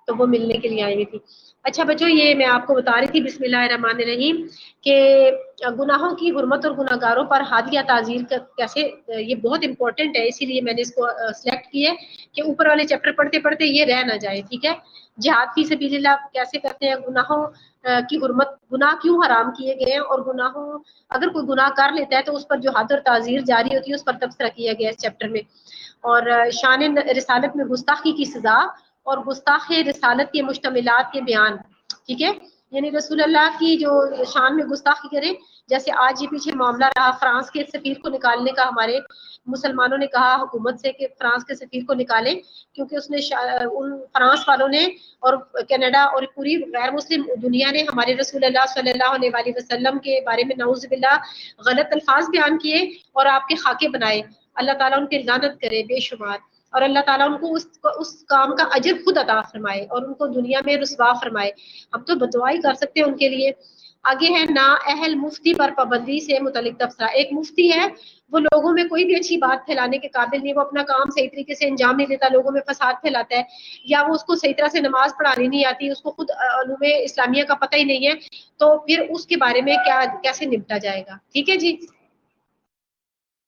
تو وہ ملنے کے لیے آئی ہوئی تھی. اچھا بچوں، یہ میں آپ کو بتا رہی تھی بسم اللہ الرحمن الرحیم کہ گناہوں کی حرمت اور گناہ گاروں پر حد یا تعزیر کیسے، یہ بہت امپورٹنٹ ہے، اسی لیے میں نے اس کو سلیکٹ کیا ہے کہ اوپر والے چیپٹر پڑھتے پڑھتے یہ رہ نہ جائے. ٹھیک ہے، جہاد فی سبیل اللہ کیسے کرتے ہیں، گناہوں کی حرمت، گناہ کیوں حرام کیے گئے ہیں، اور گناہوں اگر کوئی گناہ کر لیتا ہے تو اس پر جو حد اور تعزیر جاری ہوتی ہے اس پر تبصرہ کیا گیا اس چیپٹر میں. اور شان رسالت میں گستاخی کی سزا اور گستاخ رسالت کے مشتملات کے بیان. ٹھیک ہے، یعنی رسول اللہ کی جو شان میں گستاخی کرے، جیسے آج یہ پیچھے معاملہ رہا فرانس کے سفیر کو نکالنے کا، ہمارے مسلمانوں نے کہا حکومت سے کہ فرانس کے سفیر کو نکالیں، کیونکہ اس نے ان فرانس والوں نے اور کینیڈا اور پوری غیر مسلم دنیا نے ہمارے رسول اللہ صلی اللہ علیہ وسلم کے بارے میں نعوذ باللہ غلط الفاظ بیان کیے اور آپ کے خاکے بنائے. اللہ تعالیٰ ان کی لعنت کرے بے شمار، اور اللہ تعالیٰ ان کو اس کام کا اجر خود عطا فرمائے اور ان کو دنیا میں رسوا فرمائے. ہم تو بدعا ہی کر سکتے ہیں ان کے لیے. آگے ہے نا اہل مفتی پر پابندی سے متعلق تبصرہ. ایک مفتی ہے، وہ لوگوں میں کوئی بھی اچھی بات پھیلانے کے قابل نہیں، وہ اپنا کام صحیح طریقے سے انجام نہیں دیتا، لوگوں میں فساد پھیلاتا ہے، یا وہ اس کو صحیح طرح سے نماز پڑھانی نہیں آتی، اس کو خود علوم اسلامیہ کا پتہ ہی نہیں ہے، تو پھر اس کے بارے میں کیا کیسے نپٹا جائے گا. ٹھیک ہے جی،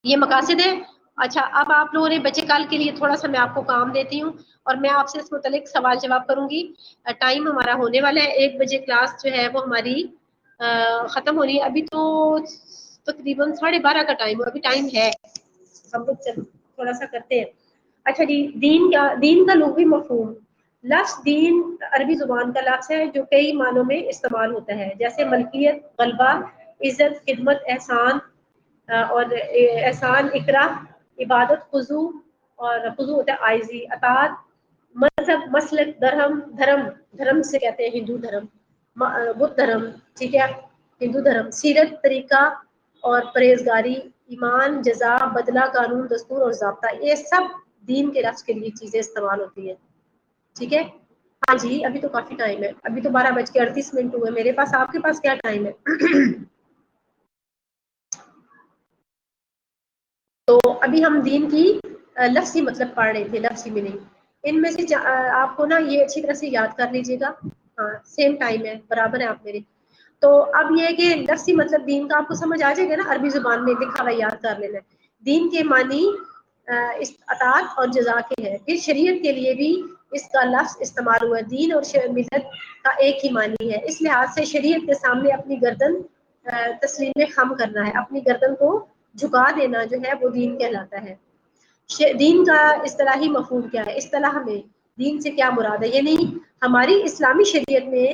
یہ مقاصد ہے. اچھا، اب آپ لوگوں نے بچے کال کے لیے تھوڑا سا میں آپ کو کام دیتی ہوں اور میں آپ سے اس متعلق سوال جواب کروں گی. ٹائم ہمارا ہونے والا ہے، 1 بجے کلاس جو ہے وہ ہماری ختم ہونی ہے. ابھی تو تقریباً 12:30 کا ٹائم ہے، ابھی ٹائم ہے، ہم لوگ تھوڑا سا کرتے ہیں. اچھا جی، دین کا لغوی مفہوم. لفظ دین عربی زبان کا لفظ ہے جو کئی معنوں میں استعمال ہوتا ہے، جیسے ملکیت، غلبہ، عزت، خدمت، احسان اور احسان، اکرام، عبادت، خضوع، اور خضوع ہوتا ہے عاجزی، اطاعت، مذہب، مسلک، دھرم سے کہتے ہیں ہندو دھرم، بدھ دھرم. ٹھیک ہے، ہندو دھرم، سیرت، طریقہ اور پرہیزگاری، ایمان، جزا، بدلہ، قانون، دستور اور ضابطہ، یہ سب دین کے لفظ کے لیے چیزیں استعمال ہوتی ہیں. ٹھیک ہے، ہاں جی ابھی تو کافی ٹائم ہے، ابھی تو 12:38 ہوئے میرے پاس. آپ کے پاس کیا ٹائم ہے؟ تو ابھی ہم دین کی لفظی مطلب پڑھ رہے تھے، لفظی میننگ. ان میں سے آپ کو نا یہ اچھی طرح سے یاد کر لیجیے گا. ہاں سیم ٹائم ہے، برابر ہے آپ میرے. تو اب یہ ہے کہ لفظی مطلب دین کا آپ کو سمجھ آ جائے گا نا، عربی زبان میں لکھا ہوا یاد کر لینا. دین کے معنی اطاعت اور جزا کے ہے. پھر شریعت کے لیے بھی اس کا لفظ استعمال ہوا ہے. دین اور ملت کا ایک ہی معنی ہے، اس لحاظ سے شریعت کے سامنے اپنی گردن تسلیم خم کرنا ہے، اپنی گردن کو جھکا دینا جو ہے وہ دین کہلاتا ہے. دین کا اصطلاحی مفہوم کیا ہے؟ اصطلاح میں دین سے کیا مراد ہے، یعنی ہماری اسلامی شریعت میں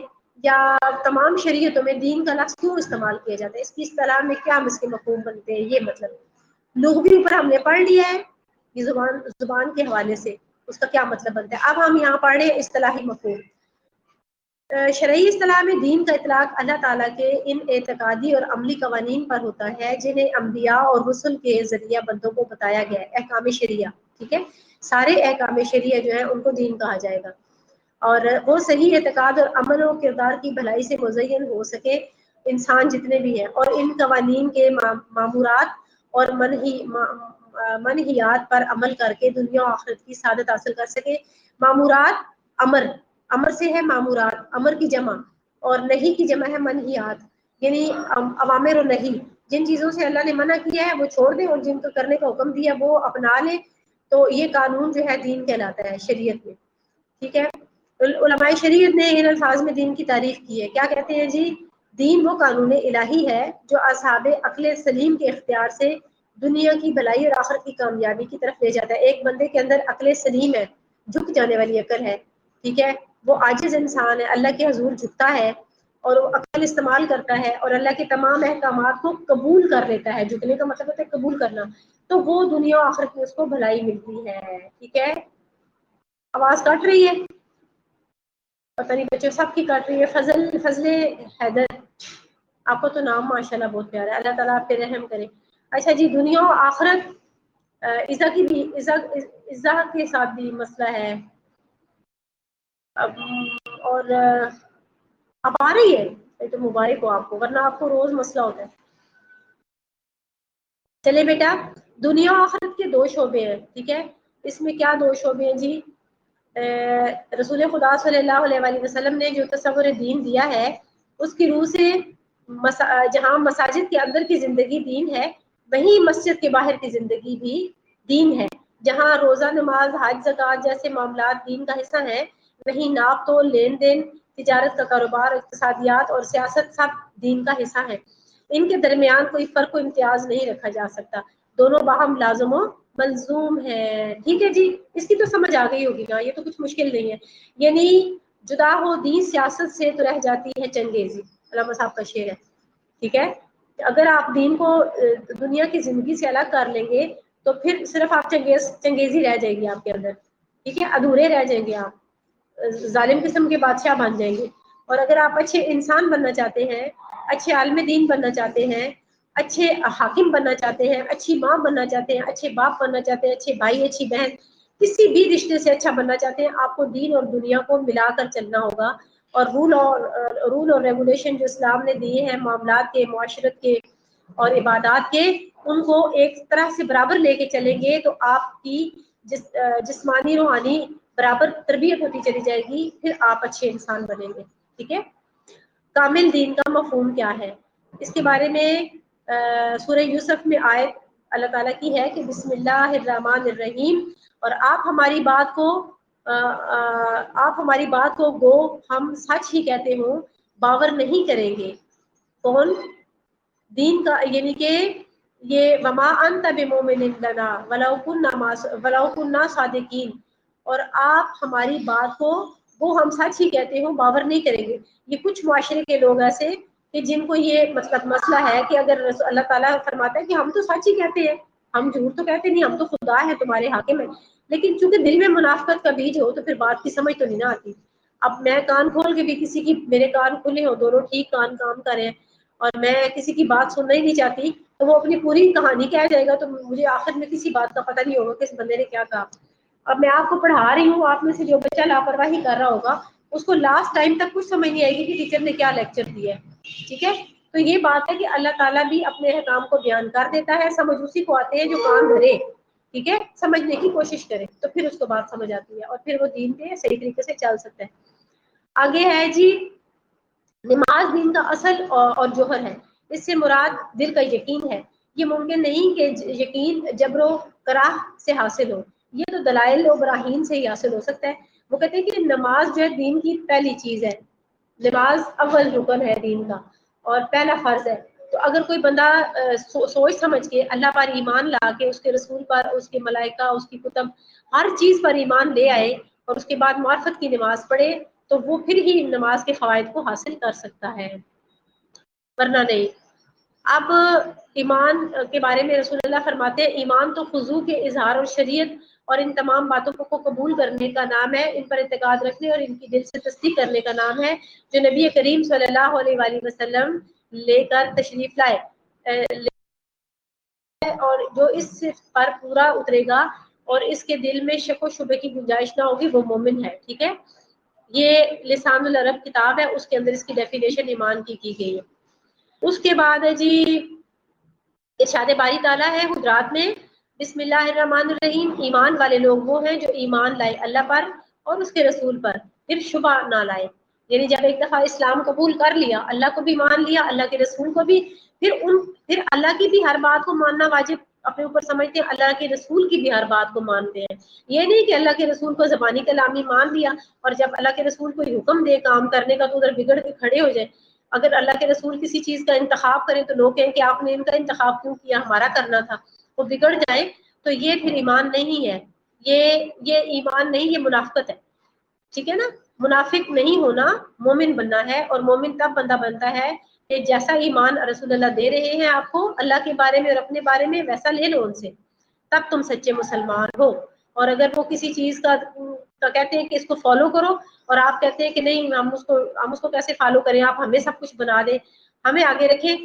یا تمام شریعتوں میں دین کا لفظ کیوں استعمال کیا جاتا ہے، اس کی اصطلاح میں کیا اس کے مفہوم بنتے ہیں. یہ مطلب لغوی اوپر ہم نے پڑھ لیا ہے، یہ زبان کے حوالے سے اس کا کیا مطلب بنتا ہے. اب ہم یہاں پڑھ رہے ہیں اصطلاحی مفہوم. شرعی اصطلاح میں دین کا اطلاق اللہ تعالیٰ کے ان اعتقادی اور عملی قوانین پر ہوتا ہے جنہیں انبیاء اور رسل کے ذریعہ بندوں کو بتایا گیا ہے. احکام شریعہ، ٹھیک ہے، سارے احکام شریعہ جو ہے ان کو دین کہا جائے گا. اور وہ صحیح اعتقاد اور عمل و کردار کی بھلائی سے مزین ہو سکے انسان جتنے بھی ہیں، اور ان قوانین کے مامورات اور منہیات پر عمل کر کے دنیا و آخرت کی سعادت حاصل کر سکے. مامورات، امر سے ہے مامورات، امر کی جمع، اور نہیں کی جمع ہے منہیات، یعنی اوامر و نہیں. جن چیزوں سے اللہ نے منع کیا ہے وہ چھوڑ دیں اور جن کو کرنے کا حکم دیا وہ اپنا لیں. تو یہ قانون جو ہے دین کہلاتا ہے شریعت میں. ٹھیک ہے، علماء شریعت نے ان الفاظ میں دین کی تعریف کی ہے. کیا کہتے ہیں جی؟ دین وہ قانون الہی ہے جو اصحاب عقل سلیم کے اختیار سے دنیا کی بھلائی اور آخرت کی کامیابی کی طرف لے جاتا ہے. ایک بندے کے اندر عقل سلیم ہے، جھک جانے والی عقل ہے، ٹھیک ہے، وہ عاجز انسان ہے، اللہ کے حضور جھکتا ہے اور وہ عقل استعمال کرتا ہے اور اللہ کے تمام احکامات کو قبول کر لیتا ہے. جھکنے کا مطلب ہوتا ہے قبول کرنا. تو وہ دنیا و آخرت میں اس کو بھلائی ملتی ہے. ٹھیک ہے، آواز کٹ رہی ہے؟ پتہ نہیں بچوں سب کی کٹ رہی ہے. فضل حیدر، آپ کو تو نام ماشاءاللہ بہت پیارا ہے، اللہ تعالیٰ آپ پہ رحم کرے. اچھا جی، دنیا و آخرت ایزا کی بھی ایزا کے ساتھ بھی مسئلہ ہے. اور اب آ رہی ہے؟ تو مبارک ہو آپ کو، ورنہ آپ کو روز مسئلہ ہوتا ہے. چلے بیٹا، دنیا و آخرت کے 2 شعبے ہیں. ٹھیک ہے، اس میں کیا 2 شعبے ہیں جی؟ رسول خدا صلی اللہ علیہ وسلم نے جو تصور دین دیا ہے اس کی روح سے جہاں مساجد کے اندر کی زندگی دین ہے، وہیں مسجد کے باہر کی زندگی بھی دین ہے. جہاں روزہ، نماز، حج، زکوٰۃ جیسے معاملات دین کا حصہ ہیں، وہیں ناپ تول، لین دین، تجارت کا کاروبار، اقتصادیات اور سیاست سب دین کا حصہ ہے. ان کے درمیان کوئی فرق و امتیاز نہیں رکھا جا سکتا، دونوں باہم لازم و ملزوم ہے. ٹھیک ہے جی، اس کی تو سمجھ آ گئی ہوگی نا، یہ تو کچھ مشکل نہیں ہے. یعنی جدا ہو دین سیاست سے تو رہ جاتی ہے چنگیزی، علامہ صاحب کا شعر ہے. ٹھیک ہے، اگر آپ دین کو دنیا کی زندگی سے الگ کر لیں گے تو پھر صرف آپ چنگیزی رہ جائے گی آپ کے اندر. ٹھیک ہے، ادھورے رہ جائیں گے، آپ ظالم قسم کے بادشاہ بن جائیں گے. اور اگر آپ اچھے انسان بننا چاہتے ہیں، اچھے عالم دین بننا چاہتے ہیں، اچھے حاکم بننا چاہتے ہیں، اچھی ماں بننا چاہتے ہیں، اچھے باپ بننا چاہتے ہیں، اچھے بھائی، اچھی بہن، کسی بھی رشتے سے اچھا بننا چاہتے ہیں، آپ کو دین اور دنیا کو ملا کر چلنا ہوگا. اور رول اور ریگولیشن جو اسلام نے دیے ہیں معاملات کے، معاشرت کے اور عبادات کے، ان کو ایک طرح سے برابر لے کے چلیں گے تو آپ کی جسمانی روحانی برابر تربیت ہوتی چلی جائے گی، پھر آپ اچھے انسان بنیں گے. ٹھیک ہے، کامل دین کا مفہوم کیا ہے؟ اس کے بارے میں سورہ یوسف میں آیت اللہ تعالیٰ کی ہے کہ بسم اللہ الرحمن الرحیم، اور آپ ہماری بات کو گو ہم سچ ہی کہتے ہوں باور نہیں کریں گے. کون؟ دین کا، یعنی کہ یہ وما انت بمؤمن لنا ولو كنا صادقین، اور آپ ہماری بات کو وہ ہم سچ ہی کہتے ہوں باور نہیں کریں گے. یہ کچھ معاشرے کے لوگ ایسے کہ جن کو یہ مطلب مسئلہ ہے کہ اگر اللہ تعالیٰ فرماتا ہے کہ ہم تو سچ ہی کہتے ہیں، ہم جھوٹ تو کہتے نہیں، ہم تو خدا ہے تمہارے حاکم ہے، لیکن چونکہ دل میں منافقت کا بیج ہو تو پھر بات کی سمجھ تو نہیں نہ آتی. اب میں کان کھول کے بھی کسی کی، میرے کان کھلے ہوں، دونوں ٹھیک کان کام کریں، اور میں کسی کی بات سننا ہی نہیں چاہتی تو وہ اپنی پوری کہانی کہہ جائے گا تو مجھے آخر میں کسی بات کا پتہ نہیں ہوگا کہ اس بندے نے کیا کہا. اب میں آپ کو پڑھا رہی ہوں، آپ میں سے جو بچہ لاپرواہی کر رہا ہوگا اس کو لاسٹ ٹائم تک کچھ سمجھ نہیں آئے گی کہ ٹیچر نے کیا لیکچر دیا ہے. ٹھیک ہے، تو یہ بات ہے کہ اللہ تعالیٰ بھی اپنے احکام کو بیان کر دیتا ہے، سمجھ اسی کو آتے ہیں جو کان بھرے. ٹھیک ہے، سمجھنے کی کوشش کرے تو پھر اس کو بات سمجھ آتی ہے اور پھر وہ دین پہ صحیح طریقے سے چل سکتا ہے. آگے ہے جی، نماز دین کا اصل اور جوہر ہے. اس سے مراد دل کا یقین ہے. یہ ممکن نہیں کہ یقین جبر و کراہ سے حاصل ہو، یہ تو دلائل و براہین سے ہی حاصل ہو سکتا ہے. وہ کہتے ہیں کہ نماز جو ہے دین کی پہلی چیز ہے، نماز اول رکن ہے دین کا اور پہلا فرض ہے. تو اگر کوئی بندہ سوچ سمجھ کے اللہ پر ایمان لا کے، اس کے رسول پر، اس کے ملائکہ، اس کی کتب، ہر چیز پر ایمان لے آئے اور اس کے بعد معرفت کی نماز پڑھے تو وہ پھر ہی نماز کے فوائد کو حاصل کر سکتا ہے، ورنہ نہیں. اب ایمان کے بارے میں رسول اللہ فرماتے ہیں ایمان تو خضوع کے اظہار اور شریعت اور ان تمام باتوں کو قبول کرنے کا نام ہے، ان پر اعتقاد رکھنے اور ان کی دل سے تصدیق کرنے کا نام ہے جو نبی کریم صلی اللہ علیہ وآلہ وسلم لے کر تشریف لائے، اور جو اس پر پورا اترے گا اور اس کے دل میں شک و شبہ کی گنجائش نہ ہوگی وہ مومن ہے. ٹھیک ہے، یہ لسان العرب کتاب ہے، اس کے اندر اس کی ڈیفینیشن ایمان کی گئی ہے. اس کے بعد ہے جی ارشاد باری تعالیٰ ہے حجرات میں، بسم اللہ الرحمن الرحیم، ایمان والے لوگ وہ ہیں جو ایمان لائے اللہ پر اور اس کے رسول پر، پھر شبہ نہ لائے. یعنی جب ایک دفعہ اسلام قبول کر لیا، اللہ کو بھی مان لیا، اللہ کے رسول کو بھی، پھر اللہ کی بھی ہر بات کو ماننا واجب اپنے اوپر سمجھتے ہیں، اللہ کے رسول کی بھی ہر بات کو مانتے ہیں. یہ نہیں کہ اللہ کے رسول کو زبانی کلامی مان لیا اور جب اللہ کے رسول کو حکم دے کام کرنے کا تو ادھر بگڑ کے کھڑے ہو جائے. اگر اللہ کے رسول کسی چیز کا انتخاب کریں تو لوگ کہیں کہ آپ نے ان کا انتخاب کیوں کیا، ہمارا کرنا تھا، وہ بگڑ جائے تو یہ پھر ایمان نہیں ہے، یہ ایمان نہیں، یہ منافقت ہے. ٹھیک ہے نا، منافق نہیں ہونا، مومن بننا ہے. اور مومن تب بندہ بنتا ہے کہ جیسا ایمان رسول اللہ دے رہے ہیں آپ کو اللہ کے بارے میں اور اپنے بارے میں، ویسا لے لو ان سے، تب تم سچے مسلمان ہو. اور اگر وہ کسی چیز کا کہتے ہیں کہ اس کو فالو کرو اور آپ کہتے ہیں کہ نہیں ہم اس کو کیسے فالو کریں، آپ ہمیں سب کچھ بنا دیں، ہمیں آگے رکھیں،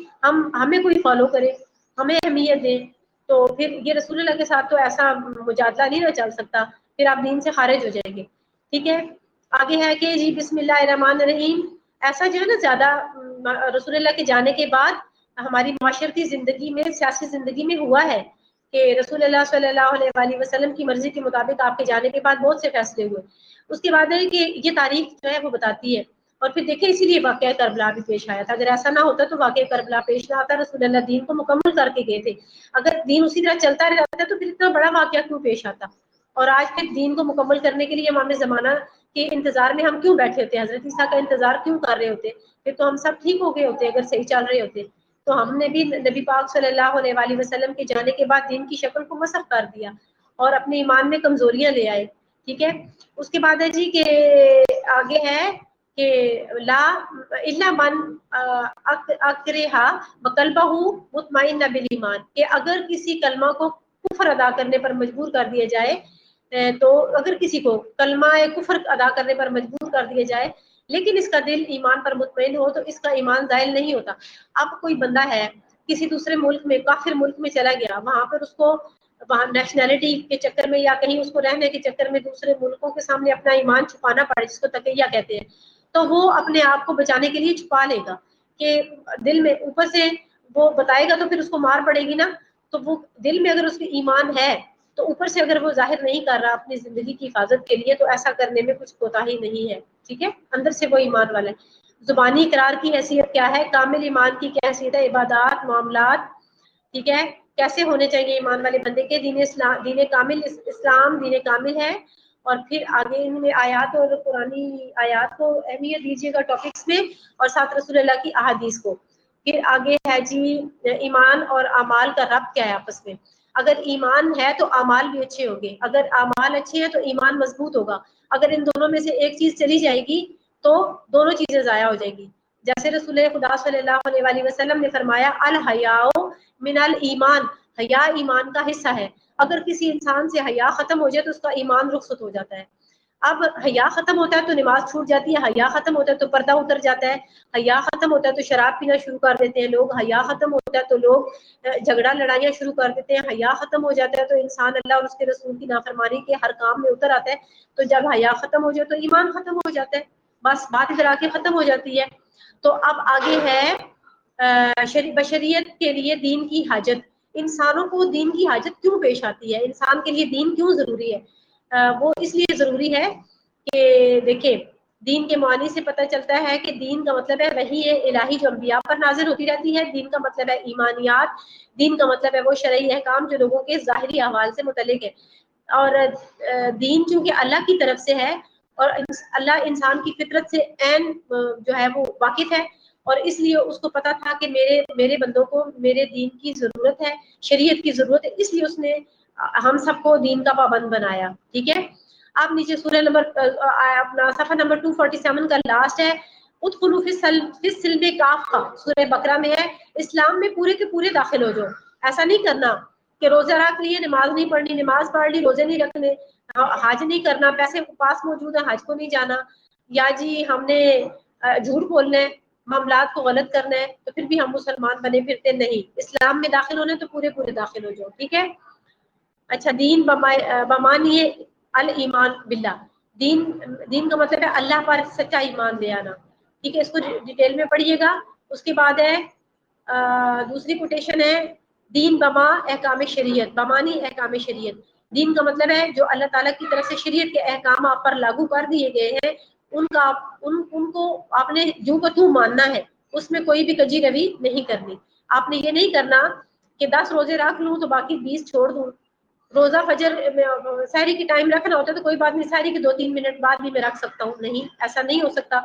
ہمیں کوئی فالو کرے، ہمیں اہمیت دیں، تو پھر یہ رسول اللہ کے ساتھ تو ایسا مجادلہ نہیں نہ چل سکتا، پھر آپ دین سے خارج ہو جائیں گے. ٹھیک ہے، آگے ہے کہ جی بسم اللہ الرحمن الرحیم. ایسا جو ہے نا زیادہ رسول اللہ کے جانے کے بعد ہماری معاشرتی زندگی میں، سیاسی زندگی میں ہوا ہے کہ رسول اللہ صلی اللہ علیہ وآلہ وسلم کی مرضی کے مطابق آپ کے جانے کے بعد بہت سے فیصلے ہوئے. اس کے بعد ہے کہ یہ تاریخ جو ہے وہ بتاتی ہے. اور پھر دیکھیں اسی لیے واقعہ کربلا بھی پیش آیا تھا. اگر ایسا نہ ہوتا تو واقعہ کربلا پیش نہ آتا. رسول اللہ دین کو مکمل کر کے گئے تھے. اگر دین اسی طرح چلتا رہتا تو پھر اتنا بڑا واقعہ کیوں پیش آتا. اور آج پھر دین کو مکمل کرنے کے لیے امام زمانہ کے انتظار میں ہم کیوں بیٹھے ہوتے ہیں, حضرت عیسیٰ کا انتظار کیوں کر رہے ہوتے. پھر تو ہم سب ٹھیک ہو گئے ہوتے اگر صحیح چل رہے ہوتے. تو ہم نے بھی نبی پاک صلی اللہ علیہ وآلہ وسلم کے جانے کے بعد دین کی شکل کو مسخ کر دیا اور اپنے ایمان میں کمزوریاں لے آئے. ٹھیک ہے. اس کے بعد ہے جی کہ آگے ہے کہ لا الا من اکرہا وقلبہ مطمئن بالایمان, کہ اگر کسی کلمہ کو کفر ادا کرنے پر مجبور کر دیا جائے, تو اگر کسی کو کلمہ کفر ادا کرنے پر مجبور کر دیا جائے لیکن اس کا دل ایمان پر مطمئن ہو تو اس کا ایمان زائل نہیں ہوتا. اب کوئی بندہ ہے کسی دوسرے ملک میں, کافر ملک میں چلا گیا, وہاں پر اس کو وہاں نیشنلٹی کے چکر میں یا کہیں اس کو رہنے کے چکر میں دوسرے ملکوں کے سامنے اپنا ایمان چھپانا پڑے, جس کو تقیہ کہتے ہیں, تو وہ اپنے آپ کو بچانے کے لیے چھپا لے گا. کہ دل میں اوپر سے وہ بتائے گا تو پھر اس کو مار پڑے گی نا, تو وہ دل میں اگر اس کے ایمان ہے تو اوپر سے اگر وہ ظاہر نہیں کر رہا اپنی زندگی کی حفاظت کے لیے تو ایسا کرنے میں کچھ کوتاہی نہیں ہے. ٹھیک ہے. اندر سے وہ ایمان والا ہے. زبانی اقرار کی حیثیت کیا ہے, کامل ایمان کی کیا حیثیت ہے, عبادات معاملات, ٹھیک ہے, کیسے ہونے چاہیے ایمان والے بندے کے. دین اسلام, دین کامل اسلام دین کامل ہے. اور پھر آگے ان میں آیات اور قرآنی آیات کو اہمیت دیجیے گا ٹاپکس میں, اور ساتھ رسول اللہ کی احادیث کو. پھر آگے ہے جی ایمان اور اعمال کا ربط کیا ہے آپس میں. اگر ایمان ہے تو اعمال بھی اچھے ہوں گے, اگر اعمال اچھے ہیں تو ایمان مضبوط ہوگا. اگر ان دونوں میں سے ایک چیز چلی جائے گی تو دونوں چیزیں ضائع ہو جائیں گی. جیسے رسول خدا صلی اللہ علیہ وآلہ وسلم نے فرمایا الحیاء من الایمان, حیا ایمان کا حصہ ہے. اگر کسی انسان سے حیا ختم ہو جائے تو اس کا ایمان رخصت ہو جاتا ہے. اب حیا ختم ہوتا ہے تو نماز چھوٹ جاتی ہے, حیا ختم ہوتا ہے تو پردہ اتر جاتا ہے, حیا ختم ہوتا ہے تو شراب پینا شروع کر دیتے ہیں لوگ, حیا ختم ہوتا ہے تو لوگ جھگڑا لڑائیاں شروع کر دیتے ہیں, حیا ختم ہو جاتا ہے تو انسان اللہ اور اس کے رسول کی نافرمانی کے ہر کام میں اتر آتا ہے. تو جب حیا ختم ہو جائے تو ایمان ختم ہو جاتا ہے, بس بات ادھر آ کے ختم ہو جاتی ہے. تو اب آگے ہے بشریت کے لیے دین کی حاجت. انسانوں کو دین کی حاجت کیوں پیش آتی ہے, انسان کے لیے دین کیوں ضروری ہے. وہ اس لیے ضروری ہے کہ دیکھیں دین کے معنی سے پتہ چلتا ہے کہ دین کا مطلب ہے وحی الہی جو انبیاء پر نازل ہوتی رہتی ہے. دین کا مطلب ہے ایمانیات, دین کا مطلب ہے وہ شرعی احکام جو لوگوں کے ظاہری احوال سے متعلق ہے. اور دین چونکہ اللہ کی طرف سے ہے اور اللہ انسان کی فطرت سے عین جو ہے وہ واقف ہے, اور اس لیے اس کو پتا تھا کہ میرے بندوں کو میرے دین کی ضرورت ہے, شریعت کی ضرورت ہے, اس لیے اس نے ہم سب کو دین کا پابند بنایا. ٹھیک ہے. آپ نیچے سورہ نمبر اپنا صفحہ نمبر 247 کا لاسٹ ہے, ادخلوا فی السلم کافہ, سورہ بقرہ میں ہے, اسلام میں پورے کے پورے داخل ہو جاؤ. ایسا نہیں کرنا کہ روزہ رکھ لیے نماز نہیں پڑھنی, نماز پڑھ لی روزے نہیں رکھنے, حج نہیں کرنا, پیسے پاس موجود ہے حج کو نہیں جانا, یا جی ہم نے جھوٹ بولنا ہے, معاملات کو غلط کرنا ہے تو پھر بھی ہم مسلمان بنے پھرتے نہیں. اسلام میں داخل ہونے تو پورے پورے داخل ہو جاؤ. ٹھیک ہے. اچھا, دین بمانی الایمان باللہ, دین کا مطلب ہے اللہ پر سچا ایمان لے آنا. ٹھیک ہے. اس کو ڈیٹیل میں پڑھیے گا. اس کے بعد ہے دوسری کوٹیشن ہے دین بما احکام شریعت, بمانی احکام شریعت. دین کا مطلب ہے جو اللہ تعالیٰ کی طرف سے شریعت کے احکام آپ پر لاگو کر دیے گئے ہیں ان کو آپ نے جو کو تو ماننا ہے, اس میں کوئی بھی کجی روی نہیں کرنی. آپ نے یہ نہیں کرنا کہ 10 روزے رکھ لوں تو باقی 20 چھوڑ دوں. روزہ فجر سحری کی ٹائم رکھنا ہوتا ہے تو کوئی بات نہیں, سحری کے 2-3 منٹ بعد بھی میں رکھ سکتا ہوں. نہیں, ایسا نہیں ہو سکتا.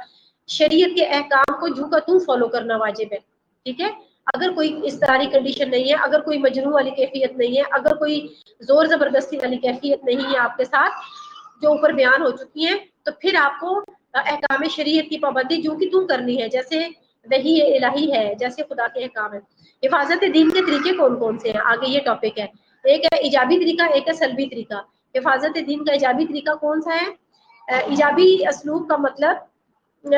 شریعت کے احکام کو جو کا تو فالو کرنا واجب ہے. ٹھیک ہے. اگر کوئی اس طرح کی کنڈیشن نہیں ہے, اگر کوئی مجنون والی کیفیت نہیں ہے, اگر کوئی زور زبردستی والی کیفیت نہیں ہے آپ کے ساتھ جو اوپر بیان ہو چکی ہیں, تو پھر آپ کو احکام شریعت کی پابندی جو کہ تم کرنی ہے, جیسے وحی الہی ہے, جیسے خدا کے احکام ہے. حفاظت دین کے طریقے کون کون سے ہیں, آگے یہ ٹاپک ہے. ایک ہے ایجابی طریقہ, ایک ہے سلبی طریقہ. حفاظت دین کا ایجابی طریقہ کون سا ہے؟ ایجابی اسلوب کا مطلب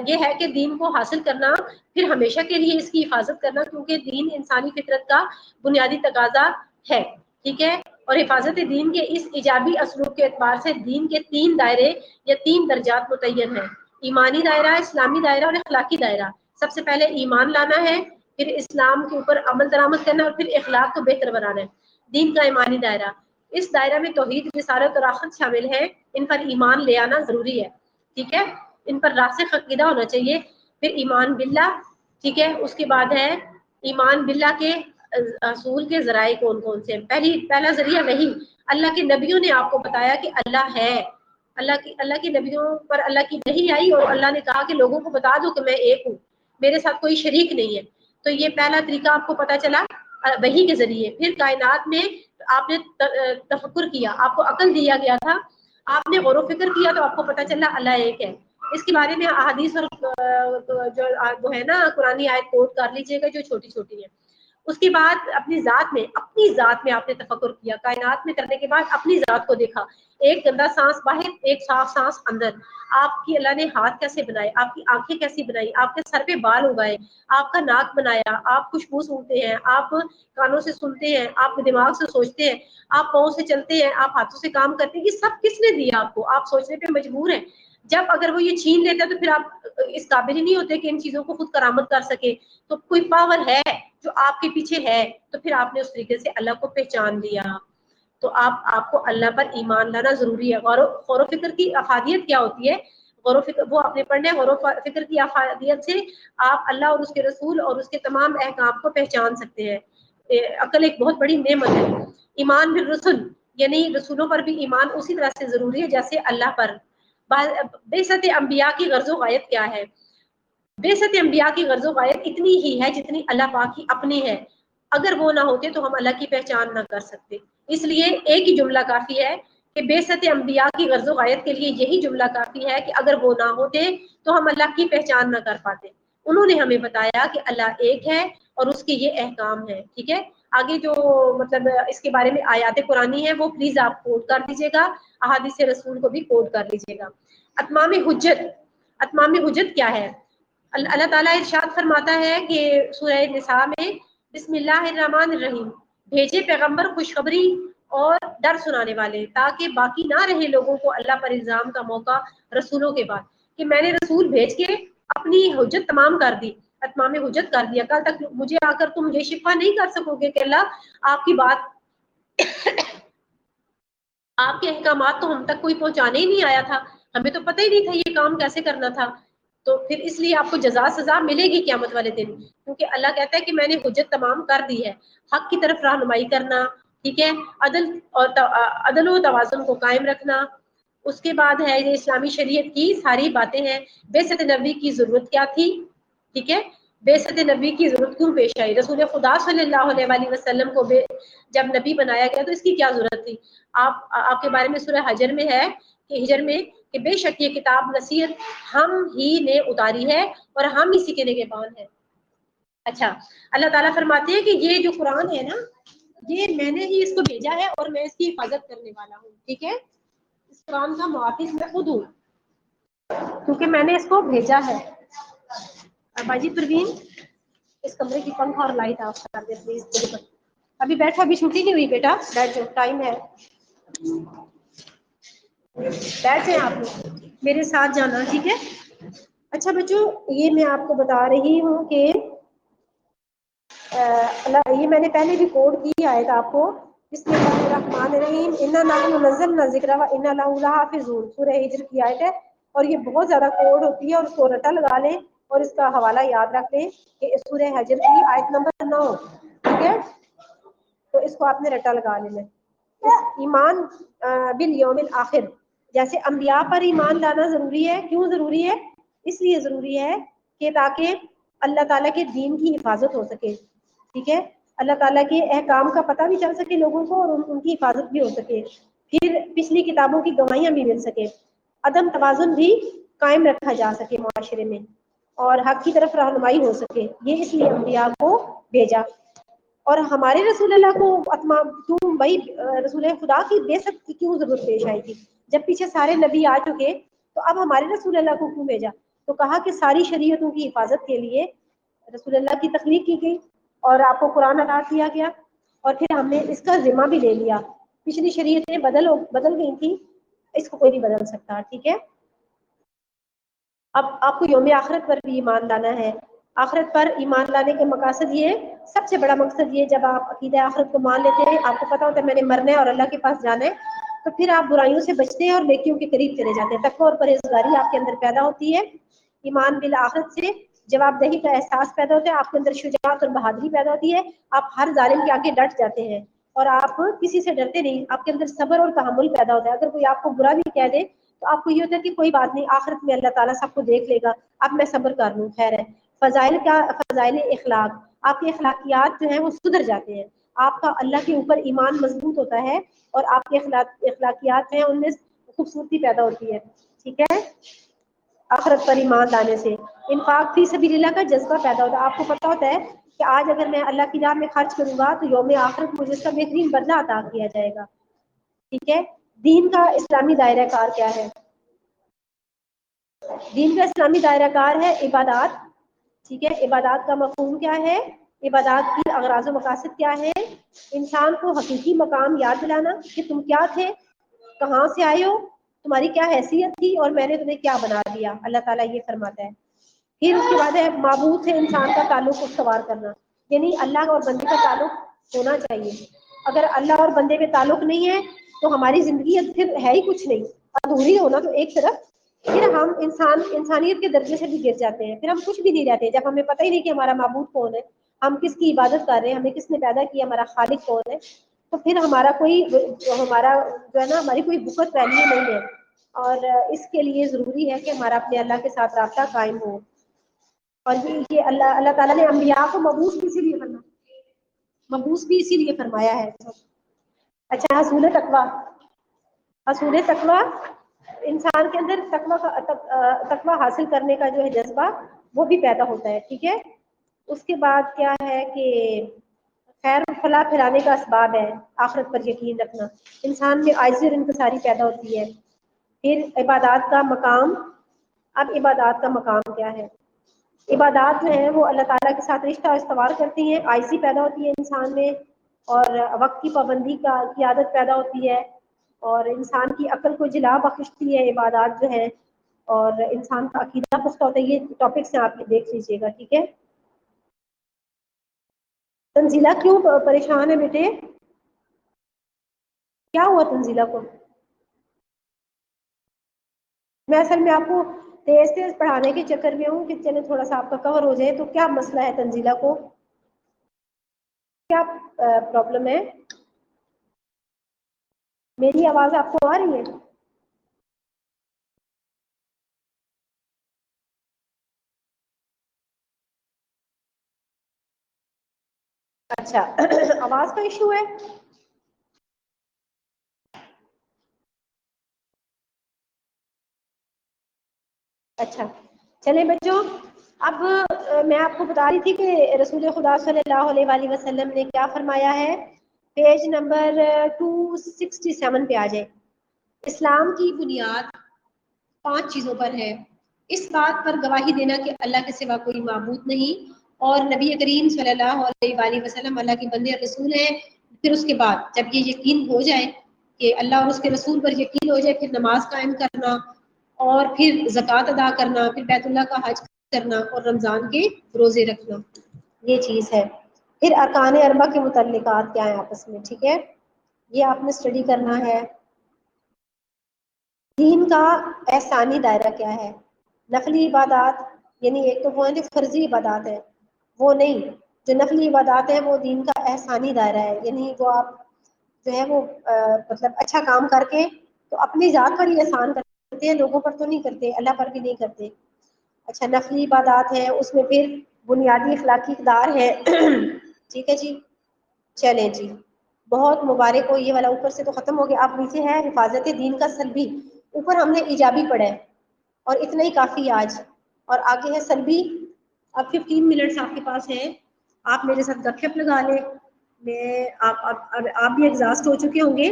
یہ ہے کہ دین کو حاصل کرنا, پھر ہمیشہ کے لیے اس کی حفاظت کرنا, کیونکہ دین انسانی فطرت کا بنیادی تقاضا ہے. ٹھیک ہے. اور حفاظت دین کے اس ایجابی اسلوب کے اعتبار سے دین کے 3 دائرے یا 3 درجات متعین ہیں. ایمانی دائرہ, اسلامی دائرہ اور اخلاقی دائرہ. سب سے پہلے ایمان لانا ہے, پھر اسلام کے اوپر عمل درآمد کرنا, اور پھر اخلاق کو بہتر بنانا ہے. دین کا ایمانی دائرہ، اس دائرہ میں توحید، رسالت اور آخرت شامل ہے، ان پر ایمان لے آنا ضروری ہے، ٹھیک ہے، ان پر راسخ عقیدہ ہونا چاہیے۔ پھر ایمان باللہ، ٹھیک ہے، اس کے بعد ہے ایمان باللہ کے اصول کے ذرائع کون کون سے ہیں۔ پہلا ذریعہ وہی، اللہ کے نبیوں نے آپ کو بتایا کہ اللہ ہے، اللہ کی نبیوں پر اللہ کی وحی آئی اور اللہ نے کہا کہ لوگوں کو بتا دو کہ میں ایک ہوں، میرے ساتھ کوئی شریک نہیں ہے۔ تو یہ پہلا طریقہ آپ کو پتا چلا وحی کے ذریعے۔ پھر کائنات میں آپ نے تفکر کیا، آپ کو عقل دیا گیا تھا، آپ نے غور و فکر کیا تو آپ کو پتا چلا اللہ ایک ہے۔ اس کے بارے میں احادیث اور جو ہے نا قرآن آیت کوٹ کر لیجیے گا جو چھوٹی چھوٹی ہے۔ اس کے بعد اپنی ذات میں آپ نے تفکر کیا، کائنات میں کرنے کے بعد اپنی ذات کو دیکھا، ایک گندا سانس باہر، ایک صاف سانس اندر، آپ کی اللہ نے ہاتھ کیسے بنائے، آپ کی آنکھیں کیسی بنائی، آپ کے سر پہ بال اگائے، آپ کا ناک بنایا، آپ خوشبو سونگتے ہیں، آپ کانوں سے سنتے ہیں، آپ دماغ سے سوچتے ہیں، آپ پاؤں سے چلتے ہیں، آپ ہاتھوں سے کام کرتے ہیں، یہ سب کس نے دیا آپ کو؟ آپ سوچنے پہ مجبور ہیں۔ جب اگر وہ یہ چھین لیتا تو پھر آپ اس قابل ہی نہیں ہوتے کہ ان چیزوں کو خود کرامت کر سکے۔ تو کوئی پاور ہے جو آپ کے پیچھے ہے، تو پھر آپ نے اس طریقے سے اللہ کو پہچان لیا۔ تو آپ کو اللہ پر ایمان لانا ضروری ہے۔ غور و فکر کی افادیت کیا ہوتی ہے؟ غور و فکر وہ اپنے پڑھنے، غور و فکر کی افادیت سے آپ اللہ اور اس کے رسول اور اس کے تمام احکام کو پہچان سکتے ہیں۔ عقل ایک بہت بڑی نعمت ہے۔ ایمان بالرسل، یعنی رسولوں پر بھی ایمان اسی طرح سے ضروری ہے جیسے اللہ پر۔ بعثت انبیاء کی غرض و غایت کیا ہے؟ بعثت انبیاء کی غرض و غایت اتنی ہی ہے جتنی اللہ پاک کی اپنی ہے۔ اگر وہ نہ ہوتے تو ہم اللہ کی پہچان نہ کر سکتے، اس لیے ایک ہی جملہ کافی ہے کہ بعثت انبیاء کی غرض و غایت کے لیے یہی جملہ کافی ہے کہ اگر وہ نہ ہوتے تو ہم اللہ کی پہچان نہ کر پاتے۔ انہوں نے ہمیں بتایا کہ اللہ ایک ہے اور اس کے یہ احکام ہے، ٹھیک ہے۔ آگے جو مطلب اس کے بارے میں آیات قرآنی ہے وہ پلیز آپ کوٹ کر دیجیے گا، احادیث رسول کو بھی کوٹ کر لیجیے گا۔ اتمام حجت، اتمام حجت کیا ہے؟ اللہ تعالیٰ ارشاد فرماتا ہے کہ سورہ نساء میں بسم اللہ الرحمن الرحیم، بھیجے پیغمبر خوشخبری اور ڈر سنانے والے، تاکہ باقی نہ رہے لوگوں کو اللہ پر الزام کا موقع رسولوں کے بعد، کہ میں نے رسول بھیج کے اپنی حجت تمام کر دی، اتمام حجت کر دیا، کل تک مجھے آ کر تم یہ شفا نہیں کر سکو گے کہ اللہ آپ کی بات آپ کے احکامات تو ہم تک کوئی پہنچانے ہی نہیں آیا تھا، ہمیں تو پتہ ہی نہیں تھا یہ کام کیسے کرنا تھا۔ تو پھر اس لیے آپ کو جزا سزا ملے گی قیامت والے دن، کیونکہ اللہ کہتا ہے کہ میں نے حجت تمام کر دی ہے۔ حق کی طرف رہنمائی کرنا، ٹھیک ہے، عدل و توازن کو قائم رکھنا، اس کے بعد ہے یہ اسلامی شریعت کی ساری باتیں ہیں۔ بعثت نبی کی ضرورت کیا تھی، ٹھیک ہے، بعثت نبی کی ضرورت کیوں پیش آئی؟ رسول خدا صلی اللہ علیہ وسلم کو جب نبی بنایا گیا تو اس کی کیا ضرورت تھی؟ آپ کے بارے میں سورہ حجر میں ہے کہ ہجر میں کہ بے شک یہ کتاب نصیحت ہم ہی نے اتاری ہے اور ہم اسی کے نگہبان ہیں۔ اچھا، اللہ تعالیٰ فرماتے ہیں کہ یہ جو قرآن ہے نا، یہ میں نے ہی اس کو بھیجا ہے اور میں اس کی حفاظت کرنے والا ہوں، ٹھیک ہے، اس قرآن کا محافظ میں خود ہوں کیونکہ میں نے اس کو بھیجا ہے۔ باجی پروین اس کمرے کی پنکھا اور لائٹ آف کر دے پلیز، ابھی بیٹھو، ابھی چھٹی نہیں ہوئی بیٹا، بیٹھ جاؤ، ٹائم ہے، بیٹھ جائیں آپ لوگ، میرے ساتھ جانا، ٹھیک ہے۔ اچھا بچوں، یہ میں آپ کو بتا رہی ہوں کہ یہ میں نے پہلے بھی کوڈ کی آئے تھا آپ کو، بسم اللہ الرحمن الرحیم، انا نحن نزلنا الذکر وانا لہ لحافظون، سورہ ہجر کی آیت ہے، اور یہ بہت زیادہ کوڈ ہوتی ہے اور اس کو رٹا لگا لیں اور اس کا حوالہ یاد رکھ لیں کہ سورہ ہجر کی آیت نمبر 9، ٹھیک ہے، تو اس کو آپ نے رٹا لگا لینا۔ ایمان بالیوم الآخر، جیسے انبیاء پر ایمان لانا ضروری ہے، کیوں ضروری ہے؟ اس لیے ضروری ہے کہ تاکہ اللہ تعالیٰ کے دین کی حفاظت ہو سکے، ٹھیک ہے، اللہ تعالیٰ کے احکام کا پتہ بھی چل سکے لوگوں کو اور ان کی حفاظت بھی ہو سکے، پھر پچھلی کتابوں کی گواہیاں بھی مل سکے، عدم توازن بھی قائم رکھا جا سکے معاشرے میں، اور حق کی طرف رہنمائی ہو سکے، یہ اس لیے انبیاء کو بھیجا۔ اور ہمارے رسول اللہ کو کیوں بھائی رسول خدا کی بعثت کی کیوں ضرورت پیش آئی تھی؟ جب پیچھے سارے نبی آ چکے تو اب ہمارے رسول اللہ کو کیوں بھیجا؟ تو کہا کہ ساری شریعتوں کی حفاظت کے لیے رسول اللہ کی تخلیق کی گئی اور آپ کو قرآن عطا کیا گیا، اور پھر ہم نے اس کا ذمہ بھی لے لیا۔ پچھلی شریعتیں بدل گئی تھی، اس کو کوئی نہیں بدل سکتا، ٹھیک ہے۔ اب آپ کو یوم آخرت پر بھی ایمان لانا ہے۔ آخرت پر ایمان لانے کے مقاصد یہ سب سے بڑا مقصد یہ، جب آپ عقیدہ آخرت کو مان لیتے ہیں، آپ کو پتا ہوتا ہے میں نے مرنا ہے اور اللہ کے پاس جانا ہے، تو پھر آپ برائیوں سے بچتے ہیں اور نیکیوں کے قریب چلے جاتے ہیں. تقوی اور پرہیزگاری آپ کے اندر پیدا ہوتی ہے. ایمان بالآخرت سے جواب دہی کا احساس پیدا ہوتا ہے، آپ کے اندر شجاعت اور بہادری پیدا ہوتی ہے، آپ ہر ظالم کے آگے ڈٹ جاتے ہیں اور آپ کسی سے ڈرتے نہیں. آپ کے اندر صبر اور تحمل پیدا ہوتا ہے. اگر کوئی آپ کو برا بھی کہہ دے تو آپ کو یہ ہوتا ہے کہ کوئی بات نہیں، آخرت میں اللہ تعالیٰ سب کو دیکھ لے گا، اب میں صبر کر لوں، خیر ہے. فضائل کیا؟ فضائل اخلاق. آپ کے اخلاقیات جو ہیں وہ سدھر جاتے ہیں، آپ کا اللہ کے اوپر ایمان مضبوط ہوتا ہے اور آپ کے اخلاقیات ہیں ان میں خوبصورتی پیدا ہوتی ہے. ٹھیک ہے. آخرت پر ایمان لانے سے انفاق فی سبیل اللہ کا جذبہ پیدا ہوتا ہے. آپ کو پتا ہوتا ہے کہ آج اگر میں اللہ کی راہ میں خرچ کروں گا تو یوم آخرت مجھے اس کا بہترین بدلہ عطا کیا جائے گا. ٹھیک ہے. دین کا اسلامی دائرہ کار کیا ہے؟ دین کا اسلامی دائرہ کار ہے عبادات. ٹھیک ہے. عبادات کا مفہوم کیا ہے؟ عبادات کی اغراض و مقاصد کیا ہے؟ انسان کو حقیقی مقام یاد دلانا کہ تم کیا تھے، کہاں سے آئے ہو، تمہاری کیا حیثیت تھی اور میں نے تمہیں کیا بنا دیا. اللہ تعالیٰ یہ فرماتا ہے. پھر اس کے بعد ہے معبود سے انسان کا تعلق استوار کرنا، یعنی اللہ اور بندے کا تعلق ہونا چاہیے. اگر اللہ اور بندے میں تعلق نہیں ہے تو ہماری زندگی پھر ہے ہی کچھ نہیں، ادھوری ہونا تو ایک طرف. پھر ہم انسانیت کے درجے سے بھی گر جاتے ہیں، پھر ہم کچھ بھی نہیں رہتے. جب ہمیں پتہ ہی نہیں کہ ہمارا معبود کون ہے، ہم کس کی عبادت کر رہے ہیں، ہمیں کس نے پیدا کیا، ہمارا خالق کون ہے، تو پھر ہمارا جو ہے نا ہماری کوئی بکت ویلیو نہیں ہے. اور اس کے لیے ضروری ہے کہ ہمارا اپنے اللہ کے ساتھ رابطہ قائم ہو. اور یہ اللہ تعالیٰ نے انبیاء کو مبعوث بھی اسی لیے فرمایا ہے. اچھا. حصول تقویٰ انسان کے اندر تقویٰ حاصل کرنے کا جو ہے جذبہ وہ بھی پیدا ہوتا ہے. ٹھیک ہے. اس کے بعد کیا ہے کہ خیر و فلاح پھیلانے کا اسباب ہے آخرت پر یقین رکھنا. انسان میں عاجزی اور انکساری پیدا ہوتی ہے. پھر عبادات کا مقام. اب عبادات کا مقام کیا ہے؟ عبادات جو ہیں وہ اللہ تعالیٰ کے ساتھ رشتہ استوار کرتی ہیں، عاجزی پیدا ہوتی ہے انسان میں، اور وقت کی پابندی کی عادت پیدا ہوتی ہے، اور انسان کی عقل کو جلا بخشتی ہے عبادات جو ہے، اور انسان کا عقیدہ پختہ ہوتا ہے. یہ ٹاپکس ہیں، آپ دیکھ لیجیے گا. ٹھیک ہے. تنزیلہ کیوں پریشان ہے بیٹے؟ کیا ہوا تنزیلہ کو؟ میں اصل میں آپ کو تیز تیز پڑھانے کے چکر میں ہوں کہ چلے تھوڑا سا آپ کا کور ہو جائے. تو کیا مسئلہ ہے تنزیلہ کو؟ کیا پرابلم ہے؟ میری آواز آپ کو آ رہی ہے؟ اچھا. آواز کا ایشو ہے؟ اچھا. چلے بچوں، اب میں آپ کو بتا رہی تھی کہ رسول خدا صلی اللہ علیہ وآلہ وسلم نے کیا فرمایا ہے. پیج نمبر 267 پہ آ جائے. اسلام کی بنیاد 5 چیزوں پر ہے. اس بات پر گواہی دینا کہ اللہ کے سوا کوئی معبود نہیں اور نبی کریم صلی اللہ علیہ وآلہ وسلم اللہ کے بندے اور رسول ہیں. پھر اس کے بعد جب یہ یقین ہو جائے کہ اللہ اور اس کے رسول پر یقین ہو جائے، پھر نماز قائم کرنا، اور پھر زکوٰۃ ادا کرنا، پھر بیت اللہ کا حج کرنا، اور رمضان کے روزے رکھنا. یہ چیز ہے. پھر ارکان اربع کے متعلقات کیا ہیں آپس میں. ٹھیک ہے. یہ آپ نے اسٹڈی کرنا ہے. دین کا احسانی دائرہ کیا ہے؟ نفلی عبادات، یعنی ایک تو وہ ہے فرضی عبادات ہے، وہ نہیں. جو نفلی عبادات ہے وہ دین کا احسانی دائرہ ہے، یعنی وہ آپ جو ہے وہ مطلب اچھا کام کر کے تو اپنی ذات پر ہی احسان کرتے ہیں، لوگوں پر تو نہیں کرتے، اللہ پر بھی نہیں کرتے. اچھا. نفلی عبادات ہے، اس میں پھر بنیادی اخلاقی اقدار ہے. ٹھیک ہے جی. چلیں جی، بہت مبارک ہو. یہ والا اوپر سے تو ختم ہو گیا. اب نیچے ہے حفاظت دین کا سلبی. اوپر ہم نے ایجابی پڑھا ہے اور اتنا ہی کافی ہے آج. اور آگے ہے سلبی. اب 15 منٹس آپ کے پاس ہیں، آپ میرے ساتھ گپ شپ لگا لیں. آپ بھی ایگزاسٹ ہو چکے ہوں گے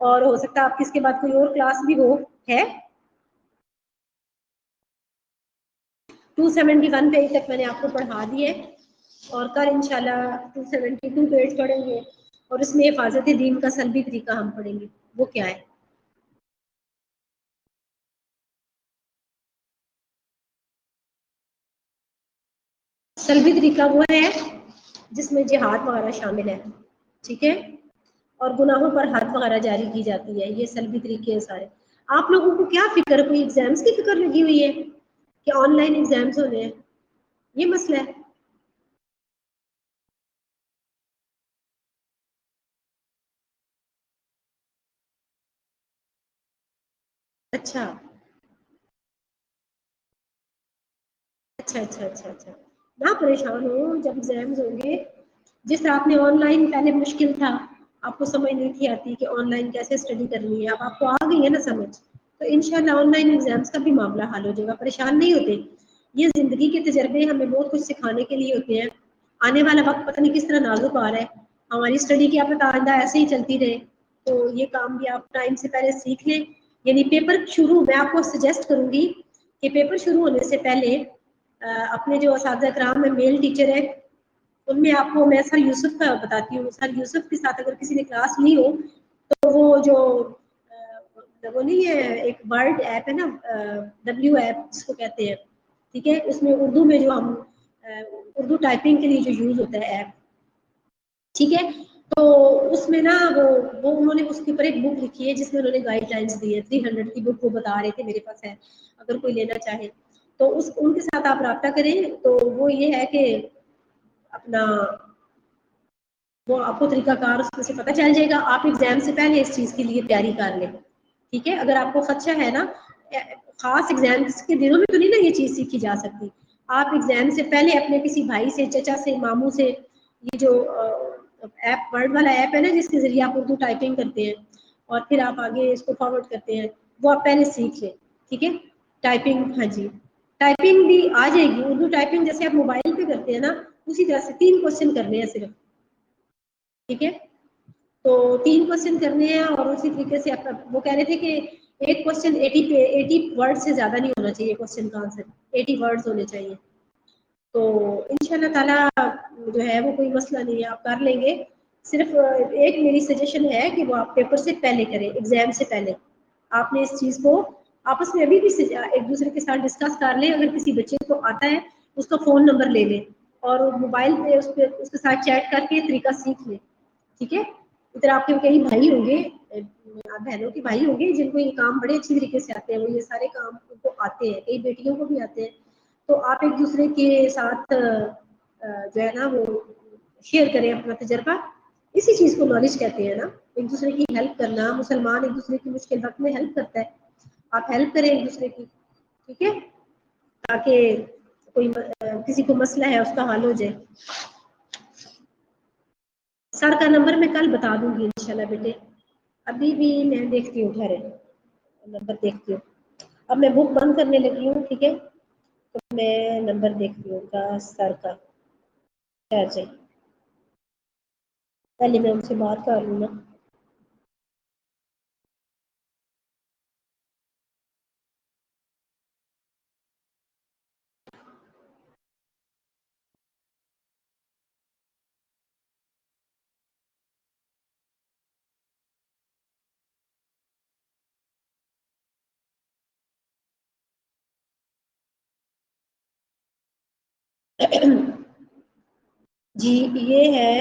اور ہو سکتا ہے آپ کی اس کے بعد کوئی اور کلاس بھی ہو. ہے 271 پیج تک میں نے آپ کو پڑھا دی ہے، اور کل انشاءاللہ 272 پیج پڑھیں گے، اور اس میں حفاظت دین کا سلبی طریقہ ہم پڑھیں گے. وہ کیا ہے؟ سلبی طریقہ وہ ہے جس میں جہاد وغیرہ شامل ہے، ٹھیک ہے، اور گناہوں پر حد وغیرہ جاری کی جاتی ہے، یہ سلبی طریقے ہیں سارے. آپ لوگوں کو کیا فکر ہے؟ کوئی ایگزامس کی فکر لگی ہوئی ہے کہ آن لائن ایگزامس ہونے ہیں؟ یہ مسئلہ ہے. اچھا اچھا اچھا اچھا اچھا. نہ پریشان ہو جب ایگزامز ہوں گے. جس طرح آپ نے آن لائن پہلے مشکل تھا، آپ کو سمجھ نہیں تھی آتی کہ آن لائن کیسے اسٹڈی کرنی ہے، اب آپ کو آ گئی ہے نا سمجھ، تو انشاءاللہ آن لائن ایگزامس کا بھی معاملہ حل ہو جائے گا. پریشان نہیں ہوتے. یہ زندگی کے تجربے ہمیں بہت کچھ سکھانے کے لیے ہوتے ہیں. آنے والا وقت پتہ نہیں کس طرح نازک آ رہا ہے. ہماری اسٹڈی کیا پتہ آئندہ ایسے ہی چلتی رہے، تو یہ کام بھی آپ ٹائم سے پہلے سیکھ لیں. یعنی پیپر شروع، میں آپ کو سجیسٹ کروں گی کہ پیپر شروع ہونے سے پہلے اپنے جو اساتذہ کرام میں میل ٹیچر ہے، ان میں آپ کو میں سر یوسف کا بتاتی ہوں. سر یوسف کے ساتھ اگر کسی نے کلاس لی ہو تو وہ جو وہ نہیں ہے، ایک ورڈ ایپ ہے نا، ڈبلیو ایپ جس کو کہتے ہیں، ٹھیک ہے، اس میں اردو میں جو ہم اردو ٹائپنگ کے لیے جو یوز ہوتا ہے ایپ، ٹھیک ہے. تو اس میں نا وہ انہوں نے اس کے اوپر ایک بک لکھی ہے جس میں انہوں نے گائیڈ لائنس دی ہے. 300 کی بک وہ بتا رہے تھے، میرے پاس ہے اگر کوئی لینا چاہے تو ان کے ساتھ آپ رابطہ کریں. تو وہ یہ ہے کہ اپنا وہ آپ کو طریقہ کار اس میں سے پتہ چل جائے گا. آپ ایگزام سے پہلے اس چیز کے لیے تیاری کر لیں، ٹھیک ہے. اگر آپ کو خدشہ ہے نا، خاص ایگزامس کے دنوں میں تو نہیں نا یہ چیز سیکھی جا سکتی. آپ ایگزام سے پہلے اپنے کسی بھائی سے، چچا سے، ماموں سے، یہ جو ایپ ورڈ والا ایپ ہے نا جس کے ذریعے آپ اردو ٹائپنگ کرتے ہیں اور پھر آپ آگے اس کو فارورڈ کرتے ہیں، وہ آپ پہلے سیکھ لیں، ٹھیک ہے. ٹائپنگ، ہاں جی، ٹائپنگ بھی آ جائے گی. اردو ٹائپنگ جیسے آپ موبائل پہ کرتے ہیں نا، اسی طرح سے 3 کوسچن کرنے ہیں صرف، ٹھیک ہے. تو 3 کوسچن کرنے ہیں اور اسی طریقے سے وہ کہہ رہے تھے کہ ایک کوسچن 80 ورڈ سے زیادہ نہیں ہونا چاہیے. کوسچن کا آنسر 80 ورڈز ہونے چاہیے. تو انشاءاللہ تعالی جو ہے وہ کوئی مسئلہ نہیں ہے، آپ کر لیں گے. صرف ایک میری سجیشن ہے کہ وہ آپ پیپر سے پہلے کریں، ایگزام سے پہلے. آپ نے اس چیز کو آپس میں ابھی بھی ایک دوسرے کے ساتھ ڈسکس کر لیں. اگر کسی بچے کو آتا ہے اس کا فون نمبر لے لیں اور موبائل پہ اس کے ساتھ چیٹ کر کے طریقہ سیکھ لیں، ٹھیک ہے. ادھر آپ کے کئی بھائی ہوں گے، بہنوں کے بھائی ہوں گے جن کو یہ کام بڑے اچھی طریقے سے آتے ہیں. وہ یہ سارے کام ان کو آتے ہیں، کئی بیٹیوں کو بھی آتے ہیں. تو آپ ایک دوسرے کے ساتھ جو ہے نا وہ شیئر کریں اپنا تجربہ. اسی چیز کو نالج کہتے ہیں نا، ایک دوسرے کی ہیلپ کرنا. مسلمان ایک دوسرے کی مشکل وقت میں ہیلپ کرتا ہے. آپ ہیلپ کریں ایک دوسرے کی، ٹھیک ہے، تاکہ کوئی کسی کو مسئلہ ہے اس کا حل ہو جائے. سر کا نمبر میں کل بتا دوں گی انشاءاللہ بیٹے. ابھی بھی میں دیکھتی ہوں، ٹھہرے نمبر دیکھتی ہوں. اب میں بک بند کرنے لگی ہوں، ٹھیک ہے. تو میں نمبر دیکھتی ہوں کا سر کا. ٹھہر جائیں، پہلے میں ان سے بات کر لوں نا. جی یہ ہے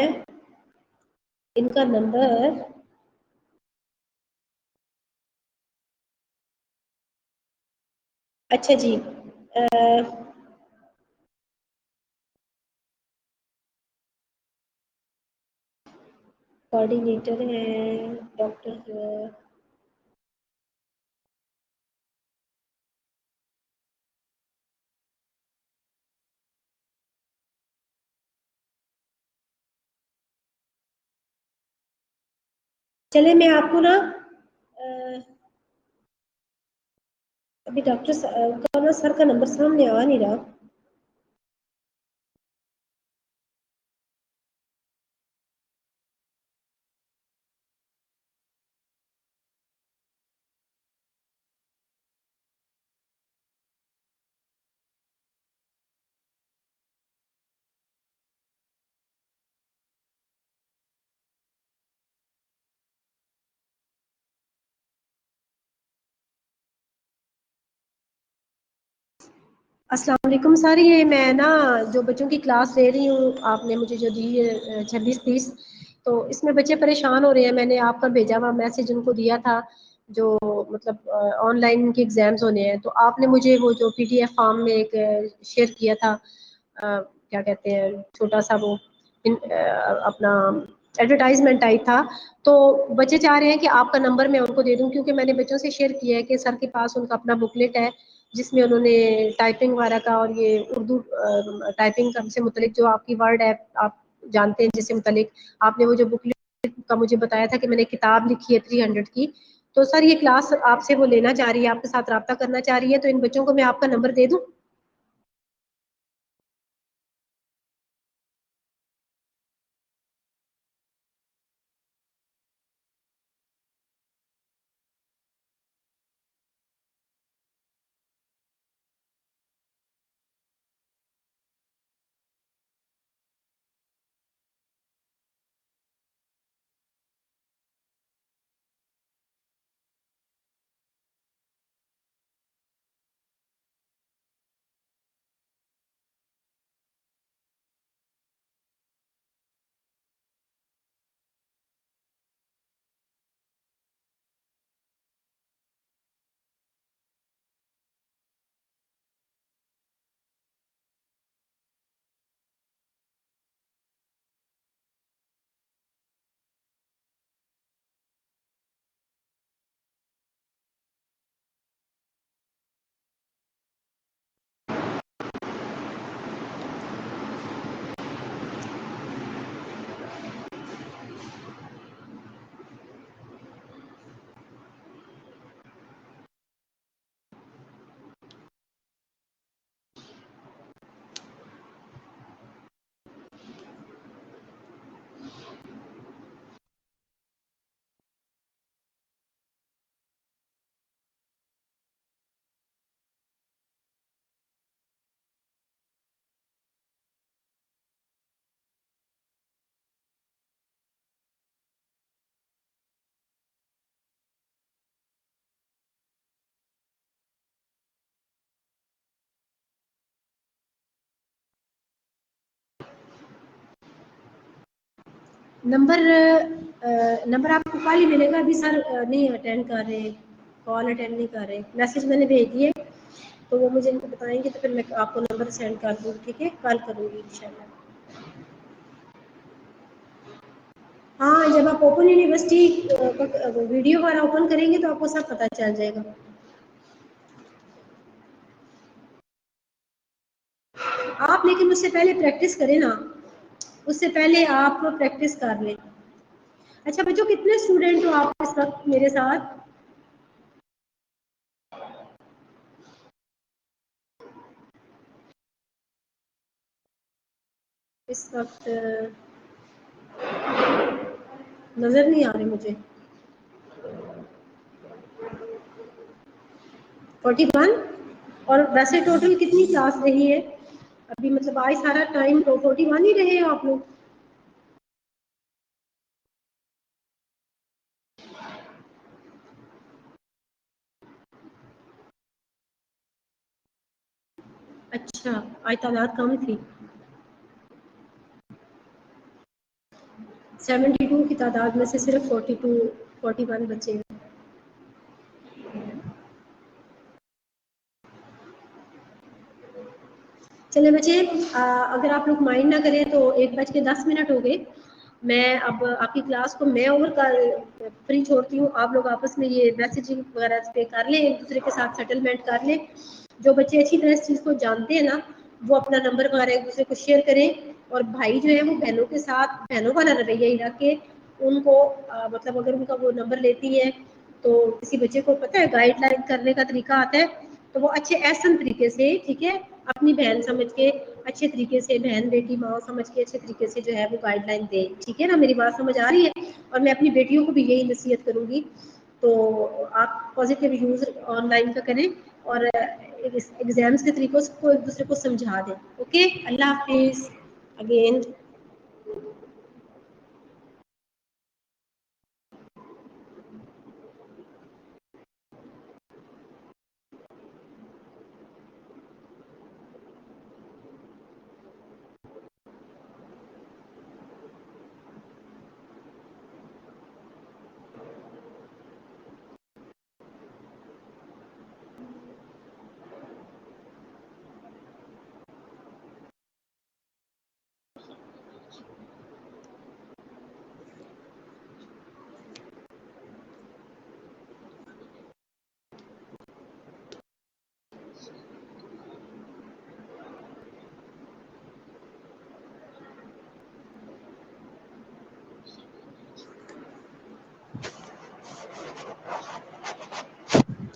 ان کا نمبر. اچھا جی، کوآرڈینیٹر ہیں ڈاکٹر چلے میں آپ کو نا ابھی ڈاکٹر سر کا نمبر سامنے آ نہیں رہا. السلام علیکم سر، یہ میں نا جو بچوں کی کلاس لے رہی ہوں، آپ نے مجھے جو دی ہے 26-30، تو اس میں بچے پریشان ہو رہے ہیں. میں نے آپ کا بھیجا ہوا میسج ان کو دیا تھا، جو مطلب آن لائن ان کے ایگزامز ہونے ہیں. تو آپ نے مجھے وہ جو PDF فارم میں ایک شیئر کیا تھا، کیا کہتے ہیں چھوٹا سا وہ اپنا ایڈورٹائزمنٹ ٹائپ تھا. تو بچے چاہ رہے ہیں کہ آپ کا نمبر میں ان کو دے دوں، کیونکہ میں نے بچوں سے شیئر کیا ہے کہ سر کے پاس ان کا اپنا بکلیٹ ہے جس میں انہوں نے ٹائپنگ وغیرہ کا اور یہ اردو ٹائپنگ سے متعلق جو آپ کی ورڈ ہے آپ جانتے ہیں جس سے متعلق آپ نے وہ جو بکلیٹ کا مجھے بتایا تھا کہ میں نے کتاب لکھی ہے 300 کی. تو سر یہ کلاس آپ سے وہ لینا چاہ رہی ہے، آپ کے ساتھ رابطہ کرنا چاہ رہی ہے. تو ان بچوں کو میں آپ کا نمبر دے دوں؟ نمبر آپ کو کل ہی ملے گا. ابھی سر نہیں اٹینڈ کر رہے، کال اٹینڈ نہیں کر رہے. میسج میں نے بھیج دیے، تو وہ مجھے ان کو بتائیں گے تو پھر میں آپ کو نمبر سینڈ کر دوں. ٹھیک ہے، کال کروں گی انشاءاللہ. ہاں، جب آپ اوپن یونیورسٹی ویڈیو وغیرہ اوپن کریں گے تو آپ کو سب پتہ چل جائے گا. آپ لیکن اس سے پہلے پریکٹس کریں نا، اس سے پہلے آپ پریکٹس کر لیں. اچھا بچوں، کتنے اسٹوڈنٹ ہو آپ اس وقت میرے ساتھ؟ اس وقت نظر نہیں آ رہی مجھے. 41. اور ویسے ٹوٹل کتنی کلاس رہی ہے ابھی؟ مطلب آج سارا ٹائم تو 41 ہی رہے ہیں آپ لوگ. اچھا، آج تعداد کم تھی. 72 کی تعداد میں سے صرف 41 بچے. چلے بچے، اگر آپ لوگ مائنڈ نہ کریں تو 1:10 ہو گئے. میں اب آپ کی کلاس کو میں اوور فری چھوڑتی ہوں. آپ لوگ آپس میں یہ میسیجنگ وغیرہ پہ کر لیں، ایک دوسرے کے ساتھ سیٹلمنٹ کر لیں. جو بچے اچھی طرح اس چیز کو جانتے ہیں نا، وہ اپنا نمبر وغیرہ ایک دوسرے کو شیئر کریں. اور بھائی جو ہے وہ بہنوں کے ساتھ بہنوں والا رویہ ہی رکھ کے ان کو مطلب اگر ان کا وہ نمبر لیتی ہے تو کسی بچے کو پتہ ہے گائیڈ لائن کرنے کا طریقہ آتا ہے، تو وہ اچھے احسن طریقے سے، ٹھیک ہے، اپنی بہن سمجھ کے اچھے طریقے سے، بہن بیٹی ماں سمجھ کے اچھے طریقے سے جو ہے وہ گائیڈ لائن دے. ٹھیک ہے نا؟ میری بات سمجھ آ رہی ہے؟ اور میں اپنی بیٹیوں کو بھی یہی نصیحت کروں گی. تو آپ پازیٹیو یوز آن لائن کا کریں اور ایگزامس کے طریقوں کو ایک دوسرے کو سمجھا دیں. اوکے، اللہ حافظ اگین.